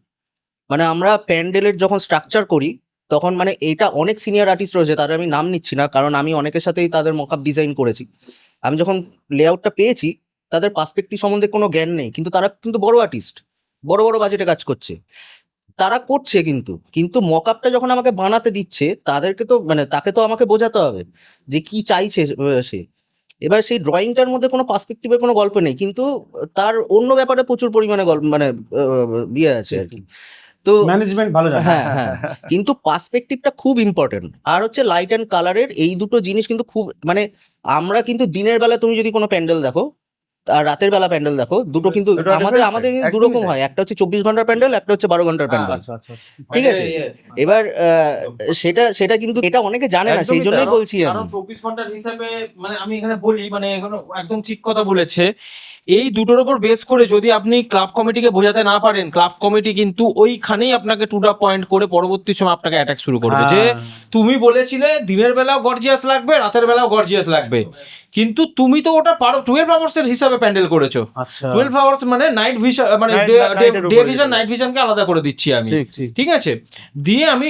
মানে আমরা প্যান্ডেলের যখন স্ট্রাকচার করি, তখন মানে এটা অনেক সিনিয়র আর্টিস্ট রয়েছে, তাদের আমি নাম নিচ্ছি না, কারণ আমি অনেকের সাথেই তাদের মকআপ ডিজাইন করেছি। আমি যখন লেআউটটা পেয়েছি, তাদের পার্সপেক্টিভ সম্বন্ধে কোনো জ্ঞান নেই, কিন্তু তারা কিন্তু বড় আর্টিস্ট, বড় বড় বাজেটে কাজ করছে, তারা করছে। কিন্তু মকআপটা যখন আমাকে বানাতে দিচ্ছে, তাদেরকে তো মানে তাকে তো আমাকে বোঝাতে হবে যে কি চাইছে সে। এবার সেই ড্রয়িংটার মধ্যে কোনো পার্সপেক্টিভের কোনো গল্প নেই, কিন্তু তার অন্য ব্যাপারে প্রচুর পরিমাণে গল্প মানে ইয়ে আছে আর কি। তো ম্যানেজমেন্ট ভালো জানে। হ্যাঁ হ্যাঁ, কিন্তু পার্সপেক্টিভটা খুব ইম্পর্টেন্ট। আর হচ্ছে লাইট অ্যান্ড কালারের এই দুটো জিনিস কিন্তু খুব মানে, আমরা কিন্তু দিনের বেলা তুমি যদি কোনো প্যান্ডেল দেখো আর রাতের বেলা প্যান্ডেল দেখো, দুটো কিন্তু দুটো আমাদের difference আমাদের কিন্তু একদমই দুরকম তাই। হয়, একটা হচ্ছে 24 ঘন্টার প্যান্ডেল, একটা হচ্ছে 12 ঘন্টার প্যান্ডেল। আচ্ছা আচ্ছা। ঠিক আছে, এবার সেটা কিন্তু এটা অনেকে জানে না, সেই একদমই জন্যই তাই। বলছি কারণ আমি। 24 ঘন্টার হিসাবে মানে আমি এখানে বলি, মানে এখানে একদম ঠিক কথা বলেছে। এই দুটোর উপর বেস করে যদি আপনি ক্লাব কমিটিকে বোঝাতে না পারেন, ক্লাব কমিটি কিন্তু ওইখানেই আপনাকে টু দা পয়েন্ট করে পরবর্তী সময় আপনাকে অ্যাটাক শুরু করবে যে তুমি বলেছিলে দিনের বেলাও গর্জিয়াস লাগবে, রাতের বেলাও গর্জিয়াস লাগবে, কিন্তু তুমি তো ওটা পারো 12 আওয়ার্সের হিসাবে প্যান্ডেল করেছো। আচ্ছা, 12 আওয়ার্স মানে নাইট ভিশন, মানে Night এর ডে উপরে ভিশন যেটা নাইট ভিশনকে আলাদা করে দিচ্ছি আমি। ঠিক ঠিক। ঠিক আছে, দিয়ে আমি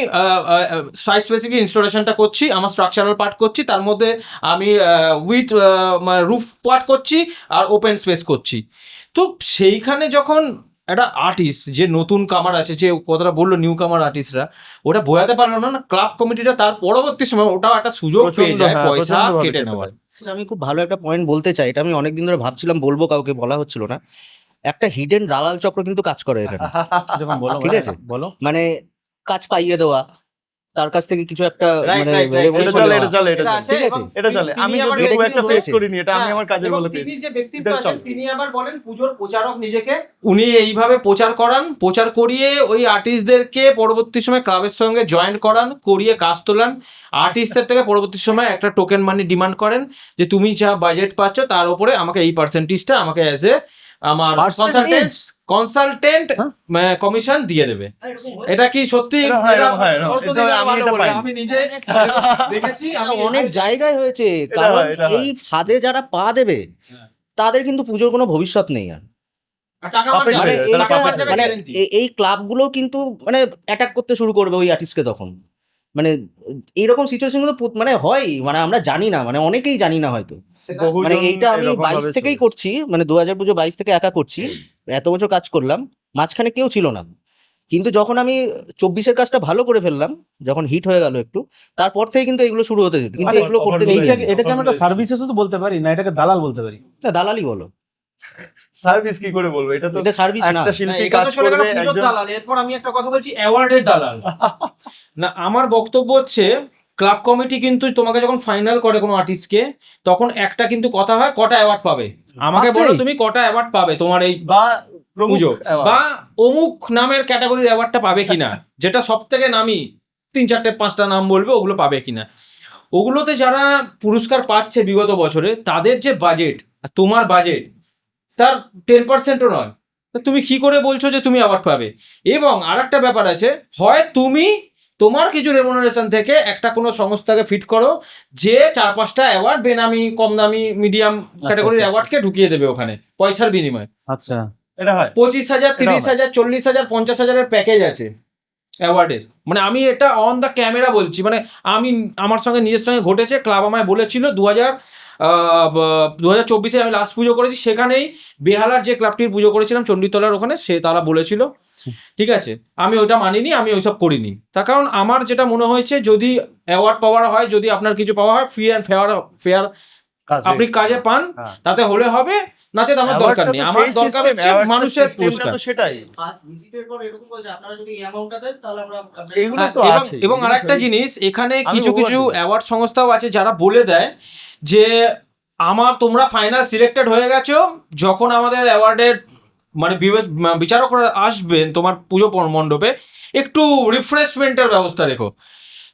সাইট স্পেসিফিক ইনস্টলেশনটা করছি, আমার স্ট্রাকচারাল পার্ট করছি, তার মধ্যে আমি উইথ রুফ পার্ট করছি আর ওপেন স্পেস করছি। তো সেইখানে যখন একটা আর্টিস্ট যে নতুন কামার আছে, যে কথাটা বললো নিউ কামার আর্টিস্টরা, ওটা বোঝাতে পারলো না, ক্লাব কমিটিটা তার পরবর্তী সময় ওটাও একটা সুযোগ পেয়ে যায় হ্যাঁ, পয়সা প্রচণ্ডভাবে কেটে চেপে নেওয়ার। দেয়। আমি খুব ভালো একটা পয়েন্ট বলতে চাই, এটা আমি অনেকদিন ধরে ভাবছিলাম বলবো, কাউকে বলা হচ্ছিল না। একটা হিডেন দালাল চক্র কিন্তু কাজ করে এখানে। যখন বলো, ঠিক আছে। বলো। মানে কাজ পাইয়ে দেওয়া, তার কাছ থেকে কিছু একটা Right, মানে right, right. এটা revolution চলে, নেওয়া। এটা চলে, এটা এটা চলে। আছে, ঠিক আছে, এবং এটা চলে। তিনি আমি আবার যদি খুব এটা একটা কিন্তু ফেস হয়েছে। করিনি, এটা আমি হ্যাঁ, আমার কাজের এবং বলে তিনি পেয়েছি। যে ব্যক্তিত্ব এটা আছেন, চলে। তিনি আবার বলেন পুজোর প্রচারক নিজেকে, উনি এইভাবে প্রচার করান, প্রচার করিয়ে ওই আর্টিস্টদেরকে পরবর্তী সময় ক্লাবের সঙ্গে জয়েন করান, করিয়ে কাজ তোলান, আর্টিস্টদের থেকে পরবর্তী সময় একটা টোকেন মানি ডিমান্ড করেন যে তুমি যা বাজেট পাচ্ছ তার উপরে আমাকে এই পার্সেন্টেজটা আমাকে অ্যাজ এ আমার কনসালটেন্ট কমিশন দিয়ে দেবে। এটা কি সত্যি? এটা হয়, এরকম হয়, এরকম। অত এটা দিকে আমি ভালো এটা বলে, পাইনি। আমি নিজে দেখেছি, এটা আমি অনেক জায়গায় হয়েছে, এটা কারণ হয়, এটা হয়। এই ফাঁদে যারা পা দেবে তাদের কিন্তু পুজোর কোনো ভবিষ্যৎ নেই আর। টাকা আমার পাপের যাবে, মানে যাবে, এইটা টাকা আমার যাবে মানে guarantee। এই ক্লাবগুলো কিন্তু মানে অ্যাটাক করতে শুরু করবে ওই আর্টিস্টকে তখন। মানে এইরকম সিচুয়েশন গুলো মানে হয়, মানে আমরা জানি না, মানে অনেকেই জানি না হয়তো। বহুজন মানে এইটা আমি এরকম 22 ভাবে থেকেই চলে। করছি, মানে 2000 পুজো 22 থেকে একা করছি, এত বছর কাজ করলাম, মাঝখানে কেউ ছিল না। কিন্তু যখন আমি 24-এর কাজটা ভালো করে ফেললাম, যখন হিট হয়ে গেল একটু, তারপর থেকে কিন্তু এগুলো শুরু হতে যেত, কিন্তু আরে, এগুলো করতে দিই এইটাকে এটাকে আমি একটা সার্ভিসেসও তো বলতে পারি না, এটাকে দালাল বলতে পারি। দালালি বলো, সার্ভিস কি করে বলবো? এটা তো এটা সার্ভিস না। একটা না, শিল্পী এটা কাজ তো চলে গেল করবে পুজোর একজন। দালাল। এরপর আমি একটা কথা বলছি, অ্যাওয়ার্ডের দালাল। না, আমার বক্তব্য হচ্ছে ক্লাব কমিটি কিন্তু তোমাকে যখন ফাইনাল করে কোনো আর্টিস্টকে, তখন একটা কিন্তু কথা হয় কটা অ্যাওয়ার্ড পাবে, আমাকে First বলো এই। তুমি কটা অ্যাওয়ার্ড পাবে তোমার এই বা প্রমুখ পুজো, award। বা অমুক নামের ক্যাটাগরির অ্যাওয়ার্ডটা পাবে কিনা, যেটা সব থেকে নামি 3-4-5টা নাম বলবে, ওগুলো পাবে কিনা। ওগুলোতে যারা পুরস্কার পাচ্ছে বিগত বছরে, তাদের যে বাজেট আর তোমার বাজেট তার 10%ও নয়, তা তুমি কি করে বলছো যে তুমি অ্যাওয়ার্ড পাবে? এবং আর একটা ব্যাপার আছে, হয় তুমি তোমার কিছু রেমুনারেশন থেকে একটা কোনো সংস্থাকে ফিট করো, যে 4-5টা অ্যাওয়ার্ড বেনামি, কম দামি, মিডিয়াম ক্যাটাগরির আচ্ছা। অ্যাওয়ার্ডকে ঢুকিয়ে দেবে ওখানে পয়সার বিনিময়ে। আচ্ছা, এটা হয় 25,000, 30,000, 40,000, 50,000-এর প্যাকেজ আছে অ্যাওয়ার্ডের। মানে আমি এটা অন দ্য ক্যামেরা বলছি, মানে আমার সঙ্গে নিজের সঙ্গে ঘটেছে। ক্লাব আমায় বলেছিল 2024-এ আমি লাস্ট পুজো করেছি, সেখানেই বেহালার যে ক্লাবটির পুজো করেছিলাম চণ্ডীতলার ওখানে, তারা বলেছিল, ঠিক আছে, আমি ওইটা মানিনি, আমি ওইসব করিনি। তার কারণ আমার যেটা মনে হয়েছে, যদি অ্যাওয়ার্ড পাওয়ার হয়, যদি আপনার কিছু পাওয়া হয়, ফ্রি অ্যান্ড ফেয়ার আপনি কাজে পান, হ্যাঁ। তাতে হলে হবে, নাচে আমার দরকার নেই। আমার দরকার হচ্ছে মানুষের পুরস্কার। সেটাই এগুলো তো এবং আছে। এবং আরেকটা জিনিস, এখানে কিছু কিছু অ্যাওয়ার্ড সংস্থাও আছে যারা বলে দেয় যে তোমরা ফাইনাল সিলেক্টেড হয়ে গেছো, যখন আমাদের অ্যাওয়ার্ডের মানে বিচারকরা আসবেন তোমার পুজো মণ্ডপে, একটু রিফ্রেশমেন্টের ব্যবস্থা রেখো।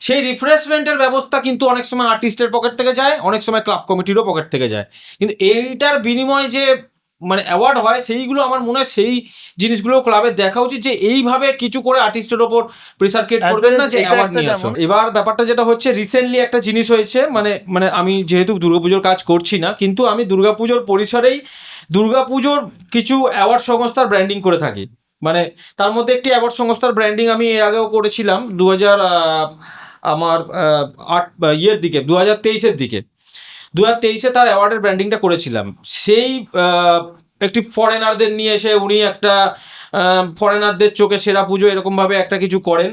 সেই রিফ্রেশমেন্টের ব্যবস্থা কিন্তু অনেক সময় আর্টিস্টের পকেট থেকে যায়, অনেক সময় ক্লাব কমিটিরও পকেট থেকে যায়। কিন্তু এইটার বিনিময়ে যে মানে অ্যাওয়ার্ড হয়, সেইগুলো আমার মনে হয় সেই জিনিসগুলো ক্লাবের দেখা উচিত, যে এইভাবে কিছু করে আর্টিস্টের ওপর প্রেসার ক্রিয়েট করবেন না যে অ্যাওয়ার্ড নিয়ে আসো। এবার ব্যাপারটা যেটা হচ্ছে, রিসেন্টলি একটা জিনিস হয়েছে, মানে আমি যেহেতু দুর্গাপুজোর কাজ করছি না, কিন্তু আমি দুর্গাপুজোর পরিসরেই দুর্গাপুজোর কিছু অ্যাওয়ার্ড সংস্থার ব্র্যান্ডিং করে থাকি। মানে তার মধ্যে একটি অ্যাওয়ার্ড সংস্থার ব্র্যান্ডিং আমি এর আগেও করেছিলাম 2023-এর দিকে 2023-এ তার অ্যাওয়ার্ডের ব্র্যান্ডিংটা করেছিলাম। সেই একটি ফরেনারদের নিয়ে এসে উনি একটা ফরেনারদের চোখে সেরা পুজো এরকমভাবে একটা কিছু করেন,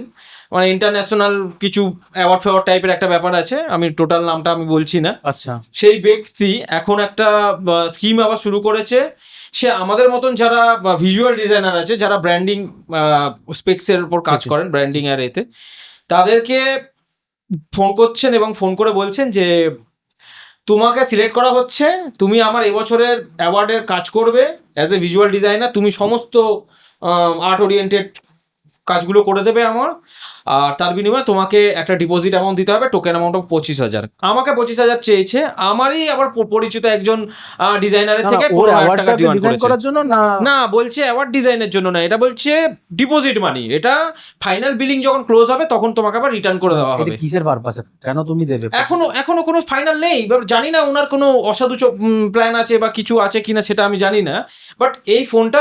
মানে ইন্টারন্যাশনাল কিছু অ্যাওয়ার্ড ফেওয়ার্ড টাইপের একটা ব্যাপার আছে, আমি টোটাল নামটা আমি বলছি না। আচ্ছা, সেই ব্যক্তি এখন একটা স্কিম আবার শুরু করেছে। সে আমাদের মতন যারা ভিজুয়াল ডিজাইনার আছে, যারা ব্র্যান্ডিং স্পেক্সের উপর কাজ করেন, ব্র্যান্ডিং আর এতে, তাদেরকে ফোন করছেন এবং ফোন করে বলছেন যে তোমাকে সিলেক্ট করা হচ্ছে, তুমি আমার এবছরের অ্যাওয়ার্ডের কাজ করবে অ্যাজ এ ভিজুয়াল ডিজাইনার, তুমি সমস্ত আর্ট ওরিয়েন্টেড কাজগুলো করে দেবে আমার, আর তার বিনিময়ে তোমাকে একটা ডিপোজিট অ্যামাউন্ট দিতে হবে, টোকেন অ্যামাউন্ট অফ 25,000। আমাকে 25,000 চেয়েছে, আমারই আবার পরিচিত একজন ডিজাইনারের থেকে 15,000 টাকা ডিমান্ড করেছে। করার জন্য না, বলছে অ্যাওয়ার্ড ডিজাইনের জন্য না, এটা বলছে ডিপোজিট মানি, এটা ফাইনাল বিলিং যখন ক্লোজ হবে তখন তোমাকে আবার রিটার্ন করে দেওয়া হবে। কিসের পারপাসে, কেন তুমি দেবে? এখনো কোনো ফাইনাল নেই, জানি না ওনার কোনো অসাধু প্ল্যান আছে বা কিছু আছে কিনা, সেটা আমি জানি না। বাট এই ফোনটা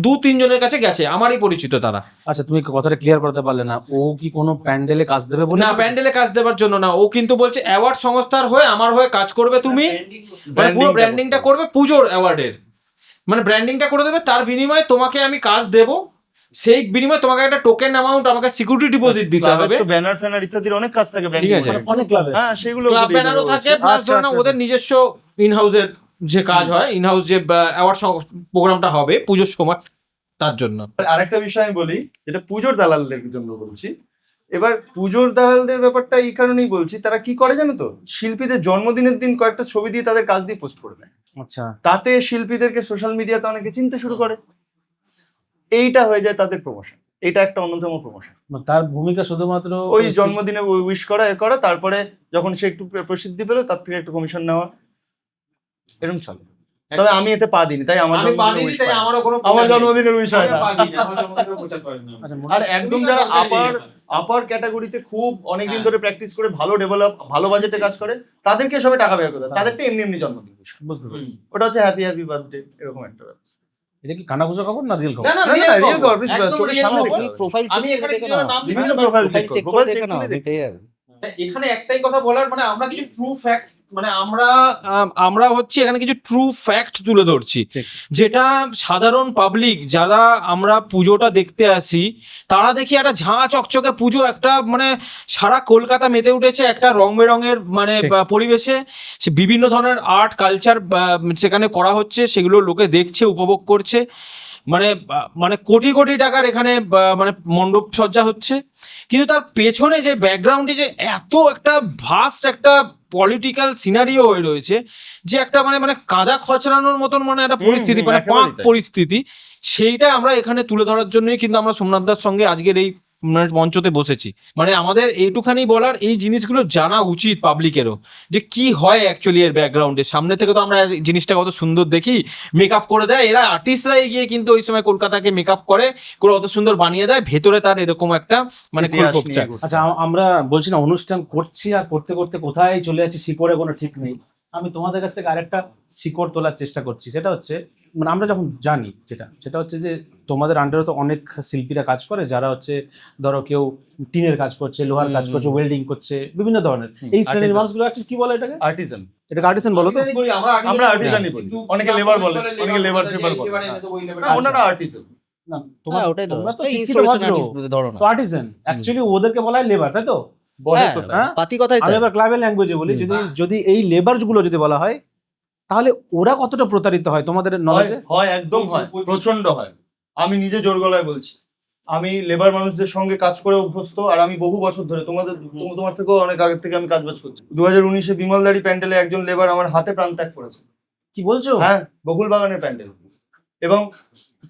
দু তিন জনের কাছে গেছে, আমারই পরিচিত তারা। আচ্ছা, তুমি কথাটা ক্লিয়ার করতে পারলে না, ও কি কোনো প্যান্ডেলে কাজ দেবে বলে? না, প্যান্ডেলে কাজ দেওয়ার জন্য না, ও কিন্তু বলছে অ্যাওয়ার্ড সংস্থার হয়ে আমার হয়ে কাজ করবে তুমি, মানে পুরো ব্র্যান্ডিংটা করবে পুজোর অ্যাওয়ার্ডের, মানে ব্র্যান্ডিংটা করে দেবে, তার বিনিময়ে তোমাকে আমি কাজ দেব, সেই বিনিময়ে তোমাকে একটা টোকেন অ্যামাউন্ট, আমাকে সিকিউরিটি ডিপোজিট দিতে হবে। ব্যানার ফ্যানার ইত্যাদির অনেক কাজ থাকে, ঠিক আছে, অনেক ক্লাবে হ্যাঁ সেগুলো ক্লাব ব্যানারও থাকে, প্লাস ধরো না ওদের নিজস্ব ইনহাউসের যে কাজ হয়, ইনহাউস যে অ্যাওয়ার্ড প্রোগ্রামটা হবে পুজোর সময়, তার জন্য। আরেকটা বিষয় আমি বলি, যেটা পুজোর দালালদের জন্য বলছি। এবার পুজোর দালালদের ব্যাপারটা এই কারণেই বলছি, তারা কি করে জানো তো, শিল্পীদের জন্মদিনের দিন কয়েকটা ছবি দিয়ে তাদের কাজ দিয়ে পোস্ট করে দেয়। আচ্ছা, তাতে শিল্পীদেরকে সোশ্যাল মিডিয়াতে অনেকে চিনতে শুরু করে, এইটা হয়ে যায় তাদের প্রমোশন। এটা একটা অন্যতম প্রমোশন। তার ভূমিকা শুধুমাত্র ওই জন্মদিনে উইশ করা, করা, তারপরে যখন সে একটু প্রসিদ্ধি পেলো তার থেকে একটু কমিশন নেওয়া, এরকম চলে। তবে আমি এতে পা দিইনি, তাই আমার জন্মদিনের উইশ হয় না। আর একদম যারা আপার ক্যাটাগরিতে খুব অনেকদিন ধরে প্র্যাকটিস করে ভালো বাজেটে কাজ করে, তাদেরকে সবাই টাকা বের করে, তাদেরটা এমনি এমনি জন্মদিন উইশ, বুঝতে পারি। ওটা হচ্ছে হ্যাপি হ্যাপি বার্থডে, এরকম একটা ব্যাপার। এটা কি কানাঘুষা খবর না রিয়েল খবর? না, না, real খবর, please, একদম চোখের real সামনে খবর। দেখতে হবে। প্রোফাইল আমি এখানে দেখে কিছু নাও, নাম বিভিন্ন দিচ্ছি না, প্রোফাইল প্রোফাইল চেক করে দেখে নাও, দেখে যাবে। এখানে একটাই কথা বলার, মানে আমরা কিছু ট্রু ফ্যাক্ট, মানে আমরা হচ্ছে এখানে কিছু ট্রু ফ্যাক্ট তুলে ধরছি, ঠিক। যেটা সাধারণ পাবলিক যারা আমরা পুজোটা দেখতে আসি, তারা দেখি একটা ঝাঁ চকচকে পুজো, একটা মানে সারা কলকাতা মেতে উঠেছে একটা রং বেরঙের মানে ঠিক। পরিবেশে, সে বিভিন্ন ধরনের আর্ট কালচার সেখানে করা হচ্ছে, সেগুলো লোকে দেখছে, উপভোগ করছে, মানে কোটি কোটি টাকার এখানে মানে মণ্ডপ সজ্জা হচ্ছে। কিন্তু তার পেছনে যে ব্যাকগ্রাউন্ডে যে এত একটা ভাস্ট একটা পলিটিক্যাল সিনারিও হয়ে রয়েছে, যে একটা মানে কাদা খচড়ানোর মতন মানে একটা পরিস্থিতি, মানে একেবারেই পাক তাই। পরিস্থিতি, সেইটা আমরা এখানে তুলে ধরার জন্যই কিন্তু আমরা সোমনাথদার সঙ্গে আজকের এই মানে মঞ্চতে বসেছি, মানে আমাদের এইটুখানি বলার এই জিনিসগুলো জানা উচিত পাবলিকেরও, যে কি হয় অ্যাকচুয়ালি এর ব্যাকগ্রাউন্ডে। সামনে থেকে তো আমরা জিনিসটা কত সুন্দর দেখি, মেকআপ করে দেয় এরা, আর্টিস্টরাই গিয়ে কিন্তু ওই সময় কলকাতাকে মেকআপ করে অত সুন্দর বানিয়ে দেয়, ভেতরে তার এরকম একটা মানে ইতিহাস খোলপোপচা। নিয়ে ঘুরছে। আচ্ছা আমরা বলছি না অনুষ্ঠান করছি আর করতে করতে কোথায় চলে যাচ্ছি শিকড়ে কোনো ঠিক নেই। আমি তোমাদের কাছ থেকে আরেকটা শিকড় তোলার চেষ্টা করছি, সেটা হচ্ছে মানে আমরা যখন জানি সেটা হচ্ছে যে তোমাদের আন্ডারে তো অনেক শিল্পীরা কাজ করে, যারা হচ্ছে ধরো কেউ টিনের কাজ করছে, লোহার কাজ করছে, ওয়েল্ডিং করছে, বিভিন্ন ধরনের এই শ্রেণীর Artisans. মানুষগুলো actually কি বলে এটাকে? আর্টিজান, এটাকে আর্টিসান বলো তো? আমরা artisan-ই বলি। অনেকে labor বলে, অনেকে labor fever বলে। না, ওনারা আর্টিজান। না হ্যাঁ, ওটাই তো। তোমরা তো এই শিক্ষিত installation ভদ্র, artist বলতে ধরো না। তো আর্টিসান অ্যাকচুয়ালি ওদেরকে বলা হয় লেবার, তাই তো? বলে হ্যাঁ, তো তাই। হ্যাঁ? পাতি কথাই আমি তাই। এবার ক্লাবের ল্যাঙ্গুয়েজে বলি, যদি এই লেবার গুলো যদি বলা হয় তাহলে ওরা কতটা প্রতারিত হয় তোমাদের নলেজে? হয়, একদম হয়, প্রচন্ড হয়। আমি নিজে জোর গলায় বলছি, আমি লেবার মানুষদের সঙ্গে কাজ করে অভ্যস্ত, আর আমি বহু বছর ধরে তোমার থেকেও অনেক আগের থেকে আমি কাজ করছি। 2019-এ বিমলদারি প্যান্ডেলে একজন লেবার আমার হাতে প্রাণ ত্যাগ করেছে। কি বলছো? হ্যাঁ, বকুল বাগানের প্যান্ডেল, এবং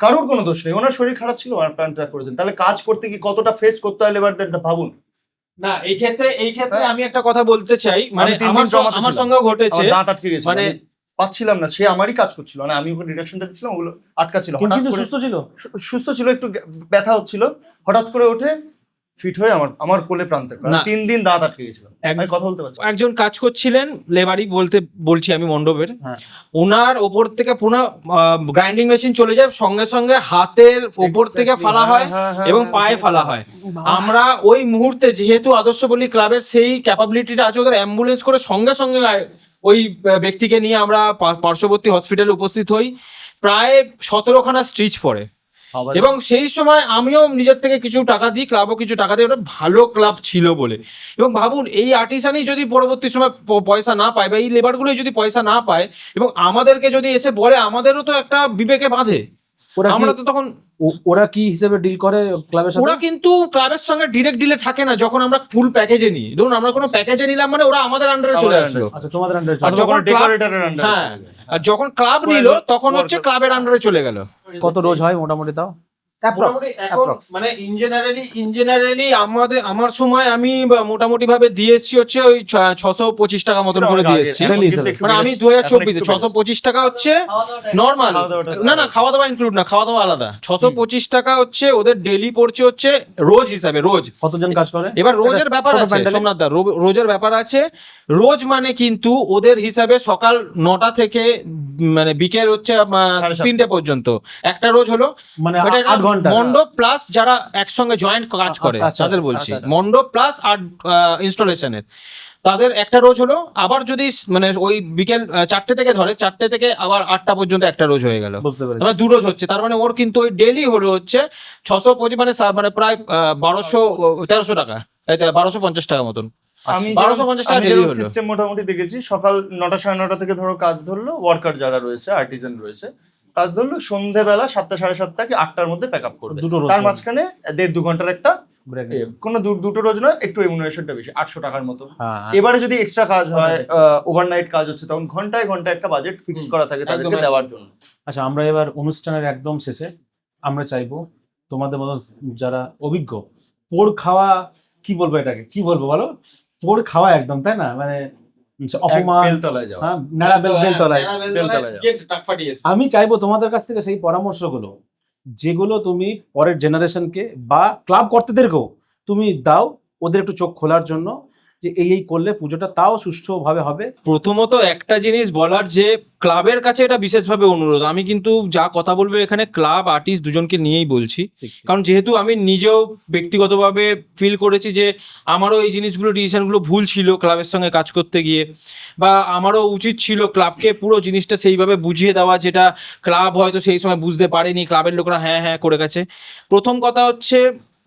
কারোর কোনো দোষ নেই, ওনার শরীর খারাপ ছিল, আর প্রাণ ত্যাগ করেছেন। তাহলে কাজ করতে কি কতটা ফেস করতে হয় লেবারদের, ভাবুন। না এই ক্ষেত্রে আমি একটা কথা বলতে চাই, মানে আমি 3 দিন আমার জমাতে আমার ছিলাম। সঙ্গেও ঘটেছে, আমার দাঁত আটকে গেছিল, মানে আমি পাচ্ছিলাম না, সে আমারই কাজ করছিল, মানে আমি ওকে ডিরেকশনটা দিচ্ছিলাম, ওগুলো আটকা ছিল। হঠাৎ কিন্তু করে সুস্থ ছিল? সুস্থ ছিল, একটু ব্যথা হচ্ছিল, হঠাৎ করে উঠে ফিট হয়ে আমার কোলে প্রাণ ত্যাগ করে। না। 3 দিন দাঁত আটকে গেছিল, আমি কথা বলতে পারছি না। একজন কাজ করছিলেন লেবারি বলছি আমি মণ্ডপের, হ্যাঁ। ওনার ওপর থেকে পুরো গ্রাইন্ডিং মেশিন চলে যায়, সঙ্গে সঙ্গে হাতের ওপর থেকে Exactly, ফালা হয় হ্যাঁ, হ্যাঁ, এবং হ্যাঁ, পায়ে হ্যাঁ, ফালা হয়। আমরা ওই মুহূর্তে যেহেতু আদর্শবলী ক্লাবের সেই ক্যাপাবিলিটিটা আছে, ওদের অ্যাম্বুলেন্স করে সঙ্গে সঙ্গে ওই ব্যক্তিকে নিয়ে আমরা পার্শ্ববর্তী হসপিটালে উপস্থিত হই। প্রায় 17খানা স্টিচ পড়ে, আবার এবং সেই সময় আমিও নিজের থেকে কিছু টাকা দিই, ক্লাবও কিছু টাকা দিই, ওটা ভালো ক্লাব ছিল বলে। এবং ভাবুন এই আর্টিসানই যদি পরবর্তী সময় পয়সা না পায়, বা এই লেবারগুলোই যদি পয়সা না পায় এবং আমাদেরকে যদি এসে বলে, আমাদেরও তো একটা বিবেকে বাঁধে। আমরা তো তখন ওরা কি হিসেবে ডিল করে ক্লাবের সাথে? ওরা কিন্তু ক্লাবের সঙ্গে ডিরেক্ট ডিলে থাকে না, যখন আমরা ফুল প্যাকেজে নিই। ধরুন আমরা কোনো প্যাকেজে নিলাম মানে ওরা আমাদের আন্ডারে চলে আসলো। আচ্ছা তোমাদের আন্ডারে আর যখন ডেকোরেটরের আন্ডারে, হ্যাঁ, আর যখন ক্লাব নিল তখন হচ্ছে ক্লাবের আন্ডারে চলে গেল। কত রোজ হয় মোটামুটি তাও? মোটামুটি এখন মানে ইঞ্জিনিয়ারিং আমার সময় আমি মোটামুটি ভাবে দিয়ে এসেছি হচ্ছে ওই 625 টাকা মতন করে দিয়ে এসেছি। মানে আমি 2024-এ 625 টাকা হচ্ছে নর্মাল, না খাওয়া দাওয়া ইনক্লুড না, খাওয়া দাওয়া আলাদা। 625 টাকা হচ্ছে ওদের ডেলি পড়ছে হচ্ছে রোজ হিসাবে, রোজ। কতজন কাজ করে? এবার রোজের ব্যাপার ছোট আছে প্যান্ডেলে? সোমনাথ দা, রোজের ব্যাপার আছে। রোজ মানে কিন্তু ওদের হিসাবে সকাল 9টা থেকে মানে বিকেল হচ্ছে 3টে পর্যন্ত একটা রোজ হলো। মানে এটা 8 ঘন্টা মণ্ডপ প্লাস যারা একসঙ্গে জয়েন্ট কাজ করে আচ্ছা, তাদের বলছি, আচ্ছা। মণ্ডপ প্লাস আর ইনস্টলেশনের তাদের একটা রোজ হলো। আবার যদি মানে ওই বিকেল 4টে থেকে ধরে, 4টে থেকে আবার 8টা পর্যন্ত একটা রোজ হয়ে গেল, বুঝতে পেরেছি। তারপরে 2 রোজ হচ্ছে। তার মানে ওর কিন্তু ওই ডেলি হলো হচ্ছে 625 মানে প্রায় 1300 টাকা, 1250 টাকা মতন। আমি 1250 টাকা daily হলো। সিস্টেম মোটামুটি দেখেছি, সকাল 9টা 9:30 থেকে ধরো কাজ ধরলো, ওয়ার্কার যারা রয়েছে, আর্টিজান রয়েছে, কাজ ধরলো সন্ধ্যেবেলা 7টা 7:30 কি 8টার মধ্যে প্যাক আপ করবে। দুটো রোজ তার হবে। মাঝখানে 1.5-2 ঘন্টার একটা Break। কোনো দুটো রোজ নয়, একটু রেমুনারেশনটা বেশি, 800 টাকার মতো। হ্যাঁ, এবারে যদি এক্সট্রা কাজ হয়, ওভারনাইট কাজ হচ্ছে, তখন ঘন্টায় ঘন্টায় একটা বাজেট ফিক্স করা থাকে তাদেরকে একদম। দেওয়ার জন্য। আচ্ছা আমরা এবার অনুষ্ঠানের একদম শেষে আমরা চাইবো তোমাদের মতো যারা অভিজ্ঞ পোড় খাওয়া, কি বলবো এটাকে, কি বলবো বলো, পোড় খাওয়া একদম, তাই না, মানে অপমান, বেলতলায় যাওয়া। হ্যাঁ, নেড়া বেলতলায়। আমি চাইবো তোমাদের কাছ থেকে সেই পরামর্শগুলো যেগুলো তুমি পরের জেনারেশনকে বা ক্লাব কর্তাদেরকেও তুমি দাও, ওদের একটু চোখ খোলার জন্য, যে এই করলে পুজোটা তাও সুষ্ঠুভাবে হবে। প্রথমত একটা জিনিস বলার, যে ক্লাবের কাছে এটা বিশেষভাবে অনুরোধ। আমি কিন্তু যা কথা বলবো এখানে ক্লাব আর্টিস্ট দুজনকে নিয়েই বলছি, কারণ যেহেতু আমি নিজেও ব্যক্তিগতভাবে ফিল করেছি যে আমারও এই জিনিসগুলো ডিসিশনগুলো ভুল ছিল ক্লাবের সঙ্গে কাজ করতে গিয়ে, বা আমারও উচিত ছিল ক্লাবকে পুরো জিনিসটা সেইভাবে বুঝিয়ে দেওয়া যেটা ক্লাব হয়তো সেই সময় বুঝতে পারেনি, ক্লাবের লোকরা হ্যাঁ হ্যাঁ করে গেছে। প্রথম কথা হচ্ছে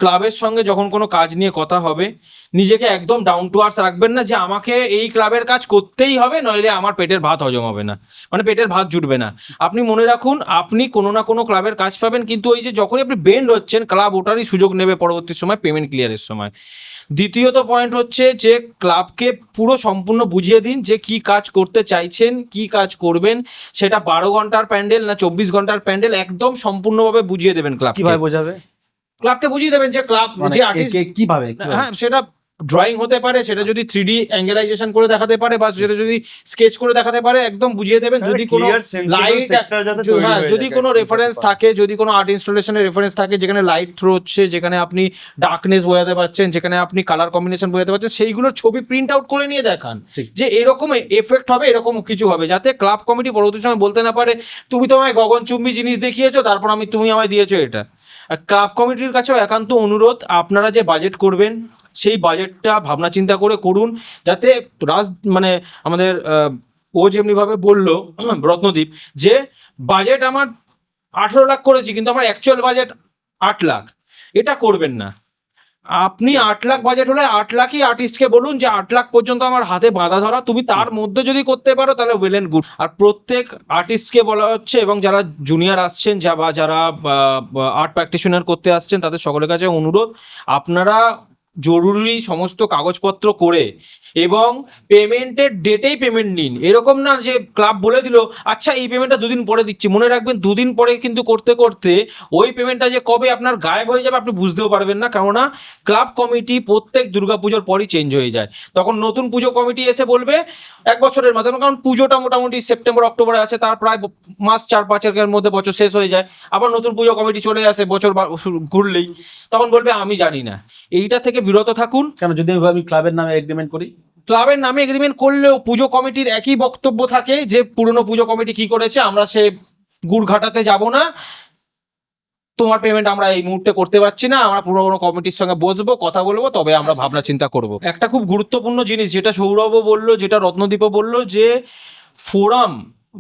ক্লাবের সঙ্গে যখন কোনো কাজ নিয়ে কথা হবে, নিজেকে একদম ডাউন টু আর্থ রাখবেন না যে আমাকে এই ক্লাবের কাজ করতেই হবে, নইলে আমার পেটের ভাত হজম হবে না, মানে পেটের ভাত জুটবে না। আপনি মনে রাখুন আপনি কোনো না কোনো ক্লাবের কাজ পাবেন, কিন্তু ওই যে যখনই আপনি বেন্ড হচ্ছেন, ক্লাব ওটারই সুযোগ নেবে পরবর্তী সময় পেমেন্ট ক্লিয়ারের সময়। দ্বিতীয়ত পয়েন্ট হচ্ছে যে ক্লাবকে পুরো সম্পূর্ণ বুঝিয়ে দিন যে কি কাজ করতে চাইছেন, কি কাজ করবেন, সেটা 12 ঘন্টার প্যান্ডেল না 24 ঘন্টার প্যান্ডেল, একদম সম্পূর্ণভাবে বুঝিয়ে দেবেন ক্লাবকে। কিভাবে বোঝাবে? ক্লাবকে বুঝিয়ে দেবেন যে ক্লাব মানে যে আর্টিস্ট, কিভাবে হ্যাঁ সেটা ড্রয়িং হতে পারে, সেটা যদি 3D অ্যাঙ্গেলাইজেশন করে দেখাতে পারে, বা সেটা যদি স্কেচ করে দেখাতে পারে, একদম বুঝিয়ে দেবেন। যদি কোনো লাইট, হ্যাঁ যদি কোনো রেফারেন্স থাকে, যদি কোনো আর্ট ইনস্টলেশনের রেফারেন্স থাকে যেখানে লাইট থ্রো হচ্ছে, যেখানে আপনি ডার্কনেস বোঝাতে পারছেন, যেখানে আপনি কালার কম্বিনেশন বোঝাতে পারছেন, সেইগুলোর ছবি প্রিন্ট আউট করে নিয়ে দেখান ঠিক। যে এরকম এফেক্ট হবে, এরকম কিছু হবে, যাতে ক্লাব কমিটি পরবর্তী সময় বলতে না পারে তুমি তো আমায় গগনচুম্বী জিনিস দেখিয়েছো, তারপর তুমি আমায় দিয়েছো এটা। আর ক্লাব কমিটির কাছেও একান্ত অনুরোধ, আপনারা যে বাজেট করবেন সেই বাজেটটা ভাবনা চিন্তা করে করুন, যাতে মানে আমাদের ও যেমনিভাবে বললো রত্নদীপ, যে বাজেট আমার 18 লাখ করেছি কিন্তু আমার অ্যাকচুয়াল বাজেট 8 লাখ, এটা করবেন না। আপনি 8 লাখ বাজেট হলে 8 লাখই আর্টিস্টকে বলুন যে 8 লাখ পর্যন্ত আমার হাতে বাঁধা ধরা, তুমি তার মধ্যে যদি করতে পারো তাহলে ওয়েল এন্ড গুড। আর প্রত্যেক আর্টিস্টকে বলা হচ্ছে, এবং যারা জুনিয়র আসছেন বা যারা আর্ট প্র্যাকটিশনার করতে আসছেন, তাদের সকলের কাছে অনুরোধ, আপনারা জরুরি সমস্ত কাগজপত্র করে এবং পেমেন্টের ডেটেই পেমেন্ট নিন। এরকম না যে ক্লাব বলে দিল আচ্ছা এই পেমেন্টটা 2 দিন পরে দিচ্ছি, মনে রাখবেন 2 দিন পরে কিন্তু করতে করতে ওই পেমেন্টটা যে কবে আপনার গায়েব হয়ে যাবে আপনি বুঝতেও পারবেন না, কেননা ক্লাব কমিটি প্রত্যেক দুর্গাপুজোর পরই চেঞ্জ হয়ে যায়। তখন নতুন পুজো কমিটি এসে বলবে 1 বছরের মাথায়, কারণ পুজোটা মোটামুটি সেপ্টেম্বর অক্টোবরে আছে, তার প্রায় মাস 4-5 মধ্যে বছর শেষ হয়ে যায়, আবার নতুন পুজো কমিটি চলে আসে বছর ঘুরলেই, তখন বলবে আমি জানি না। এইটা থেকে বিরত থাকুন। কেন যদি আমি ক্লাবের নামে এগ্রিমেন্ট করি? ক্লাবের নামে এগ্রিমেন্ট করলেও পুজো কমিটির একই বক্তব্য থাকে যে পুরনো পুজো কমিটি কি করেছে আমরা সে গুড় ঘাটাতে যাব না, তোমার পেমেন্ট আমরা এই মুহূর্তে করতে পারছি না, আমরা পুরনো কমিটির সঙ্গে বসবো, কথা বলবো, তবে আমরা ভাবনা চিন্তা করব। একটা খুব গুরুত্বপূর্ণ জিনিস যেটা সৌরভও বললো, যেটা রত্নদীপও বললো, যে ফোরাম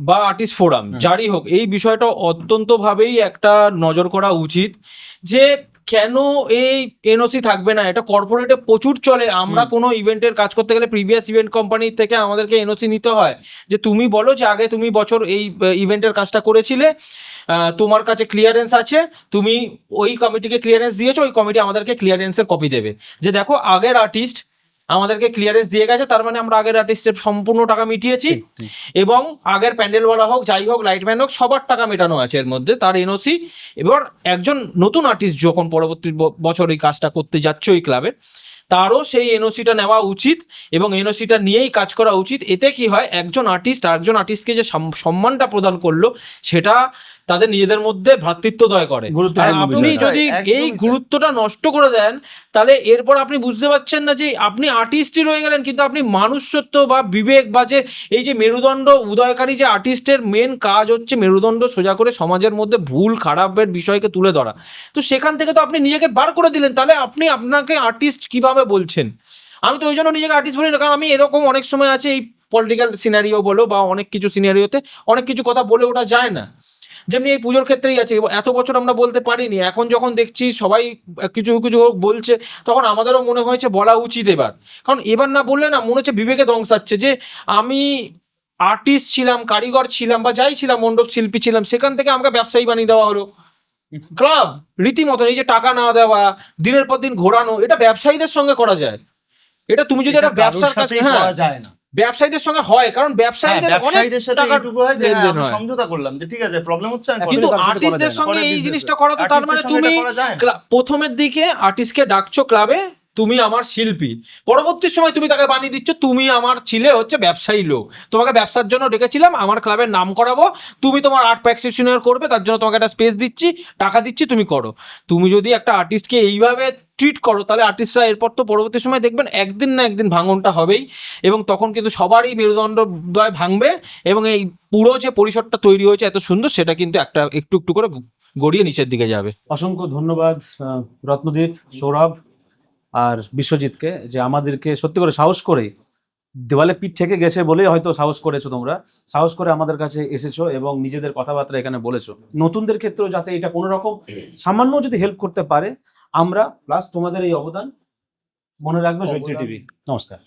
বা আর্টিস্ট ফোরাম যারই হোক, এই বিষয়টা অত্যন্তভাবেই একটা নজর করা উচিত যে কেন এই এনওসি থাকবে না। এটা কর্পোরেটে প্রচুর চলে, আমরা কোনো ইভেন্টের কাজ করতে গেলে প্রিভিয়াস ইভেন্ট কোম্পানির থেকে আমাদেরকে এনওসি নিতে হয়, যে তুমি বলো যে আগে তুমি বছর এই ইভেন্টের কাজটা করেছিলে, তোমার কাছে ক্লিয়ারেন্স আছে, তুমি ওই কমিটিকে ক্লিয়ারেন্স দিয়েছো, ওই কমিটি আমাদেরকে ক্লিয়ারেন্সের কপি দেবে, যে দেখো আগের আর্টিস্ট আমাদেরকে ক্লিয়ারেন্স দিয়ে গেছে, তার মানে আমরা আগের আর্টিস্টের সম্পূর্ণ টাকা মিটিয়েছি, এবং আগের প্যান্ডেলওয়ালা হোক, যাই হোক, লাইটম্যান হোক, সবার টাকা মেটানো আছে এর মধ্যে, তার এনওসি। এবার একজন নতুন আর্টিস্ট যখন পরবর্তী বছর এই কাজটা করতে যাচ্ছে ওই ক্লাবের, তারও সেই এনওসিটা নেওয়া উচিত এবং এনওসিটা নিয়েই কাজ করা উচিত। এতে কি হয়, একজন আর্টিস্ট আরেকজন আর্টিস্টকে যে সম্মানটা প্রদান করলো সেটা তাদের নিজেদের মধ্যে ভ্রাতৃত্বদয় করে। আর আপনি যদি এই গুরুত্বটা নষ্ট করে দেন, তাহলে এরপর আপনি বুঝতে পারছেন না যে আপনি আর্টিস্টই রয়ে গেলেন, কিন্তু আপনি মানুষত্ব বা বিবেক বা যে এই যে মেরুদণ্ড উদয়কারী, যে আর্টিস্টের মেন কাজ হচ্ছে মেরুদণ্ড সোজা করে সমাজের মধ্যে ভুল খারাপের বিষয়কে তুলে ধরা, তো সেখান থেকে তো আপনি নিজেকে বার করে দিলেন, তাহলে আপনি আপনাকে আর্টিস্ট কিভাবে বলছেন? আমি তো ওই জন্য নিজেকে আর্টিস্ট বলি না, কারণ আমি এরকম অনেক সময় আছে এই পলিটিক্যাল সিনারিও বলো বা অনেক কিছু সিনারিওতে অনেক কিছু কথা বলে ওঠা যায় না, যেমনি এই পুজোর ক্ষেত্রেই আছে, এত বছর আমরা বলতে পারিনি, এখন যখন দেখছি সবাই কিছু কিছু বলছে, তখন আমাদেরও মনে হয়েছে বলা উচিত এবার, কারণ এবার না বললে না মনে হচ্ছে বিবেকে ধ্বংসাচ্ছে, যে আমি আর্টিস্ট ছিলাম, কারিগর ছিলাম, বা যাই ছিলাম, মণ্ডপ শিল্পী ছিলাম, সেখান থেকে আমাকে ব্যবসায়ী বানিয়ে দেওয়া হলো। ক্লাব রীতিমতো এই যে টাকা না দেওয়া, দিনের পর দিন ঘোরানো, এটা ব্যবসায়ীদের সঙ্গে করা যায়। এটা তুমি যদি একটা ব্যবসার কাজ, হ্যাঁ যায় না, ব্যবসায়ীদের সঙ্গে হয়, কারণ ব্যবসায়ীদের অনেক টাকার লেনদেন হয়, সমঝোতা করলাম যে ঠিক আছে প্রবলেম হচ্ছে, কিন্তু আর্টিস্টদের সঙ্গে এই জিনিসটা করা তো, তার মানে তুমি প্রথমের দিকে আর্টিস্টকে ডাকছো ক্লাবে, তুমি আমার শিল্পী, পরবর্তী সময় তুমি তাকে বানিয়ে দিচ্ছ তুমি আমার ছিলে হচ্ছে ব্যবসায়ী লোক, তোমাকে ব্যবসার জন্য ডেকেছিলাম, আমার ক্লাবের নাম করাবো, তুমি তোমার আর্ট প্র্যাকটিশনার করবে, তার জন্য তোমাকে একটা স্পেস দিচ্ছি, টাকা দিচ্ছি, তুমি করো। তুমি যদি একটা আর্টিস্টকে এইভাবে ট্রিট করো, তাহলে আর্টিস্টরা এরপর তো পরবর্তী সময় দেখবেন একদিন না একদিন ভাঙনটা হবেই, এবং তখন কিন্তু সবারই মেরুদণ্ডদ্বয় ভাঙবে, এবং এই পুরো যে পরিসরটা তৈরি হয়েছে এত সুন্দর, সেটা কিন্তু একটু একটু করে গড়িয়ে নিচের দিকে যাবে। অসংখ্য ধন্যবাদ রত্নদীপ, সৌরভ আর বিশ্বজিৎকে, যে আমাদেরকে সত্যি করে সাহস করে, দেওয়ালে পিঠ থেকে গেছে বলেই হয়তো সাহস করেছো, তোমরা সাহস করে আমাদের কাছে এসেছো এবং নিজেদের কথাবার্তা এখানে বলেছো। নতুনদের ক্ষেত্রেও যাতে এটা কোনো রকম সামান্য যদি হেল্প করতে পারে আমরা, প্লাস তোমাদের এই অবদান মনে রাখবে জয়িত্রী টিভি। নমস্কার।